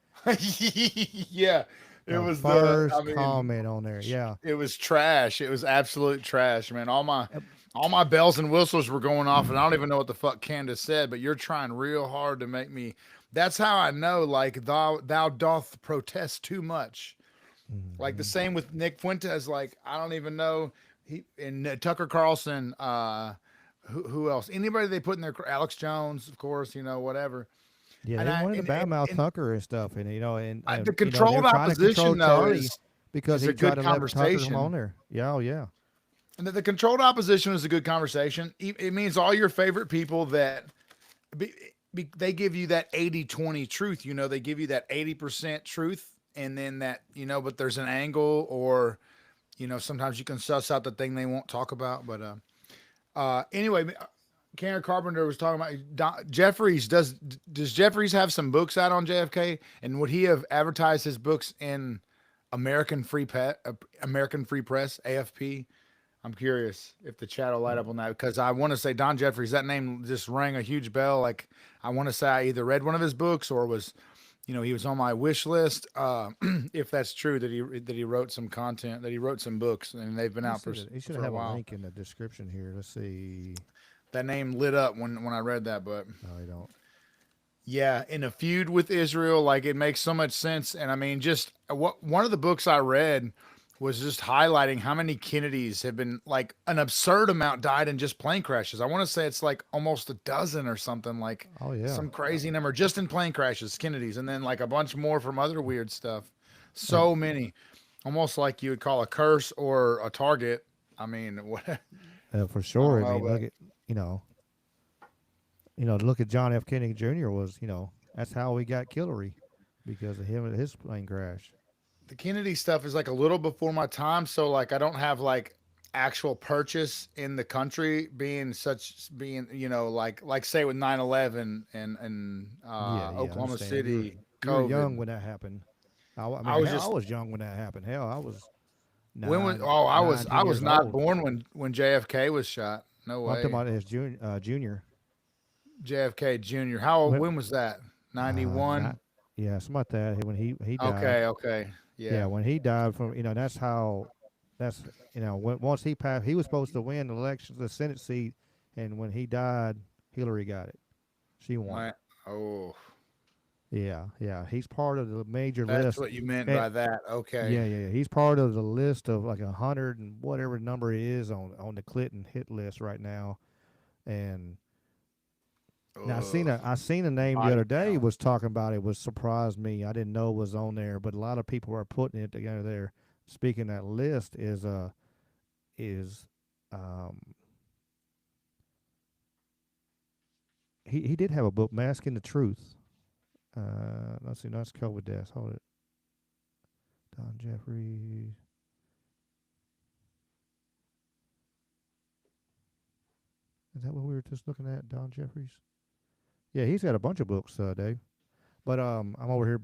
Yeah. It was the first comment on there. Yeah. It was trash. It was absolute trash, man. All my bells and whistles were going off, and I don't even know what the fuck Candace said, but you're trying real hard to make me. That's how I know, like, thou doth protest too much. Like the same with Nick Fuentes. Like, I don't even know. And Tucker Carlson, who else? Anybody they put in there? Alex Jones, of course, you know, whatever. Yeah, they wanted to badmouth Tucker and stuff, and you know, and the controlled opposition though is because he tried to let Tucker come on there. Yeah, oh yeah. And the controlled opposition is a good conversation. It means all your favorite people that they give you that 80-20 truth. You know, they give you that 80% truth, and then that, you know, but there's an angle, or, you know, sometimes you can suss out the thing they won't talk about. But anyway, Karen Carpenter was talking about Jeffries. Does Jeffries have some books out on JFK? And would he have advertised his books in American Free Press, AFP? I'm curious if the chat will light up on that, because I want to say Don Jeffries, that name just rang a huge bell. Like, I want to say I either read one of his books or was, you know, he was on my wish list. If that's true, that he wrote some content, that he wrote some books, and they've been out for a while. He should have a link in the description here. Let's see. That name lit up when I read that, but no, I don't. Yeah, in a feud with Israel, like, it makes so much sense. And I mean, just one of the books I read was just highlighting how many Kennedys have been, like, an absurd amount died in just plane crashes. I want to say it's like almost a dozen or something, like, oh yeah, some crazy number just in plane crashes, Kennedys, and then like a bunch more from other weird stuff. So many, almost like you would call a curse or a target. I mean, what? For sure. I mean, but look at look at John F. Kennedy Jr. was that's how we got Hillary, because of him and his plane crash. the Kennedy stuff is like a little before my time, so like I don't have like actual purchase in the country being like say with 9/11 and Oklahoma City. You were young COVID. when that happened. I I was hell, I just was young when that happened. Hell, I was when was 9, I 9, 10 was years not old. born when JFK was shot. No I'm talking way. about his junior. JFK Jr. How old? When, When was that? 91. yeah, something like that. When he died. Okay. Yeah, Yeah. when he died from that's how once he passed, he was supposed to win the election, the Senate seat, and when he died, Hillary got it. She won. Right. Oh, Yeah. He's part of the major that's list. what you meant And- by that. Okay. Yeah. He's part of the list of like 100 and whatever number it is on the Clinton hit list right now. And now I seen a name the other day was talking about it, was surprised me. I didn't know it was on there, but a lot of people are putting it together there. Speaking of that list is he did have a book, Masking the Truth. Let's see, that's COVID deaths. Hold it. Don Jeffries. Is that what we were just looking at, Don Jeffries? Yeah, he's got a bunch of books, Dave. But I'm over here.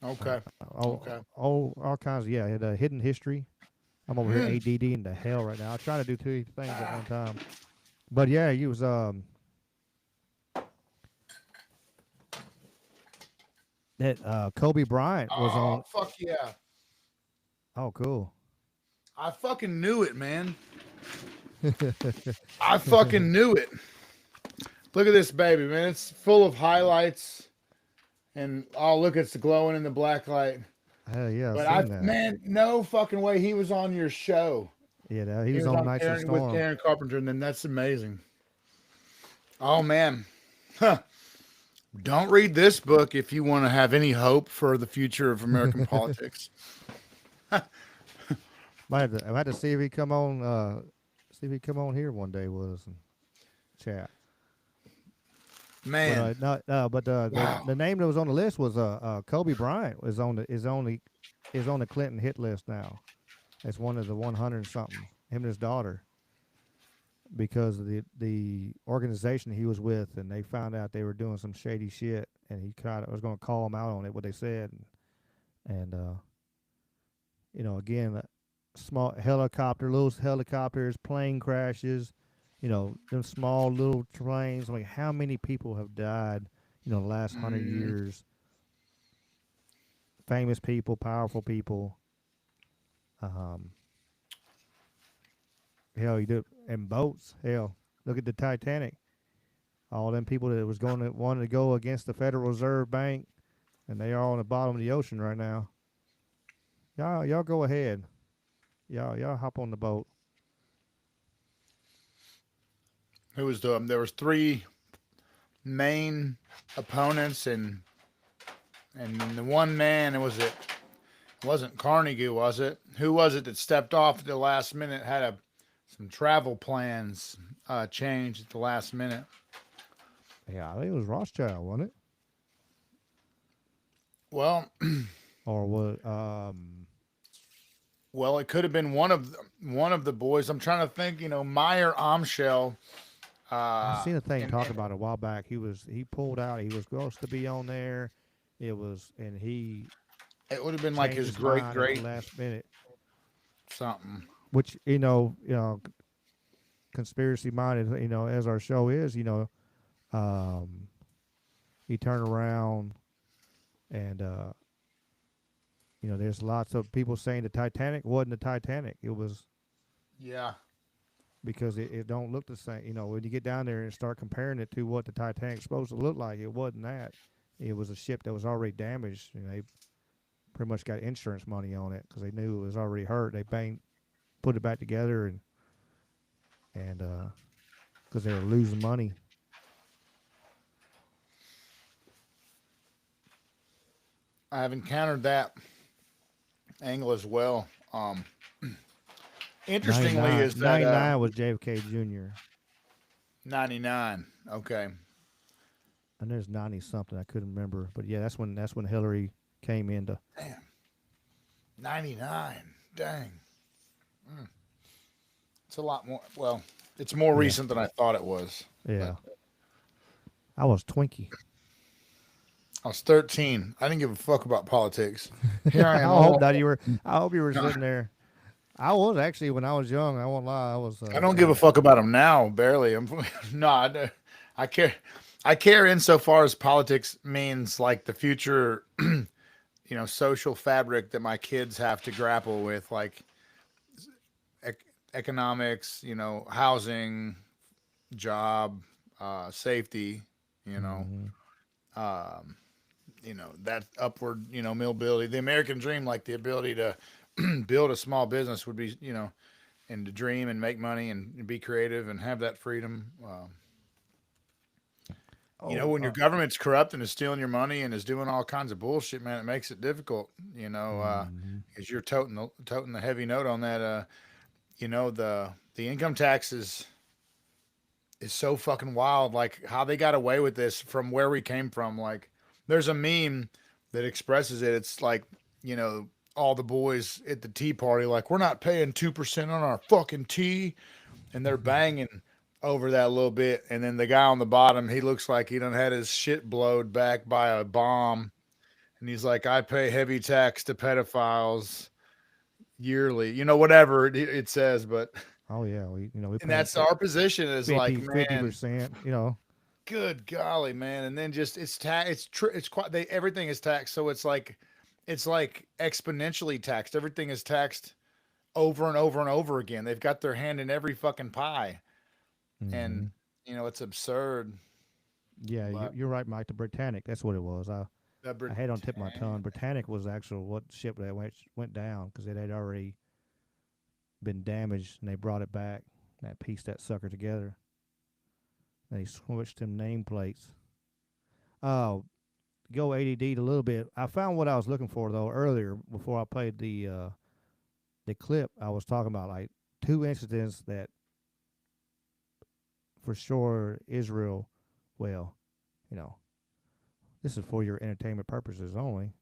Okay. All kinds. Yeah, had a hidden history. I'm over here ADD into hell right now. I try to do two things at one time. But yeah, he was that Kobe Bryant was on. Fuck yeah. Oh, cool. I fucking knew it, man. I fucking knew it. Look at this baby, man. It's full of highlights. And oh, look, it's glowing in the black light. Hell yeah, But man, no fucking way he was on your show. Yeah, he was on Nights of Storm with Karen Carpenter, and then that's amazing. Oh man. Huh. Don't read this book if you want to have any hope for the future of American politics. I had to see if he come on. See if he come on here one day with us and chat. Man, but the name that was on the list was Kobe Bryant is on the Clinton hit list now. It's one of the 100 something. Him and his daughter, because of the organization he was with, and they found out they were doing some shady shit, and he was going to call them out on it, what they said, and again, small little helicopters, plane crashes. Them small little trains. Like, how many people have died, the last 100 years? Famous people, powerful people. Hell, you do, and boats. Hell, look at the Titanic. All them people that wanted to go against the Federal Reserve Bank, and they are on the bottom of the ocean right now. Y'all go ahead. Y'all hop on the boat. There was three main opponents, and the one man, it wasn't Carnegie, was it? Who was it that stepped off at the last minute, had some travel plans changed at the last minute? Yeah, I think it was Rothschild, wasn't it? Well, or what? Well, it could have been one of the boys. I'm trying to think. Meyer Amschel. I seen a thing talking about it a while back. He pulled out. He was supposed to be on there. It would have been like his great last minute something. Which conspiracy minded. As our show is. He turned around and there's lots of people saying the Titanic wasn't the Titanic. It was. Yeah. Because it don't look the same. When you get down there and start comparing it to what the Titanic's supposed to look like, it wasn't that. It was a ship that was already damaged. They pretty much got insurance money on it because they knew it was already hurt. They put it back together and because they were losing money. I've encountered that angle as well. Interestingly, 99, is that 99 was JFK Jr. 99? Okay. And there's 90 something I couldn't remember, but yeah, that's when Hillary came into. Damn. 99. Dang. It's a lot more. Well, it's more recent than I thought it was. Yeah. I was Twinkie. I was 13. I didn't give a fuck about politics. Here I am. I hope that you were. I hope you were sitting there. I was actually when I was young. I won't lie. I was. I don't give a fuck about them now. Barely. No. I care. I care insofar as politics means like the future, social fabric that my kids have to grapple with, like economics, housing, job, safety, that upward, mobility, the American dream, like the ability to build a small business would be, and to dream and make money and be creative and have that freedom. When your government's corrupt and is stealing your money and is doing all kinds of bullshit, man, it makes it difficult, because you're toting the heavy note on that. The income tax is so fucking wild. Like how they got away with this from where we came from. Like there's a meme that expresses it. It's like, all the boys at the tea party, like, we're not paying 2% on our fucking tea. And they're banging over that a little bit. And then the guy on the bottom, he looks like he done had his shit blowed back by a bomb. And he's like, I pay heavy tax to pedophiles yearly, whatever it says, but oh yeah, we and that's our position is 50, like, man, 50%, good golly, man. And then just it's quite, everything is taxed. So it's like exponentially taxed. Everything is taxed over and over and over again. They've got their hand in every fucking pie. And it's absurd. Yeah, you're right, Mike. The Britannic, that's what it was. I had on tip of my tongue. Britannic was actual what ship that went down because it had already been damaged, and they brought it back. That pieced that sucker together. And they switched them nameplates. Go ADD a little bit. I found what I was looking for though earlier before I played the clip. I was talking about like two incidents that for sure Israel, well, this is for your entertainment purposes only.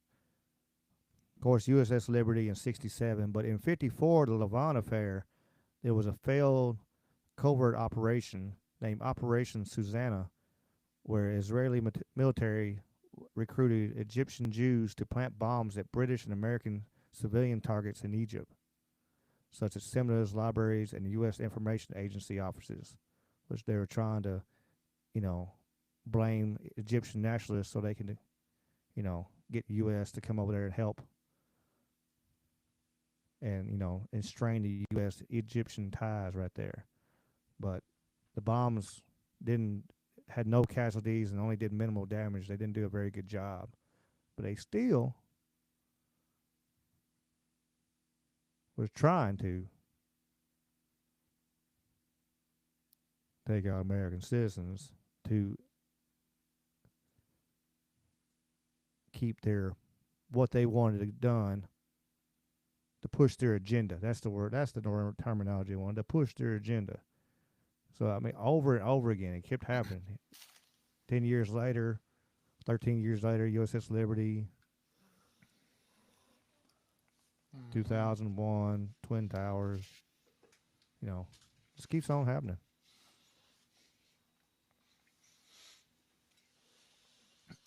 Of course, USS Liberty in 1967, but in 1954, the Levant affair, there was a failed covert operation named Operation Susanna, where Israeli military recruited Egyptian Jews to plant bombs at British and American civilian targets in Egypt, such as seminars, libraries, and U.S. Information Agency offices, which they were trying to, blame Egyptian nationalists so they can, get the U.S. to come over there and help and, and strain the U.S.-Egyptian ties right there. But the bombs had no casualties and only did minimal damage. They didn't do a very good job. But they still was trying to take out American citizens to keep what they wanted done, to push their agenda. That's the word. That's the terminology I wanted, to push their agenda. So, I mean, over and over again, it kept happening. 10 years later, 13 years later, USS Liberty, 2001, Twin Towers, just keeps on happening.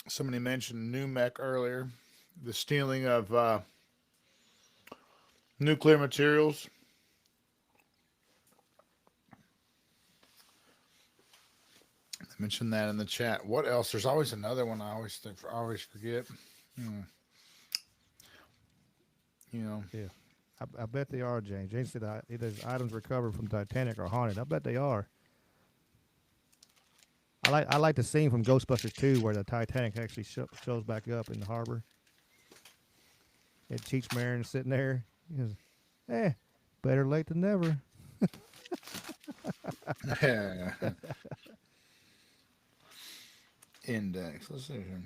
Somebody mentioned NUMEC earlier, the stealing of nuclear materials. I mentioned that in the chat. What else? There's always another one I always forget. Yeah, I bet they are, James. James said there's items recovered from Titanic are haunted. I bet they are. I like the scene from Ghostbusters 2 where the Titanic actually shows back up in the harbor. And Cheech Marin sitting there. He goes, better late than never. Index. Let's see here.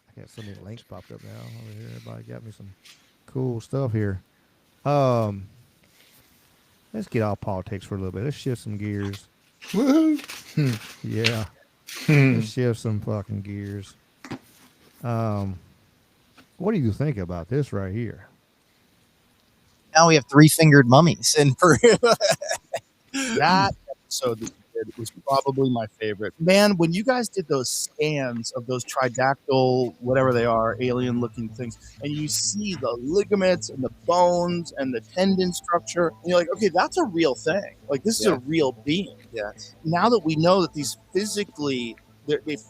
I Got so many links popped up now over here. Everybody got me some cool stuff here. Let's get off politics for a little bit. Let's shift some gears. Woohoo! Yeah. Let's shift some fucking gears. What do you think about this right here? Now we have 3-fingered mummies, and for that episode that you did was probably my favorite. Man, when you guys did those scans of those tridactyl, whatever they are, alien-looking things, and you see the ligaments and the bones and the tendon structure, and you're like, okay, that's a real thing. Like, this is a real being. Yes. Now that we know that these they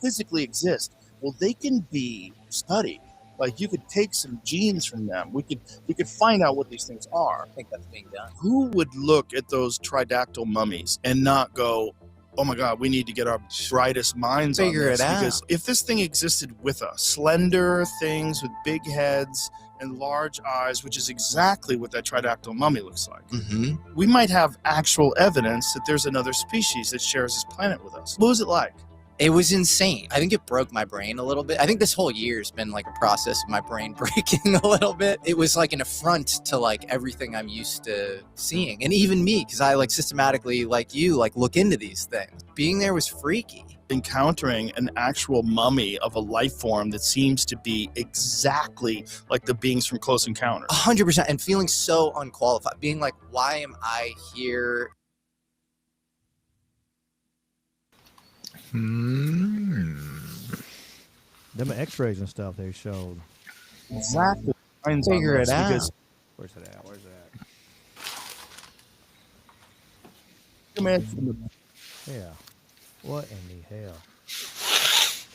physically exist, well, they can be studied. Like, you could take some genes from them. We could find out what these things are. I think that's being done. Who would look at those tridactyl mummies and not go, oh my God, we need to get our brightest minds Figure on this? it out. Because if this thing existed with us, slender things with big heads and large eyes, which is exactly what that tridactyl mummy looks like, we might have actual evidence that there's another species that shares this planet with us. What was it like? It was insane. I think it broke my brain a little bit. I think this whole year has been like a process of my brain breaking a little bit. It was like an affront to like everything I'm used to seeing. And even me, because I like systematically, like you, like look into these things. Being there was freaky. Encountering an actual mummy of a life form that seems to be exactly like the beings from Close Encounters. 100%. And feeling so unqualified. Being like, why am I here? Them X-rays and stuff they showed. Exactly. Figure it out. Where's it at? Where's it at? Yeah. What in the hell?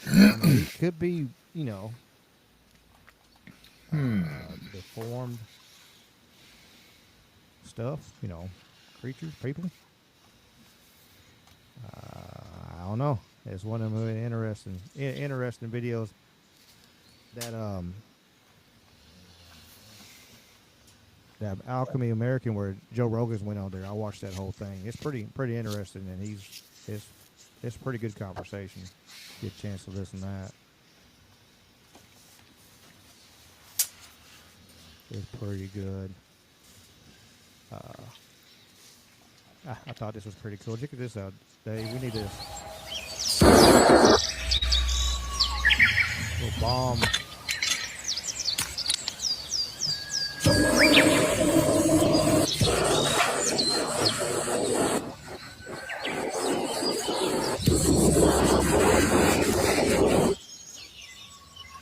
I mean, it could be, you know, deformed stuff, you know, creatures, people. I don't know. It's one of them interesting videos that that Alchemy American where Joe Rogan's went on there. I watched that whole thing. It's pretty interesting, and it's pretty good conversation. Get a chance to listen to that. It's pretty good. I thought this was pretty cool. Check this out, Dave. We need this. Little bomb.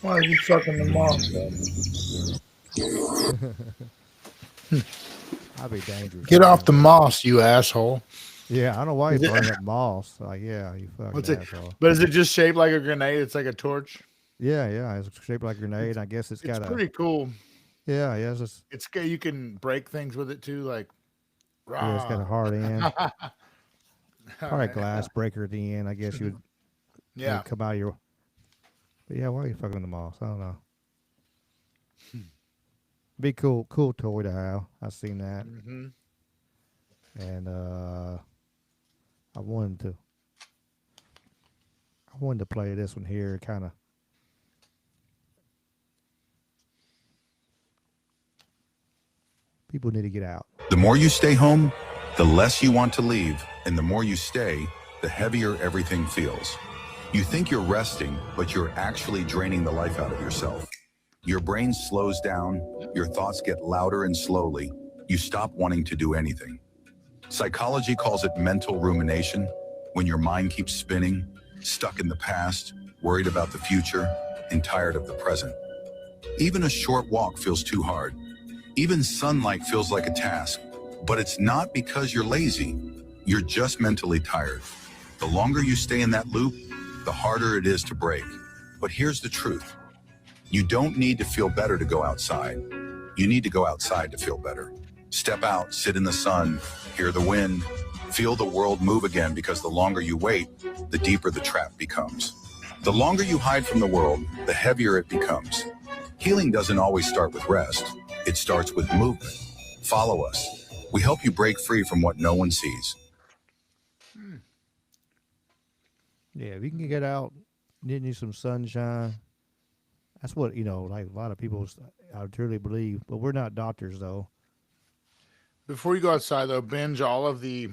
Why are you sucking the mom, man? I'd be dangerous. Get off the moss, you asshole. Yeah, I don't know why you bring up moss. Like, yeah, you fucking asshole. But is it just shaped like a grenade? It's like a torch? Yeah, it's shaped like a grenade. I guess it's got pretty cool. Yeah, it's you can break things with it too, like. Yeah, it's got a hard end. Probably a glass breaker at the end. I guess you would. Yeah. Come out of your. But yeah, why are you fucking the moss? I don't know. Be cool toy to have. I've seen that. And I wanted to play this one here, kind of. People need to get out. The more you stay home, the less you want to leave, and the more you stay, the heavier everything feels. You think you're resting, but you're actually draining the life out of yourself. Your brain slows down, your thoughts get louder and slowly, you stop wanting to do anything. Psychology calls it mental rumination, when your mind keeps spinning, stuck in the past, worried about the future, and tired of the present. Even a short walk feels too hard. Even sunlight feels like a task, but it's not because you're lazy. You're just mentally tired. The longer you stay in that loop, the harder it is to break. But here's the truth. You don't need to feel better to go outside. You need to go outside to feel better. Step out, sit in the sun, hear the wind, feel the world move again, because the longer you wait, the deeper the trap becomes. The longer you hide from the world, the heavier it becomes. Healing doesn't always start with rest. It starts with movement. Follow us. We help you break free from what no one sees. Yeah, if you can get out, need some sunshine. That's what, like a lot of people, I truly believe. But we're not doctors, though. Before you go outside, though, binge all of the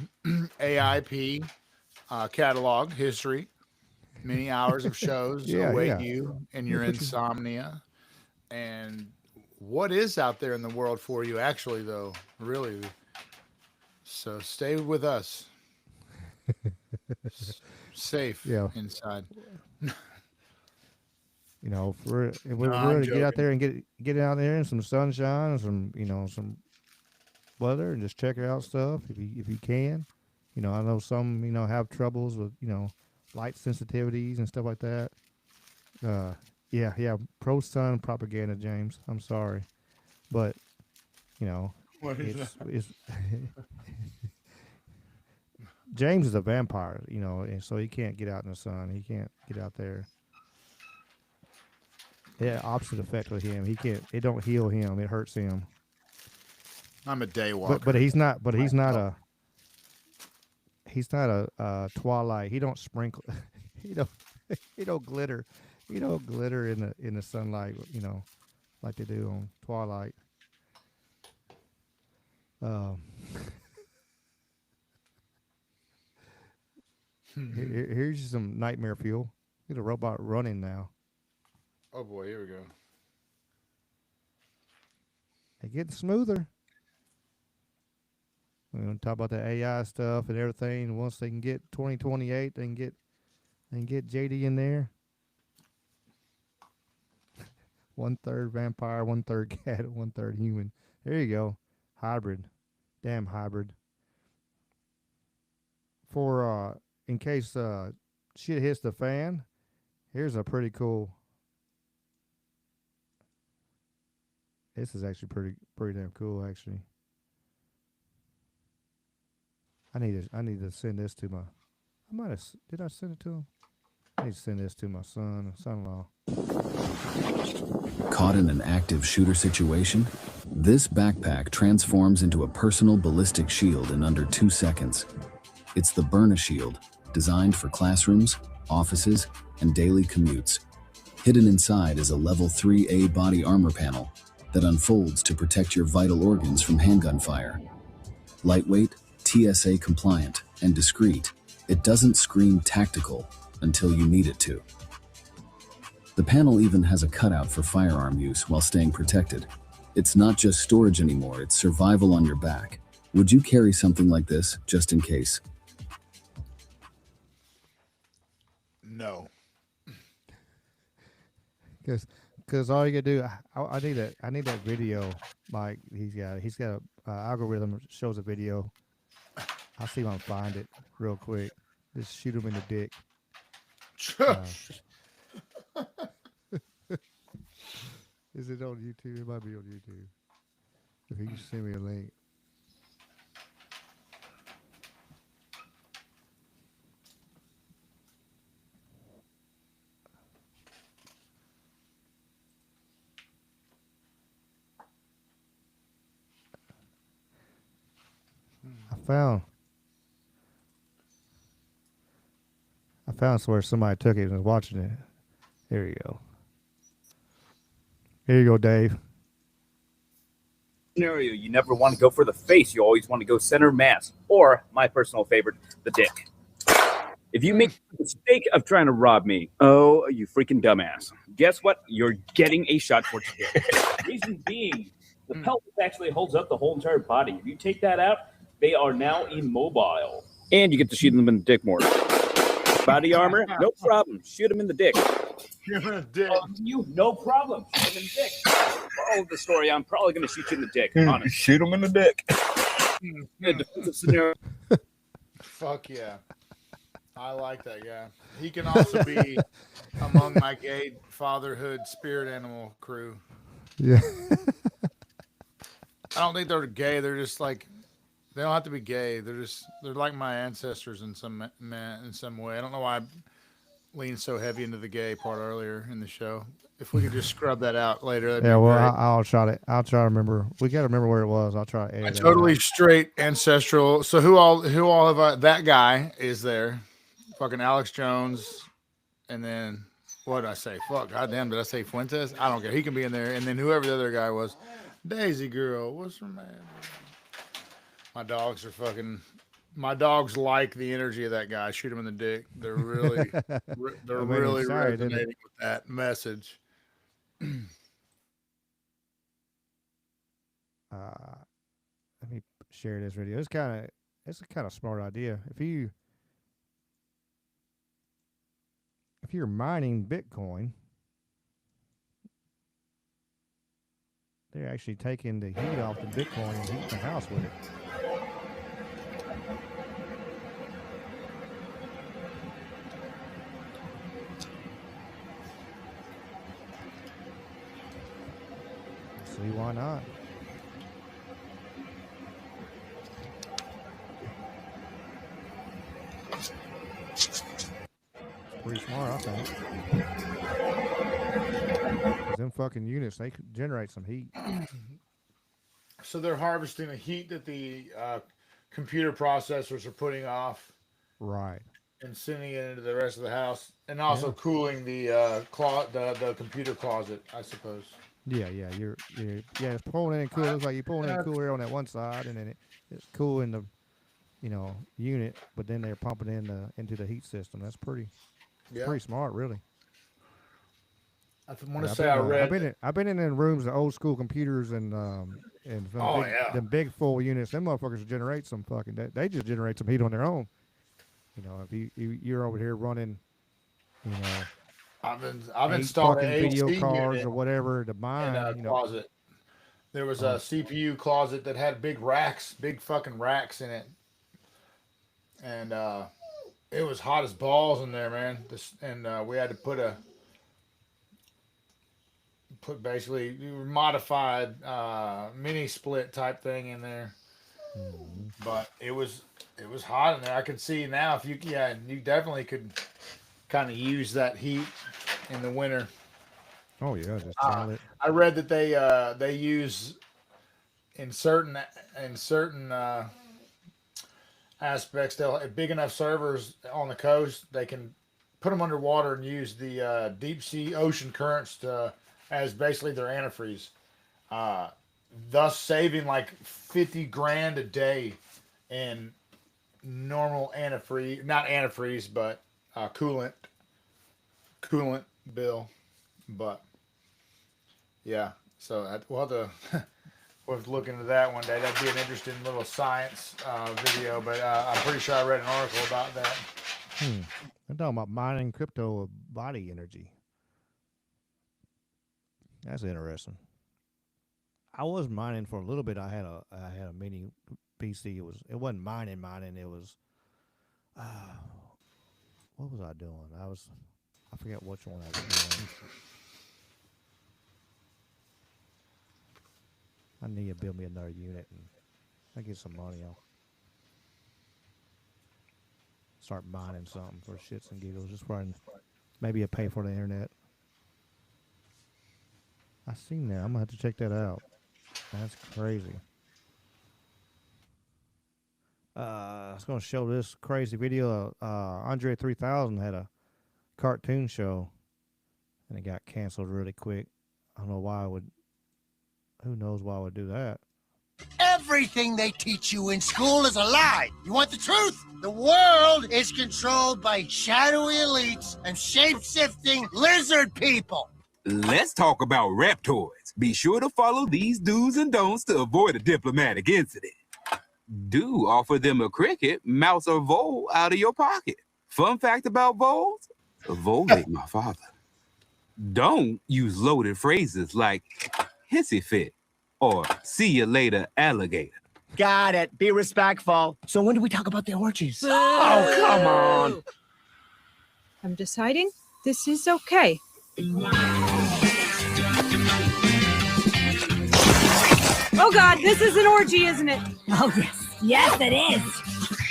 A.I.P catalog history. Many hours of shows await you in your insomnia. And what is out there in the world for you, actually, though, really. So stay with us. Safe inside. If we're going to get out there and get out there in some sunshine and some some weather and just check out stuff if you can. I know some have troubles with light sensitivities and stuff like that. Pro sun propaganda, James. I'm sorry, but what is it's James is a vampire, and so he can't get out in the sun. He can't get out there. Yeah, opposite effect with him. He can't. It don't heal him. It hurts him. I'm a day walker. But he's not. But he's not a. He's not a Twilight. He don't sprinkle. He don't glitter. He don't glitter in the sunlight. Like they do on Twilight. Here's some nightmare fuel. Get a robot running now. Oh boy, here we go. They getting smoother. We're gonna talk about the AI stuff and everything. Once they can get 2028, they can get JD in there. 1/3 vampire, 1/3 cat, 1/3 human. There you go. Hybrid. Damn hybrid. For in case shit hits the fan, here's a pretty cool. This is actually pretty damn cool, actually. I need to send this to did I send it to him? I need to send this to my son-in-law. Caught in an active shooter situation? This backpack transforms into a personal ballistic shield in under 2 seconds. It's the Burn-A-Shield, designed for classrooms, offices, and daily commutes. Hidden inside is a level 3A body armor panel that unfolds to protect your vital organs from handgun fire. Lightweight, TSA compliant, and discreet, it doesn't scream tactical until you need it to. The panel even has a cutout for firearm use while staying protected. It's not just storage anymore, it's survival on your back. Would you carry something like this just in case? No. Because all you gotta do, I need that video. Like he's got a algorithm that shows a video. I'll see if I can find it real quick. Just shoot him in the dick. Is it on YouTube? It might be on YouTube. If you can send me a link. I found where somebody took it and was watching it. There you go. Here you go, Dave. Scenario, you never want to go for the face. You always want to go center mass, or my personal favorite, the dick. If you make the mistake of trying to rob me, oh, you freaking dumbass. Guess what? You're getting a shot towards the dick. Reason being, the pelvis actually holds up the whole entire body. If you take that out, they are now immobile. And you get to shoot them in the dick more. Body armor, no problem. Shoot them in the dick. Shoot him in the dick. You, no problem. Shoot them in the dick. Follow the story. I'm probably going to shoot you in the dick. Honest. Shoot them in the dick. A defensive scenario. Fuck yeah. I like that guy. He can also be among my gay fatherhood spirit animal crew. Yeah. I don't think they're gay. They're just like, they don't have to be gay. They're like my ancestors in some way. I don't know why I leaned so heavy into the gay part earlier in the show. If we could just scrub that out later. That'd Yeah, be well, great. I'll try to remember. We got to remember where it was. I'll try to edit it Totally out. straight ancestral. So who all have that guy is there? Fucking Alex Jones, and then what did I say? Fuck, goddamn, did I say Fuentes? I don't care. He can be in there. And then whoever the other guy was, Daisy girl, what's her name? My dogs are fucking. My dogs like the energy of that guy. Shoot him in the dick. They're really, they're really resonating with that message. Let me share this video. It's a kind of smart idea. If you're mining Bitcoin, they're actually taking the heat off the Bitcoin and heating the house with it. See why not? Pretty smart, I think. Them fucking units, they could generate some heat. So they're harvesting the heat that the computer processors are putting off, right, and sending it into the rest of the house, and also cooling the computer closet, I suppose. Yeah, it's pulling in cool. It looks like you're pulling in cool air on that one side, and then it's cool in the, unit. But then they're pumping into the heat system. That's pretty smart, really. I want to say I read. I've been in rooms, the old school computers, and them big full units. Them motherfuckers generate some fucking. They just generate some heat on their own. If you're over here running, I've installed an video AC cards unit or whatever to mine. In a closet. There was a CPU closet that had big fucking racks in it, and it was hot as balls in there, man. We had to put basically modified mini split type thing in there, but it was hot in there. I can see now if you definitely could kind of use that heat in the winter. Oh yeah, just tell it. I read that they use in certain aspects, they'll have big enough servers on the coast, they can put them underwater and use the deep sea ocean currents as basically their antifreeze, thus saving like $50,000 a day in normal antifreeze, but coolant bill. But yeah, so we'll have to look into that one day. That'd be an interesting little science video, but I'm pretty sure I read an article about that. I'm talking about mining crypto body energy. That's interesting. I was mining for a little bit. I had a mini PC. It wasn't mining. It was what was I doing? I forget which one I was doing. I need to build me another unit and I get some money. I'll start mining something for shits and giggles. Just for maybe a pay for the internet. I seen that. I'm gonna have to check that out. That's crazy. I was gonna show this crazy video. Andre 3000 had a cartoon show, and it got canceled really quick. I don't know why I would. Who knows why I would do that? Everything they teach you in school is a lie. You want the truth? The world is controlled by shadowy elites and shape-shifting lizard people. Let's talk about reptoids. Be sure to follow these do's and don'ts to avoid a diplomatic incident. Do offer them a cricket, mouse, or vole out of your pocket. Fun fact about voles: a vole ate my father. Don't use loaded phrases like hissy fit or see you later, alligator. Got it. Be respectful. So when do we talk about the orgies? Oh, come on. I'm deciding this is okay. Oh God, this is an orgy, isn't it? Oh yes, yes it is.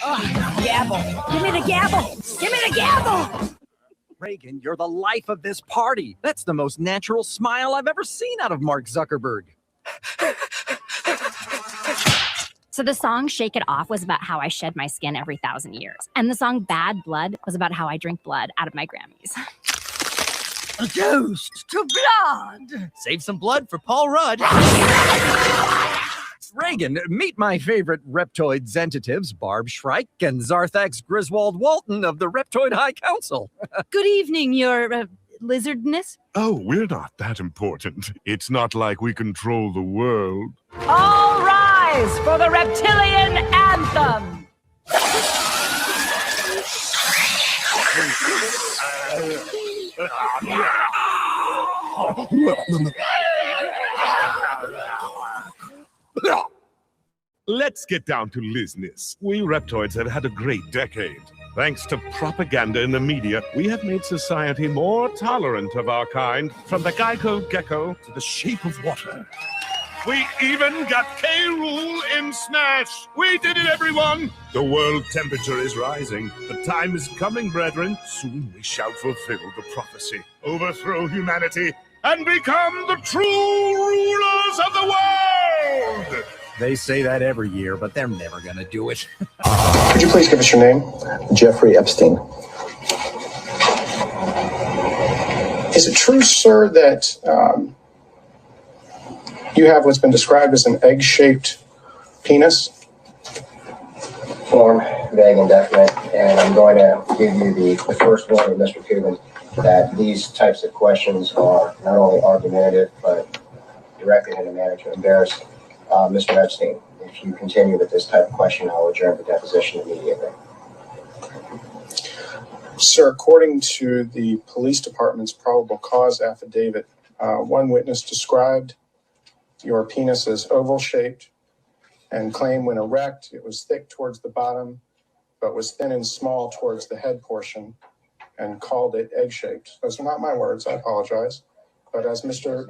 Oh, gavel. Give me the gavel. Give me the gavel. Reagan, you're the life of this party. That's the most natural smile I've ever seen out of Mark Zuckerberg. So the song Shake It Off was about how I shed my skin every 1,000 years. And the song Bad Blood was about how I drink blood out of my Grammys. A ghost to blood. Save some blood for Paul Rudd. Reagan, meet my favorite Reptoid Zentatives, Barb Shrike and Zarthax Griswold Walton of the Reptoid High Council. Good evening, your lizardness. Oh, we're not that important. It's not like we control the world. All rise for the reptilian anthem. Let's get down to business. We Reptoids have had a great decade. Thanks to propaganda in the media, we have made society more tolerant of our kind, from the Geico gecko to the shape of water. We even got K. Rool in Smash. We did it, everyone. The world temperature is rising. The time is coming, brethren. Soon we shall fulfill the prophecy, overthrow humanity, and become the true rulers of the world. They say that every year, but they're never going to do it. Could you please give us your name? Jeffrey Epstein. Is it true, sir, that you have what's been described as an egg-shaped penis? Form, vague, and definite, and I'm going to give you the first warning, Mr. Coogan, that these types of questions are not only argumentative, but directed in a manner to embarrass Mr. Epstein. If you continue with this type of question, I'll adjourn the deposition immediately. Sir, according to the police department's probable cause affidavit, one witness described your penis as oval-shaped and claimed when erect it was thick towards the bottom, but was thin and small towards the head portion, and called it egg-shaped. Those are not my words, I apologize. But as Mr.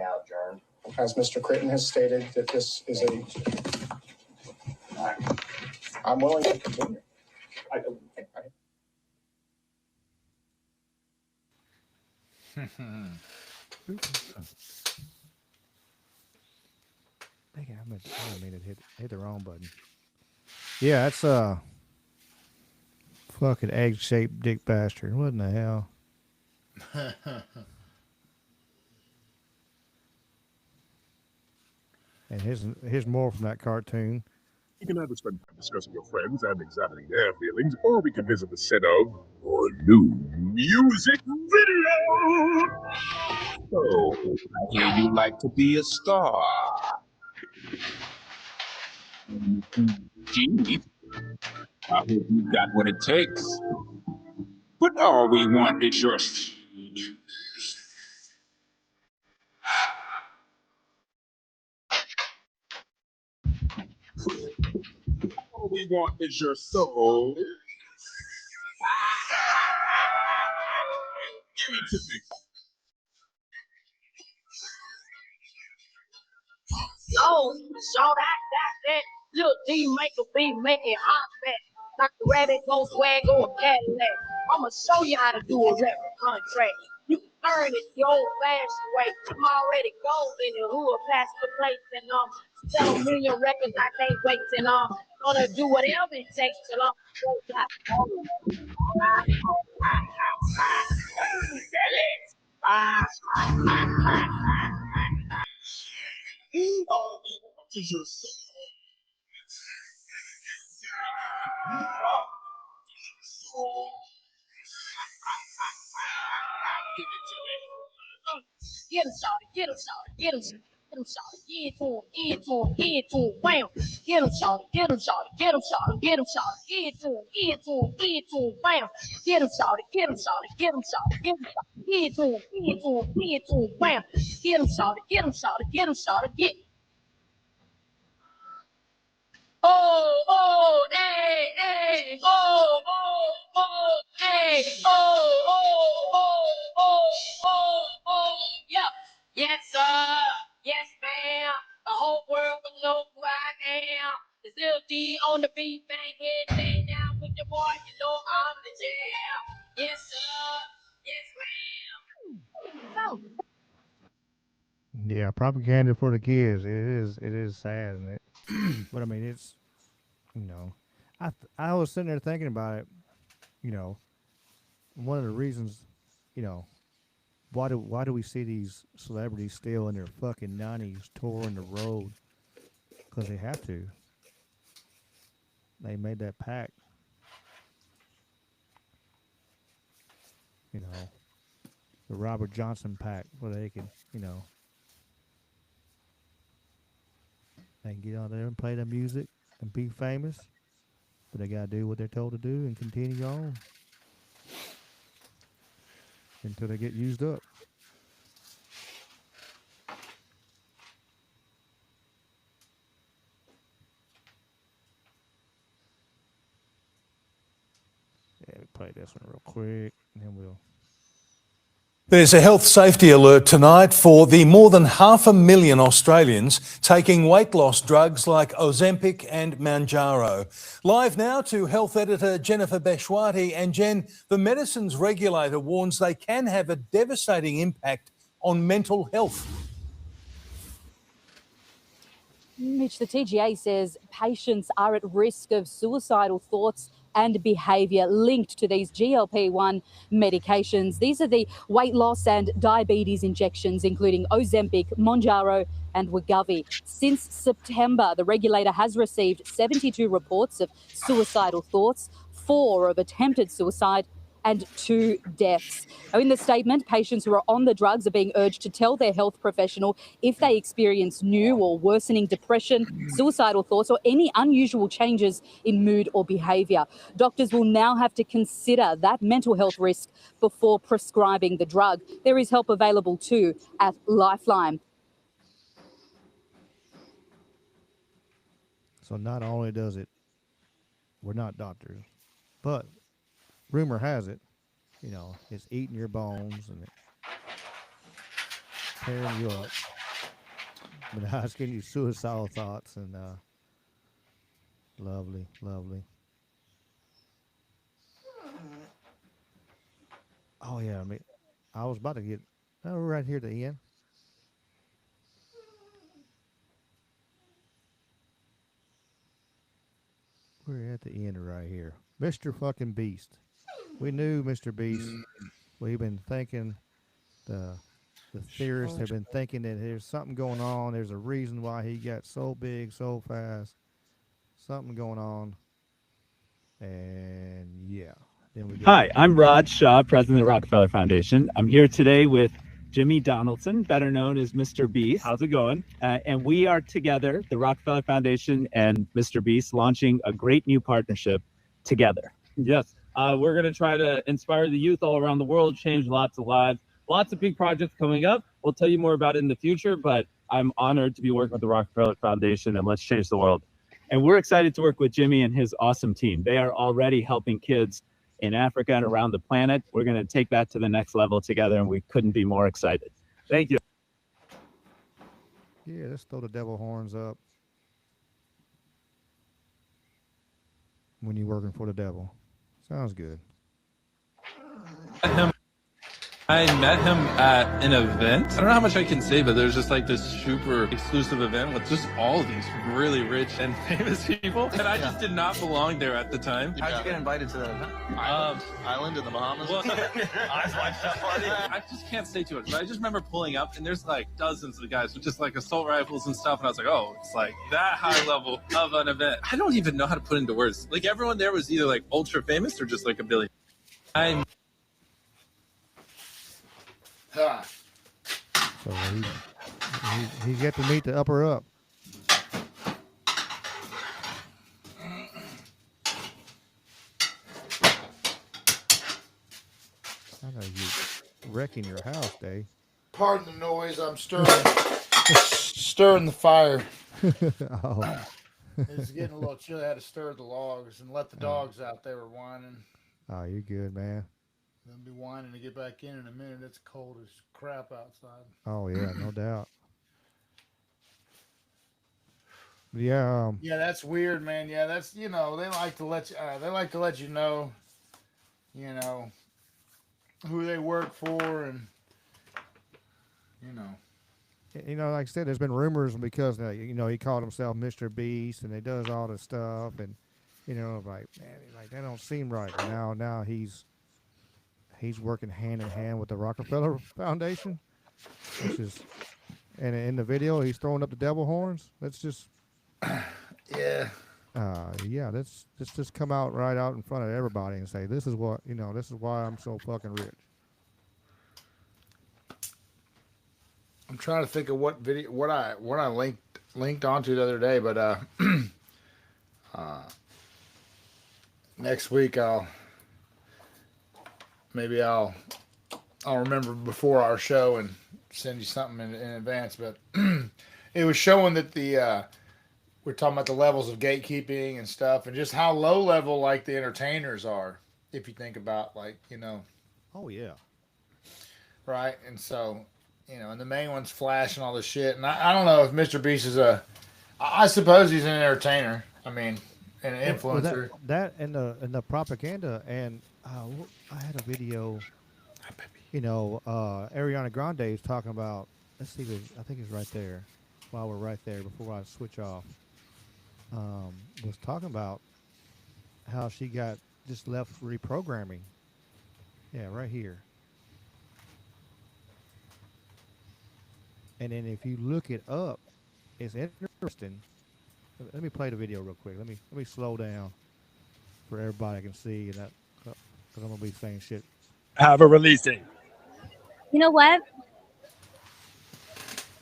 Critton has stated, that this is a... I'm willing to continue. I mean, it hit the wrong button. Yeah, that's fucking egg-shaped dick bastard. What in the hell? And here's more from that cartoon. You can either spend time discussing your friends and examining their feelings, or we can visit the set of a new music video. So, I hear you like to be a star. Gee, I hope you got what it takes. But all we want is your... All we want is your soul. Give it to me. Oh, so that little D make a beat, make it hot back. Dr. Rabbit goes swag on Cadillac. I'ma show you how to do a rap contract. You can earn it the old fashioned way. I'm already gold in the hood, past the place, and sell a million records, I can't wait, and gonna do whatever it takes till Get him started, get him started, get him started. Get him started, get to him, get to him, get to him, wham. Get him started, get him started, get him started, get him started, get to him, get to him, get to him, wham. Get him started, get him started, get him started, get him started, get to him, get to him, get to him, wham. Get him started, get him started, get him started, get. Oh, hey, hey, hey, yeah. Yes, sir. Yes, ma'am. The whole world will know who I am. This little D on the beat, bang it, lay down with your boy, you know I'm the jam. Yes, sir. Yes, ma'am. Yeah, propaganda for the kids. It is sad, isn't it? But I mean, it's, I was sitting there thinking about it. One of the reasons, why do we see these celebrities still in their fucking 90s touring the road? Because they have to. They made that pact. You know, the Robert Johnson pact, where they can, you know, they can get out there and play the music and be famous, but they gotta do what they're told to do and continue on until they get used up. Yeah, we play this one real quick, and then we'll. There's a health safety alert tonight for the more than 500,000 Australians taking weight loss drugs like Ozempic and Mounjaro. Live now to health editor Jennifer Beshwati. And Jen, the medicines regulator warns they can have a devastating impact on mental health. Mitch, the TGA says patients are at risk of suicidal thoughts and behaviour linked to these GLP-1 medications. These are the weight loss and diabetes injections, including Ozempic, Mounjaro and Wegovy. Since September, the regulator has received 72 reports of suicidal thoughts, 4 of attempted suicide and 2 deaths. Now, in the statement, patients who are on the drugs are being urged to tell their health professional if they experience new or worsening depression, suicidal thoughts, or any unusual changes in mood or behaviour. Doctors will now have to consider that mental health risk before prescribing the drug. There is help available too at Lifeline. So not only does it, we're not doctors, but rumor has it, you know, it's eating your bones and tearing you up. But now it's getting you suicidal thoughts and lovely, lovely. Oh yeah, I mean, I was about to get right here at the end. We're at the end right here. Mr. fucking Beast. We knew Mr. Beast. We've been thinking, the theorists have been thinking that there's something going on. There's a reason why he got so big so fast. Something going on. And yeah. Then we Hi, I'm Rod Shaw, president of the Rockefeller Foundation. I'm here today with Jimmy Donaldson, better known as Mr. Beast. How's it going? And we are together, the Rockefeller Foundation and Mr. Beast, launching a great new partnership together. Yes, we're going to try to inspire the youth all around the world, change lots of lives. Lots of big projects coming up. We'll tell you more about it in the future, but I'm honored to be working with the Rockefeller Foundation and Let's Change the World. And we're excited to work with Jimmy and his awesome team. They are already helping kids in Africa and around the planet. We're going to take that to the next level together, and we couldn't be more excited. Thank you. Yeah, let's throw the devil horns up. When you're working for the devil. Sounds good. I met him at an event. I don't know how much I can say, but there's just like this super exclusive event with just all of these really rich and famous people. And I just did not belong there at the time. How'd you get invited to that event? Island in the Bahamas? Well, I just can't say too much, but I just remember pulling up and there's like dozens of guys with just like assault rifles and stuff. And I was like, oh, it's like that high level of an event. I don't even know how to put into words. Like everyone there was either like ultra famous or just like a billion. So he got to meet the upper up. I know you wrecking your house, Dave. Pardon the noise. I'm stirring the fire. Oh. It's getting a little chilly. I had to stir the logs and let the dogs out. They were whining. Oh, you're good, man. They'll be whining to get back in a minute. It's cold as crap outside. Oh yeah, no doubt. Yeah. Yeah, that's weird, man. Yeah, that's they like to let you know, who they work for, and like I said, there's been rumors because he called himself Mr. Beast and he does all this stuff, and like, man, like that don't seem right. Now he's he's working hand in hand with the Rockefeller Foundation, which is, and in the video he's throwing up the devil horns. Let's just, Yeah. yeah, let's just come out right out in front of everybody and say, this is what, this is why I'm so fucking rich. I'm trying to think of what video, what I linked onto the other day, but next week I'll remember before our show and send you something in advance. But it was showing that we're talking about the levels of gatekeeping and stuff, and just how low level like the entertainers are, if you think about Oh yeah. Right, and so and the main one's Flash and all this shit, and I don't know if Mr. Beast is I suppose he's an entertainer. I mean, an influencer. Well, that and the propaganda, and I had a video. Ariana Grande is talking about. Let's see, I think it's right there. While we're right there, before I switch off, was talking about how she got just left reprogramming. Yeah, right here. And then if you look it up, it's interesting. Let me play the video real quick. Let me slow down for everybody can see, and that because I'm gonna be saying shit. Have a release date. You know what?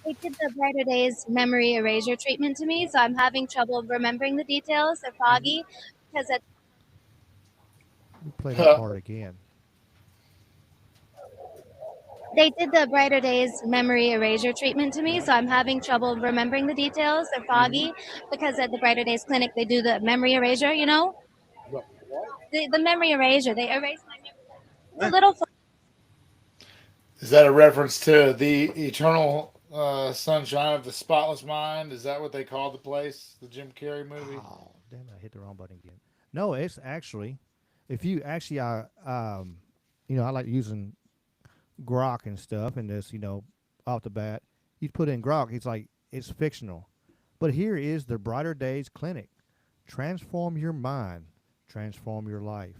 They did the Brighter Days memory erasure treatment to me, so I'm having trouble remembering the details. They're foggy because Let me play that part again. they did the Brighter Days memory erasure treatment to me, so I'm having trouble remembering the details. They're foggy because at the Brighter Days clinic they do the memory erasure. The memory erasure. They erase my memory. It's a little. Is that a reference to the eternal sunshine of the spotless mind? Is that what they call the place? The Jim Carrey movie? Oh, damn! I hit the wrong button again. No, it's actually, if you actually, I like using Grok and stuff, and this, off the bat, you put in Grok, it's fictional, but here is the Brighter Days Clinic. Transform your mind, transform your life.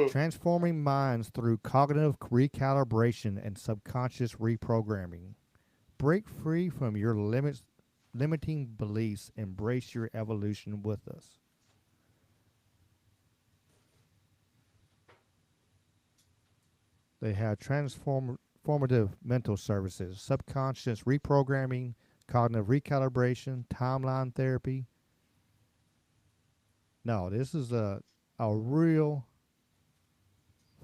Transforming minds through cognitive recalibration and subconscious reprogramming. Break free from your limiting beliefs. Embrace your evolution with us. They have transformative mental services, subconscious reprogramming, cognitive recalibration, timeline therapy. No, this is a real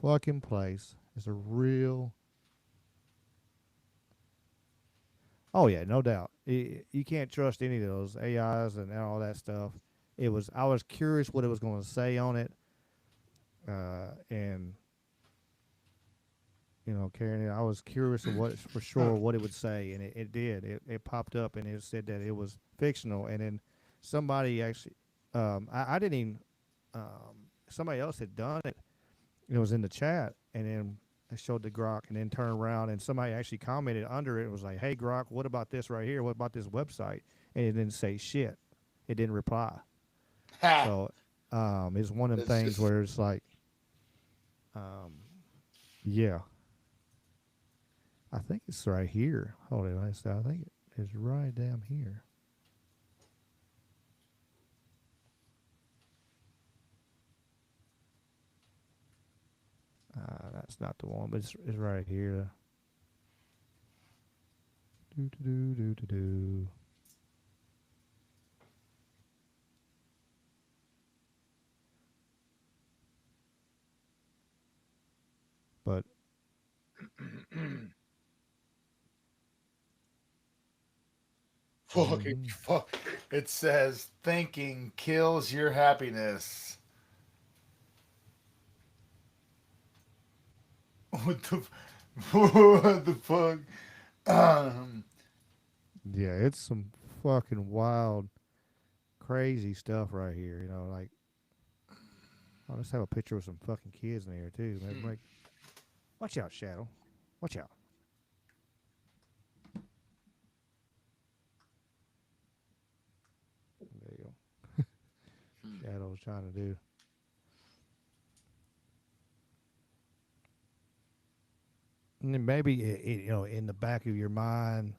fucking place. It's a real. Oh yeah, no doubt. You can't trust any of those AIs and all that stuff. I was curious what it was going to say on it, and Karen, I was curious of what it would say, and it did. It popped up and it said that it was fictional, and then somebody actually, I didn't even. Somebody else had done it. It was in the chat, and then I showed the Grok, and then turned around, and somebody actually commented under it. It was like, "Hey Grok, what about this right here? What about this website?" And it didn't say shit. It didn't reply. So, it's one of them things where it's like, yeah. I think it's right here. Hold it, I think it's right down here. That's not the one, but it's right here. Do. But Fuck. It says thinking kills your happiness. What the fuck? Yeah, it's some fucking wild, crazy stuff right here. Let's have a picture of some fucking kids in here too. Man. Watch out, Shadow. Watch out. There you go. Shadow's trying to do. maybe in the back of your mind,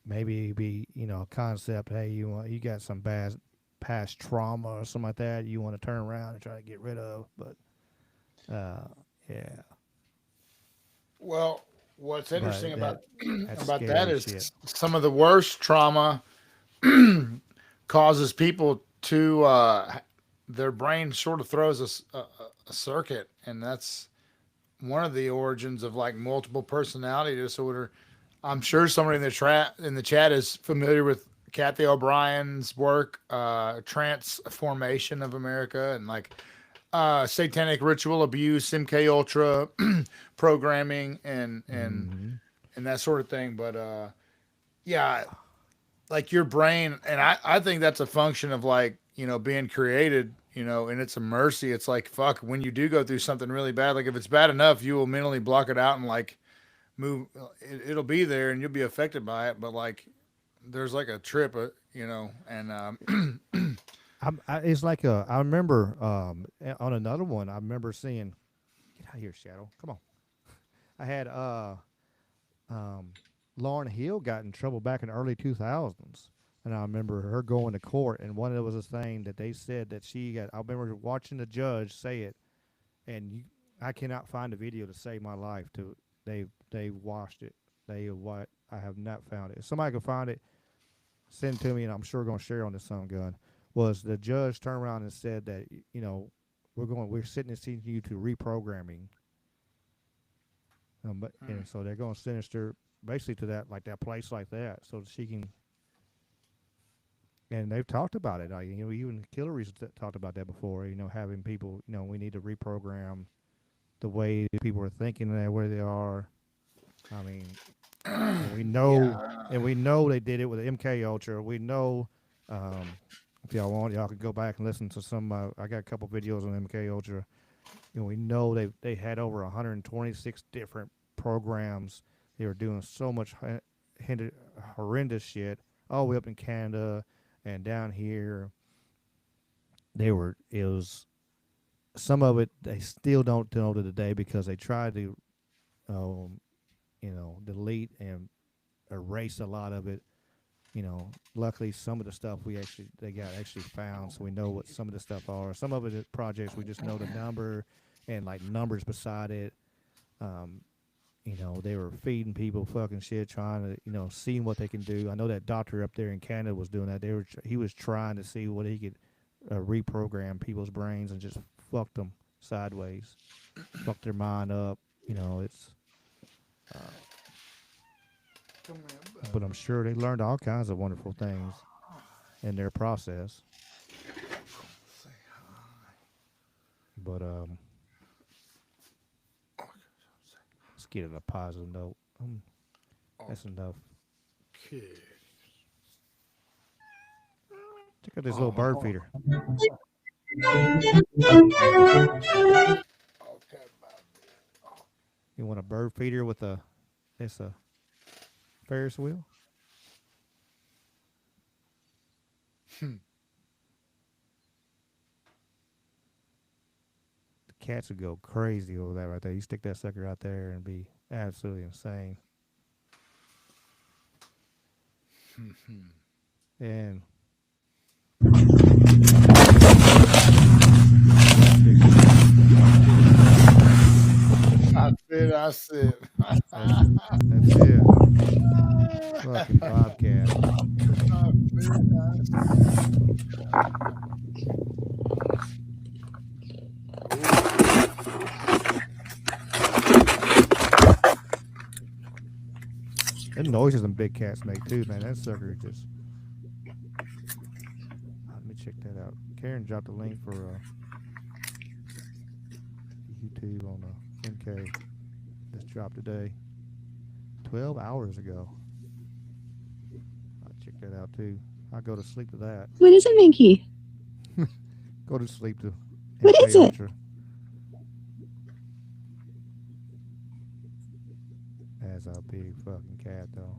maybe it'd be a concept. Hey, you got some bad past trauma or something like that. You want to turn around and try to get rid of, but yeah. Well, what's interesting about scary that is shit. some of the worst trauma causes people to their brain sort of throws a circuit, and that's one of the origins of like multiple personality disorder. I'm sure somebody in the chat is familiar with Kathy O'Brien's work, Transformation of America, and like satanic ritual abuse, MK Ultra programming, and that sort of thing. But yeah, like your brain, and I think that's a function of like being created, and it's a mercy. It's like, fuck, when you do go through something really bad, like if it's bad enough, you will mentally block it out and like move. It'll be there and you'll be affected by it, but like there's like a trip, and it's like I remember on another one, I remember seeing, get out of here, Shadow, come on. I had Lauryn Hill got in trouble back in the early 2000s, and I remember her going to court, and one of it was a thing that they said that she got. I remember watching the judge say it, and I cannot find a video to save my life. They washed it. I have not found it. If somebody can find it, send it to me, and I'm sure we're going to share on this Sun Gun. Was the judge turned around and said that we're sitting and seeing you to reprogramming, and so they're going to sentence her basically to that place like that, so that she can. And they've talked about it. Like, even Hillary's talked about that before. Having people. We need to reprogram the way people are thinking and where they are. I mean, we know, and we know they did it with MK Ultra. We know. If y'all want, y'all can go back and listen to some. I got a couple videos on MK Ultra. We know they had over 126 different programs. They were doing so much horrendous shit all the way up in Canada and down here. It was some of it they still don't know to today because they tried to, delete and erase a lot of it. Luckily some of the stuff they got found, so we know what some of the stuff are. Some of it is projects we just know the number and like numbers beside it. They were feeding people fucking shit, trying to, seeing what they can do. I know that doctor up there in Canada was doing that. He was trying to see what he could reprogram people's brains and just fuck them sideways, fuck their mind up. It's. But I'm sure they learned all kinds of wonderful things in their process. But let's get it a positive note. That's enough. Check out this little bird feeder. You want a bird feeder with it's a Ferris wheel? The cats would go crazy over that right there. You stick that sucker out there and be absolutely insane. And I said. That's it. Fucking bobcat. That noises them big cats make too, man. That sucker just. Let me check that out. Karen dropped a link for YouTube on MK. This dropped today. 12 hours ago. I'll check that out too. I'll go to sleep to that. What is it, Minky? Go to sleep to. What is it? Ultra. That's a big fucking cat, though.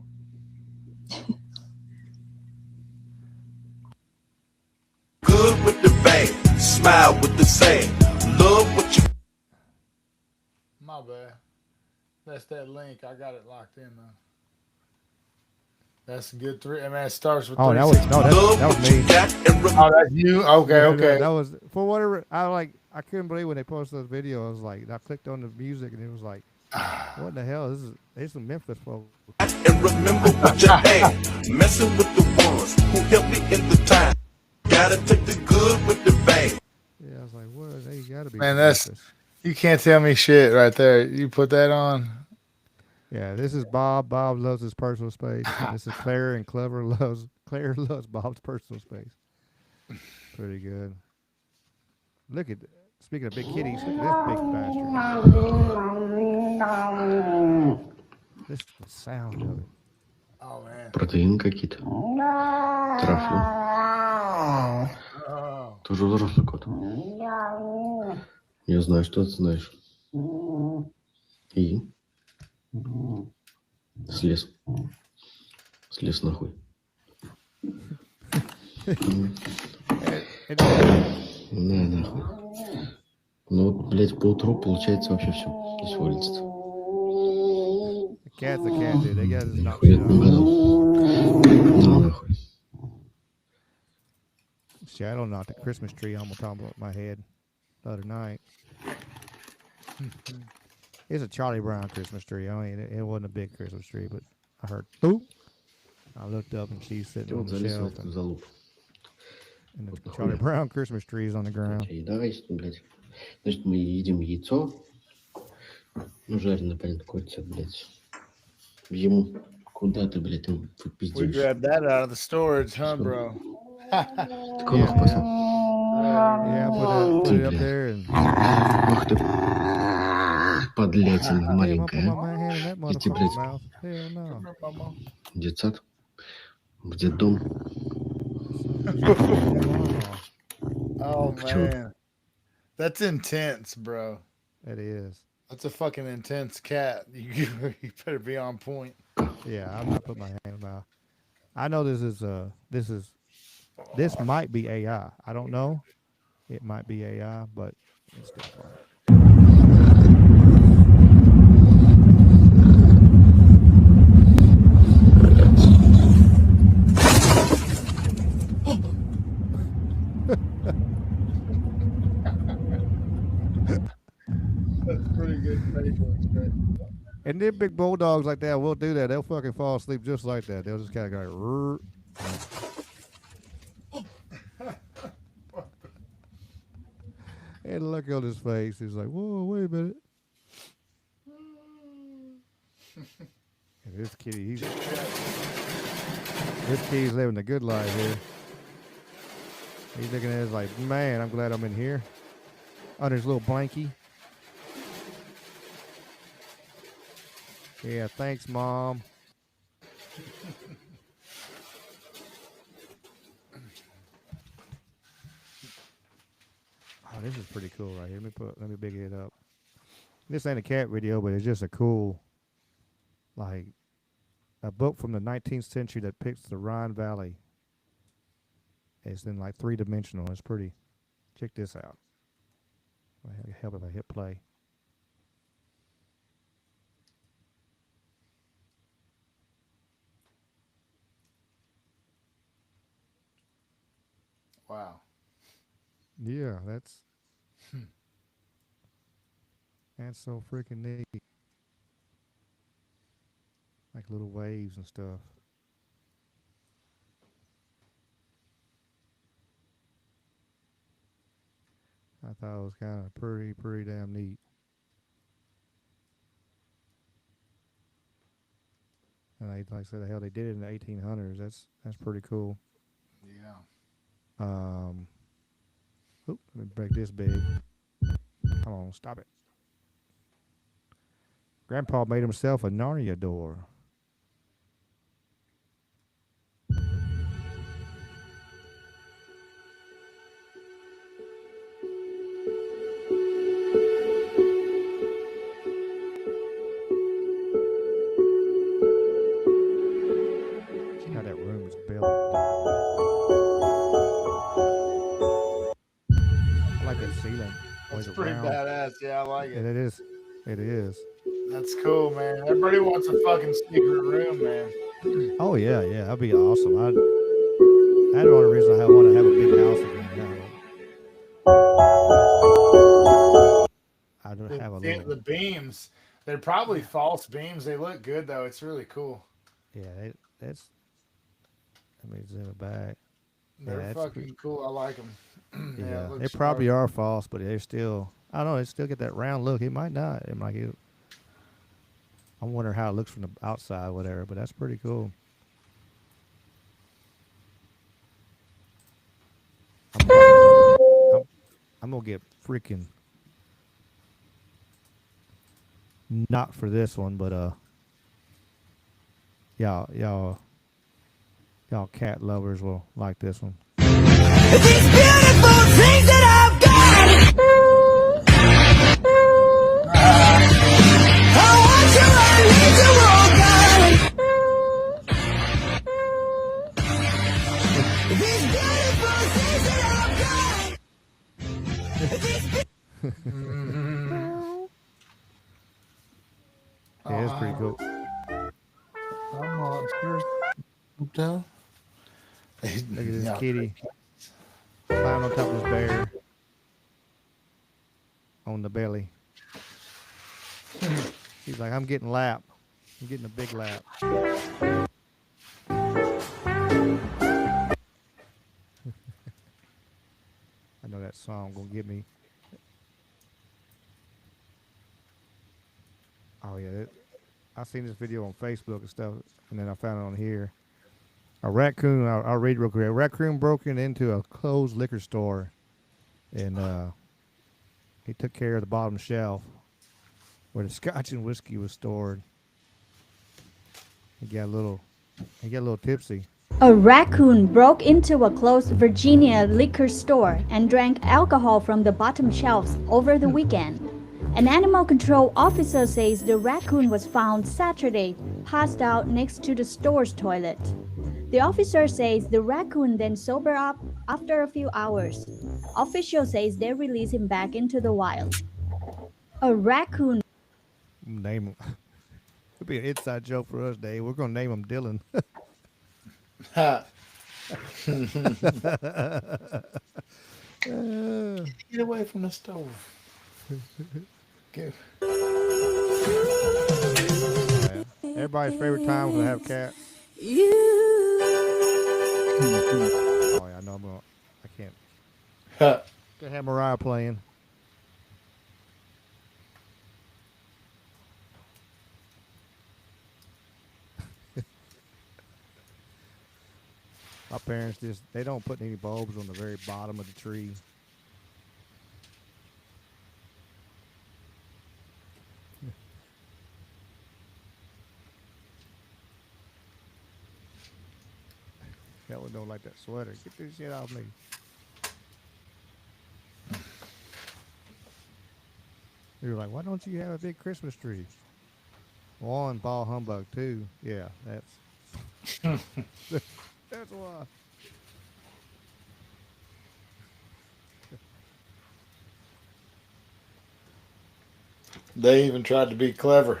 Good with the bang, smile with the same. Love what you. My bad. That's that link. I got it locked in though. That's a good three. I mean, it starts with. Oh, that was me. Oh, that's you. Okay, okay. That was for whatever. I couldn't believe when they posted the video. I was like, I clicked on the music and it was like, what the hell? This is Memphis folks. And remember what you had. Messing with the ones who helped me in the time. Gotta take the good with the bad. Yeah, I was like, what? They gotta be. Man, that's you can't tell me shit right there. You put that on. Yeah, this is Bob. Bob loves his personal space. And this is Claire, and Claire loves Bob's personal space. Pretty good. Look at, speaking of big kitties, look at this big bastard. This is the sound of it. Oh man. Протеины какие-то. Трафлю. Тоже взрослый кот. Я знаю, что ты знаешь. И? Слез. Слез нахуй. На, нахуй. Ну вот, блядь, поутру получается вообще все. Здесь вылезет. Cat's a cat, dude. They got this not. На, нахуй. Shadow knocked the Christmas tree almost on my head the other night. It's a Charlie Brown Christmas tree. I mean, it wasn't a big Christmas tree, but I heard boop. I looked up and she's sitting on the shelf. And the Charlie Brown Christmas tree is on the ground. Значит, мы едим яйцо. Ну, жареное, понятно, котится, блядь. Ему куда ты, блядь, там пиздишь? We grabbed that out of the storage, huh, bro? Так он их спасал. Yeah, I put it up there and... Ах ты, подлятина маленькая. Иди, блядь, в детсад, в детдом. Oh man, that's intense, bro. It is. That's a fucking intense cat. You better be on point. Yeah, I'm not putting my hand in my mouth. I know this might be AI. I don't know. It might be AI, but it's still fun. That's pretty good facial expression. And then big bulldogs like that will do that. They'll fucking fall asleep just like that. They'll just kind of go. And look on his face. He's like, whoa, wait a minute. And this kitty's living the good life here. He's looking at it like, man, I'm glad I'm in here. Under his little blankie. Yeah, thanks, Mom. Oh, this is pretty cool right here. Let me big it up. This ain't a cat video, but it's just a cool, like, a book from the 19th century that picks the Rhine Valley. It's in like 3-dimensional. It's pretty. Check this out. It'll help if I hit play. Wow. Yeah, that's so freaking neat. Like little waves and stuff. I thought it was kind of pretty damn neat. And like I said, hell, they did it in the 1800s. That's pretty cool. Yeah. Oop, let me break this big. Come on, stop it. Grandpa made himself a Narnia door. See how that room is built. I like that ceiling. That's pretty badass. Yeah, I like it. And it is. It is. That's cool, man. Everybody wants a fucking secret room, man. Oh yeah, that'd be awesome. That's the only reason I want to have a big house again. I don't have a little. The beams, they're probably false beams. They look good though. It's really cool. Yeah, that's. Let me zoom it back. They're fucking cool. I like them. Yeah, they probably are false, but they're still. I don't know. They still get that round look. It might not. It might get. I'm wondering how it looks from the outside, whatever. But that's pretty cool. I'm gonna get freaking. Not for this one, but y'all cat lovers will like this one. These beautiful things that I've got. I want you, I need you, oh God. These beautiful things that I've got. Yeah, it's pretty cool. Look at this kitty climbing on top of this bear on the belly. He's like, I'm getting lap. I'm getting a big lap. I know that song gonna get me. Oh yeah, I seen this video on Facebook and stuff, and then I found it on here. A raccoon, I'll read real quick. A raccoon broke into a closed liquor store, and he took care of the bottom shelf where the scotch and whiskey was stored. He got a little tipsy. A raccoon broke into a closed Virginia liquor store and drank alcohol from the bottom shelves over the weekend. An animal control officer says the raccoon was found Saturday, passed out next to the store's toilet. The officer says the raccoon then sobered up after a few hours. Officials says they released him back into the wild. A raccoon. Name him. It'll be an inside joke for us, Dave. We're gonna name him Dylan. Get away from the stove. Everybody's favorite time when they have cats. Oh yeah, I know I can't. Gonna have Mariah playing. My parents they don't put any bulbs on the very bottom of the tree. That one don't like that sweater. Get this shit off me. They were like, why don't you have a big Christmas tree? One, ball humbug. Two, yeah, that's that's why. They even tried to be clever.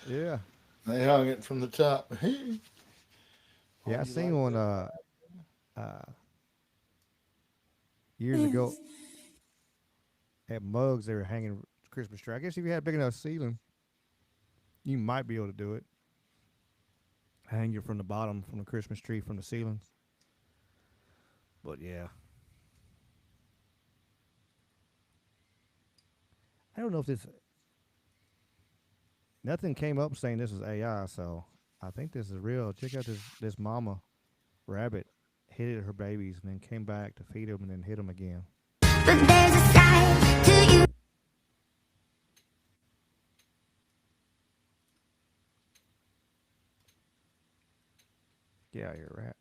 Yeah. They hung it from the top. Yeah, I seen one years ago at Mugs. They were hanging Christmas tree. I guess if you had a big enough ceiling, you might be able to do it. Hang it from the bottom from the Christmas tree from the ceiling. But yeah, I don't know if this. Nothing came up saying this is AI, so I think this is real. Check out this mama rabbit hid her babies and then came back to feed them and then hid them again. But there's a side to you. Get out of here, rat.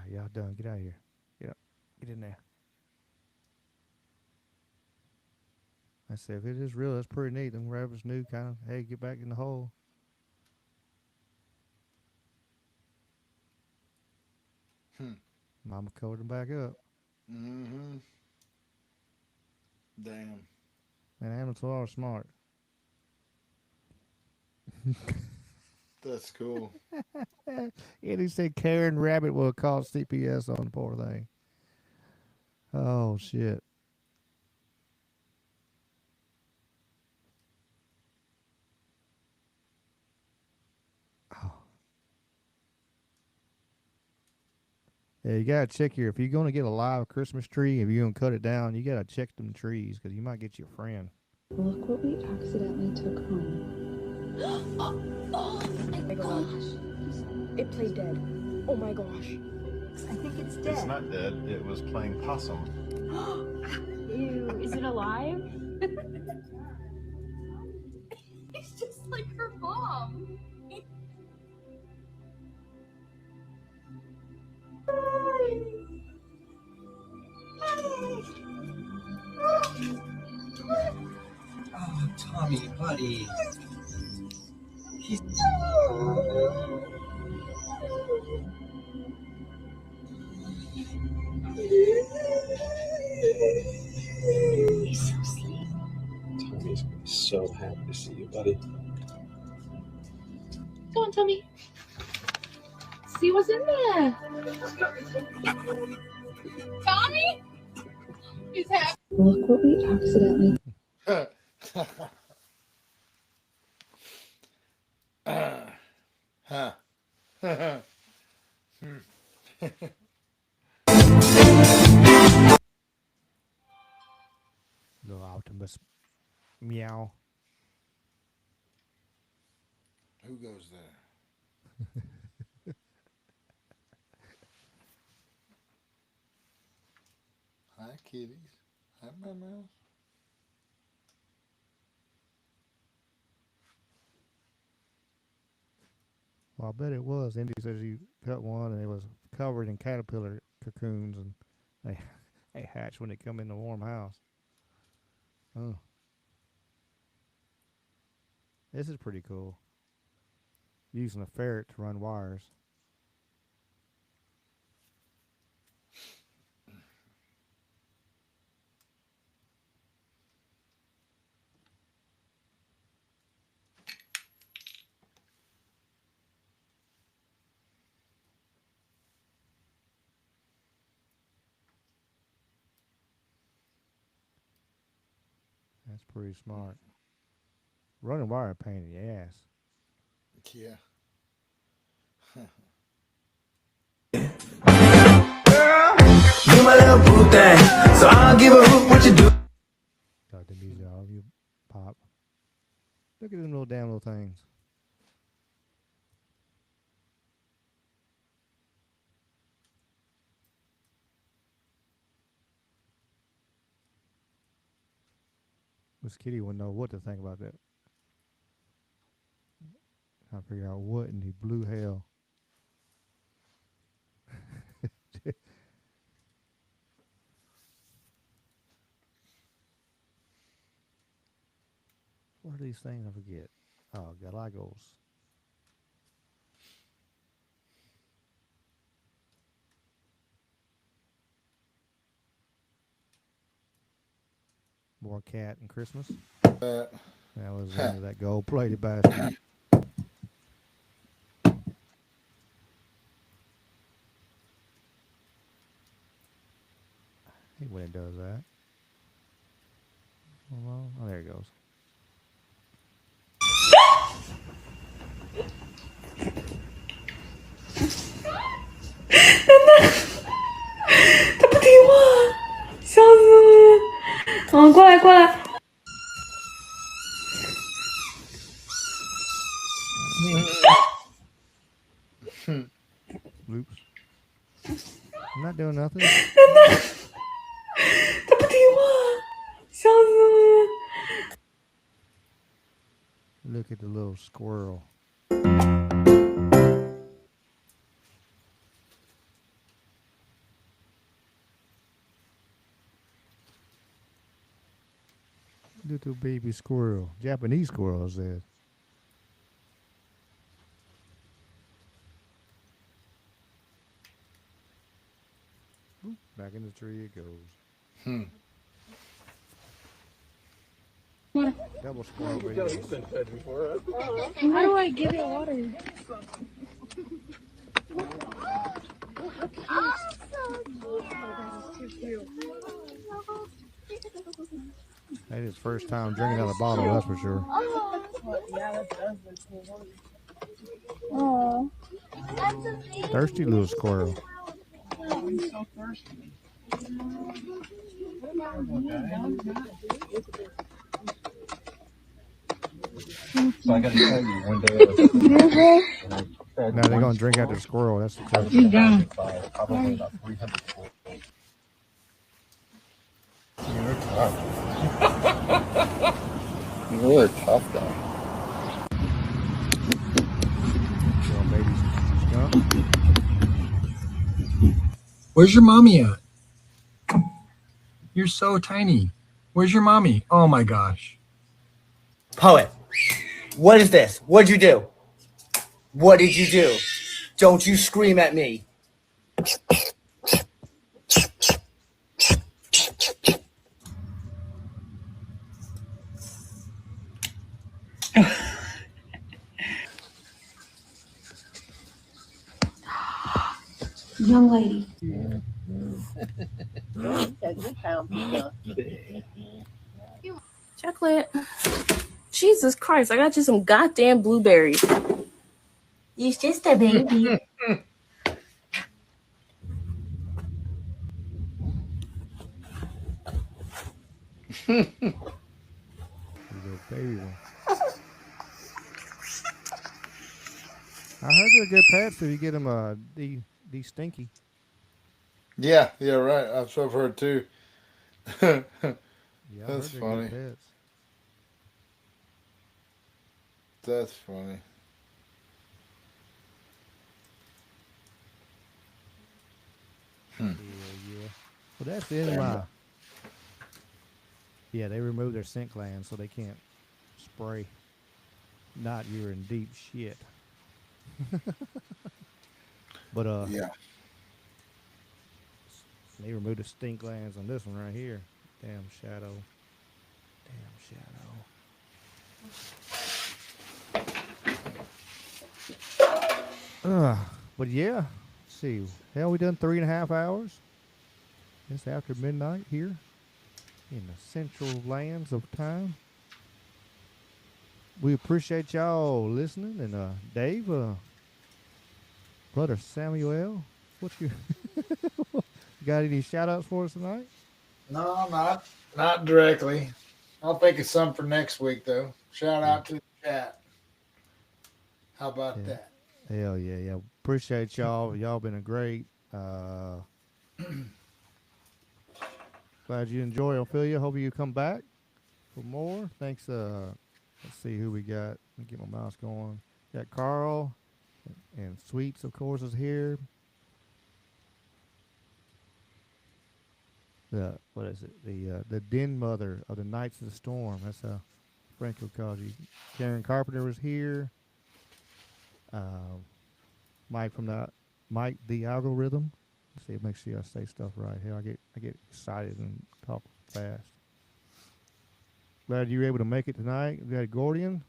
Y'all done. Get out of here. Get up. Get in there. I said, if it is real, that's pretty neat. Them rabbits knew kind of, hey, get back in the hole. Mama covered them back up. Mm-hmm. Damn. And animals are smart. That's cool. And he said Karen Rabbit will call CPS on the poor thing. Oh, shit. Oh. Yeah, you got to check here. If you're going to get a live Christmas tree, if you're going to cut it down, you got to check them trees because you might get your friend. Look what we accidentally took home. Oh my gosh. It played dead. Oh my gosh. I think it's dead. It's not dead. It was playing possum. Ew, is it alive? It's just like her mom. Oh, Tommy, buddy. He's... He's so sweet. Tommy's gonna be so happy to see you, buddy. Go on, Tommy. See what's in there. Tommy? He's happy. Look what we accidentally. Little Optimus. Meow. Who goes there? Hi, kitties. Hi, my mouse. Well, I bet it was. Indy says you cut one and it was covered in caterpillar cocoons and they hatch when they come in the warm house. Oh. This is pretty cool. Using a ferret to run wires. That's pretty smart. Running wire pain in the ass. Yeah. You my little boo thing, so I'll give a hoot what you do. Got the music all of you pop. Look at them little damn little things. Miss Kitty wouldn't know what to think about that. Trying to figure out what in the blue hell. What are these things? I forget. Oh, galagos. More cat and Christmas. That was that gold-plated bastard. I hate when it does that. Oh, there it goes. Oops. I'm not doing nothing. Look at the little squirrel. Little baby squirrel. Japanese squirrel, I said. Boop, back in the tree it goes. Double squirrel videos. You've been fed before. How do I give it water? That is first time drinking out of the bottle, that's for sure. Yeah, that does look cool. Thirsty little squirrel. I'm so thirsty. So I got to tell you, one day Now they're gonna drink out the squirrel. That's the question. You're done. Probably about 300 squirrels. You're a tough guy. Where's your mommy at? You're so tiny. Where's your mommy? Oh my gosh. Poet, what is this? What'd you do? What did you do? Don't you scream at me. Young lady. Chocolate. Jesus Christ, I got you some goddamn blueberries. It's just a baby. Baby one. I heard they're good pets if you get them de stinky. Yeah, right. That's what I've heard too. Yeah, That's funny. That's funny. Yeah. Well, that's the end of my. Yeah, they removed their scent glands so they can't spray. Not you're in deep shit. But yeah, they removed the stink glands on this one right here. Damn shadow. But yeah, let's see. Hell, we done 3.5 hours. It's after midnight here in the central lands of time. We appreciate y'all listening. And Dave, Brother Samuel, what you got any shout outs for us tonight? No, not directly. I'll think of some for next week though. Shout out to the chat. How about that? Hell yeah. Appreciate y'all. Y'all been a great. Glad you enjoy Ophelia. Hope you come back for more. Thanks. Let's see who we got. Let me get my mouse going. Got Carl and Sweets, of course, is here. What is it? The Den Mother of the Knights of the Storm. That's how Franco calls you. Karen Carpenter was here. Mike the Algorithm. Let's see, make sure I say stuff right here. I get excited and talk fast. Glad you were able to make it tonight. We got Gordian.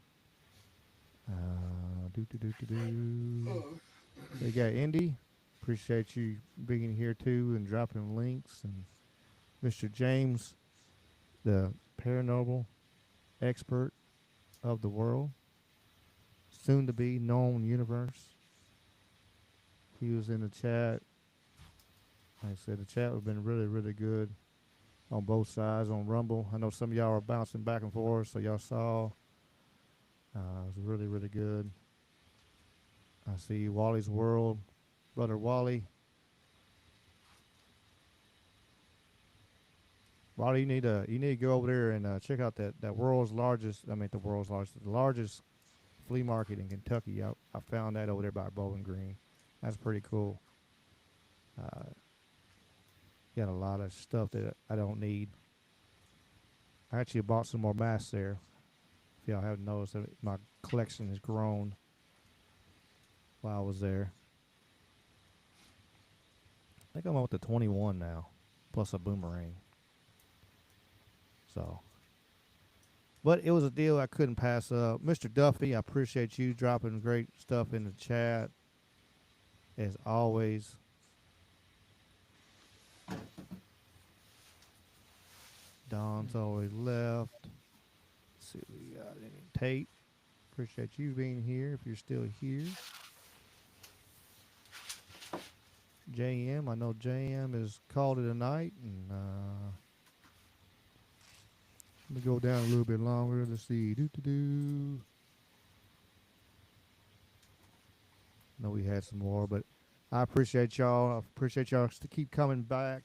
They got Indy. Appreciate you being here too and dropping links. And Mr. James, the paranormal expert of the world, soon to be known universe. He was in the chat. Like I said, the chat has been really, really good on both sides on Rumble. I know some of y'all are bouncing back and forth, so y'all saw. It was really, really good. I see Wally's World, Brother Wally. Wally, you need to go over there and check out that world's largest. I mean, the largest flea market in Kentucky. I found that over there by Bowling Green. That's pretty cool. Got a lot of stuff that I don't need. I actually bought some more masks there. If y'all haven't noticed, my collection has grown while I was there. I think I'm up to 21 now, plus a boomerang. So, but it was a deal I couldn't pass up. Mr. Duffy, I appreciate you dropping great stuff in the chat, as always. Don's always left. Let's see what we got. Tate, appreciate you being here if you're still here. JM, I know JM has called it a night, and let me go down a little bit longer. Let's see. Know we had some more, but I appreciate y'all. I appreciate y'all to keep coming back.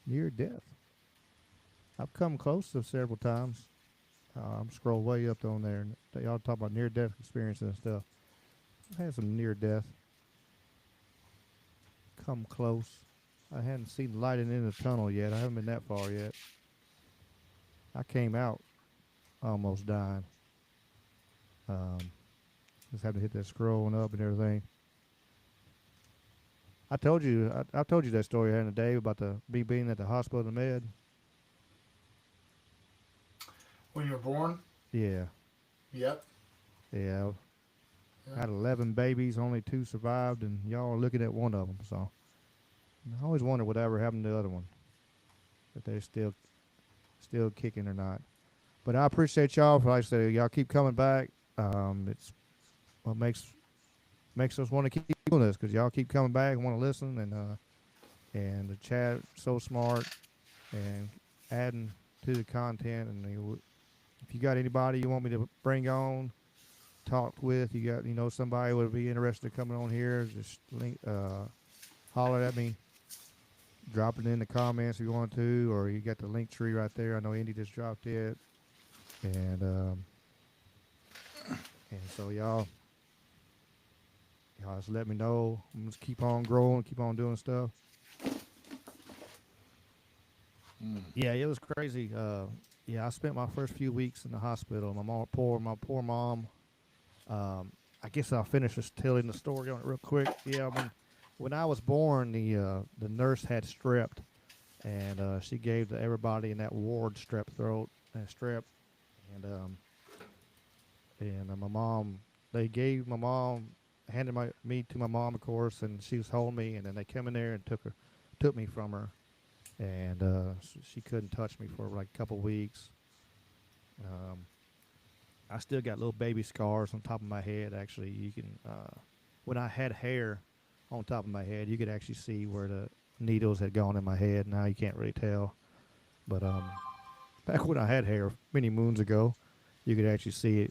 Near death. I've come close to several times. I'm scroll way up on there, and y'all talk about near-death experiences and stuff. I had some near-death. Come close. I hadn't seen the light in the tunnel yet. I haven't been that far yet. I came out almost dying. Just had to hit that scrolling up and everything. I told you that story I had today about me being at the hospital, the med. When you were born? Yeah. Yep. Yeah. I had 11 babies, only 2 survived, and y'all are looking at one of them. So I always wonder whatever happened to the other one, if they're still kicking or not. But I appreciate y'all. Like I said, y'all keep coming back. It's what makes us want to keep doing this, because y'all keep coming back and want to listen, and the chat so smart and adding to the content. And if you got anybody you want me to bring on, talk with, you got somebody would be interested in coming on here, just holler at me, drop it in the comments if you want to, or you got the link tree right there. I know Indy just dropped it, and so y'all just let me know. I'm just keep on growing, keep on doing stuff. Yeah, it was crazy. I spent my first few weeks in the hospital. My poor mom. I guess I'll finish just telling the story on it real quick. Yeah, when I was born, the nurse had strep, and she gave to everybody in that ward strep throat and strep, and my mom. They gave my mom, handed me to my mom, of course, and she was holding me, and then they came in there and took me from her. And she couldn't touch me for like a couple weeks. I still got little baby scars on top of my head. Actually, you can, when I had hair on top of my head, you could actually see where the needles had gone in my head. Now you can't really tell. But back when I had hair many moons ago, you could actually see it.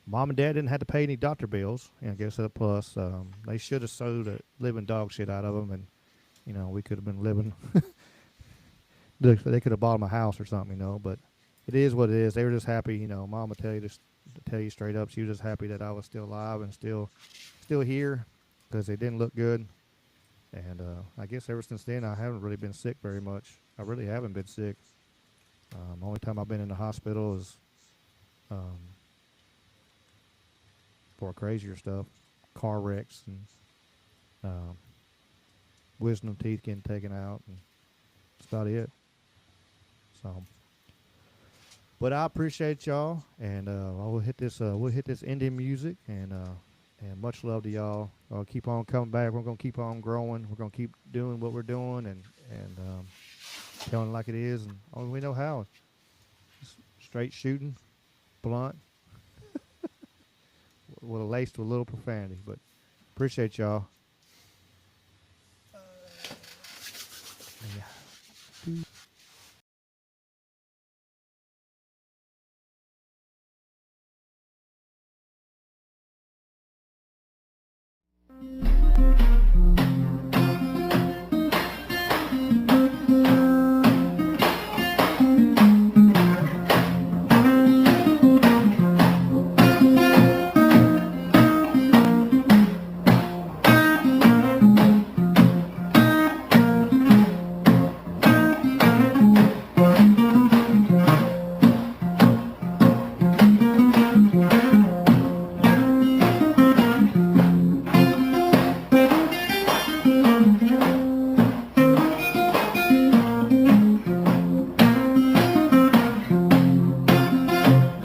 Mom and Dad didn't have to pay any doctor bills. I guess that's a plus. They should have sewed a living dog shit out of them, and we could have been living. They could have bought them a house or something, But it is what it is. They were just happy, Mom would tell you straight up. She was just happy that I was still alive and still here, because they didn't look good. And I guess ever since then, I haven't really been sick very much. I really haven't been sick. Only time I've been in the hospital is for crazier stuff, car wrecks, and wisdom teeth getting taken out, and that's about it. So, but I appreciate y'all, and we'll hit this Indian music, and much love to y'all. Keep on coming back. We're gonna keep on growing. We're gonna keep doing what we're doing, and telling it like it is, and only we know how. Just straight shooting, blunt. With a laced with a little profanity, but appreciate y'all.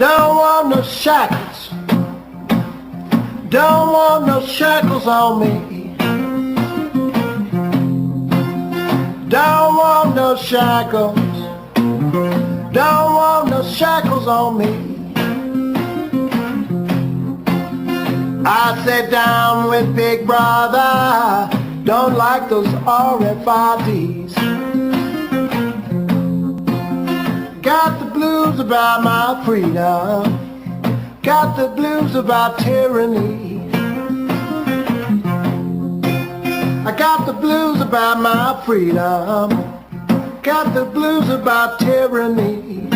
Don't want no shackles. Don't want no shackles on me. Don't want no shackles. Don't want no shackles on me. I sat down with Big Brother. Don't like those RFIDs. Got the blues about my freedom. Got the blues about tyranny. I got the blues about my freedom. Got the blues about tyranny.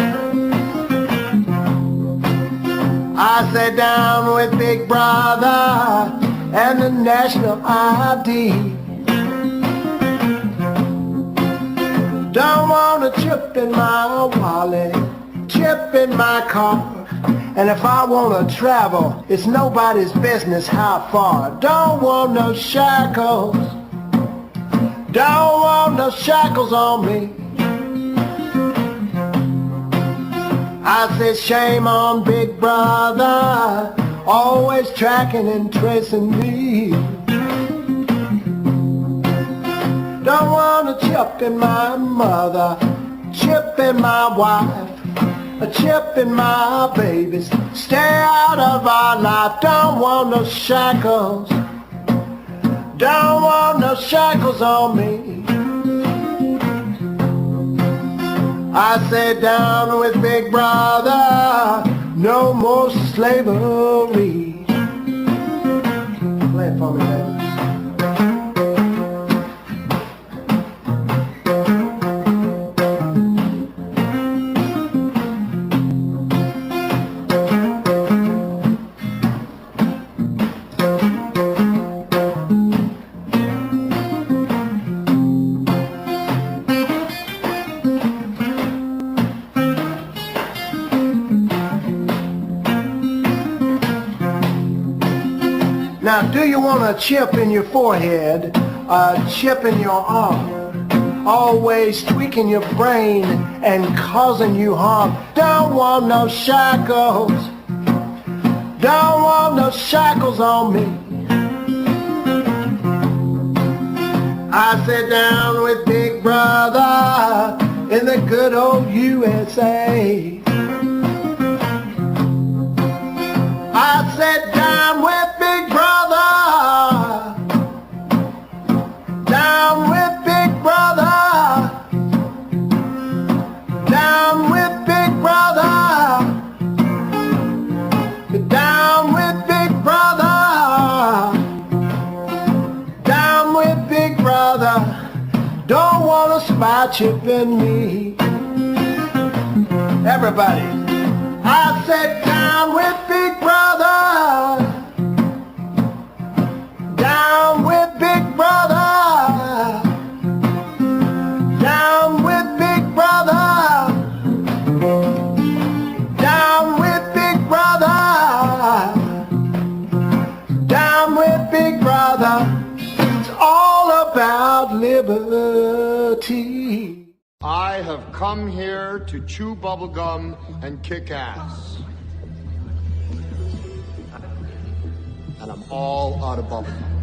I sat down with Big Brother and the national ID. Don't want a chip in my wallet, chip in my car. And if I want to travel, it's nobody's business how far. Don't want no shackles. Don't want no shackles on me. I said shame on Big Brother, always tracking and tracing me. Don't want a chip in my mother, chip in my wife, a chip in my babies. Stay out of our life. Don't want no shackles. Don't want no shackles on me. I sat down with Big Brother. No more slavery. Play it for me, baby. Now, do you want a chip in your forehead, a chip in your arm, always tweaking your brain and causing you harm? Don't want no shackles. Don't want no shackles on me. I sat down with Big Brother in the good old USA. I sat down with Big Brother, down with Big Brother, down with Big Brother, down with Big Brother, down with Big Brother. Don't want a spy chip in me. Everybody, I sat down with Big Brother, down with Big Brother, down with Big Brother, down with Big Brother, down with Big Brother. It's all about liberty. I have come here to chew bubblegum and kick ass. And I'm all out of bubblegum.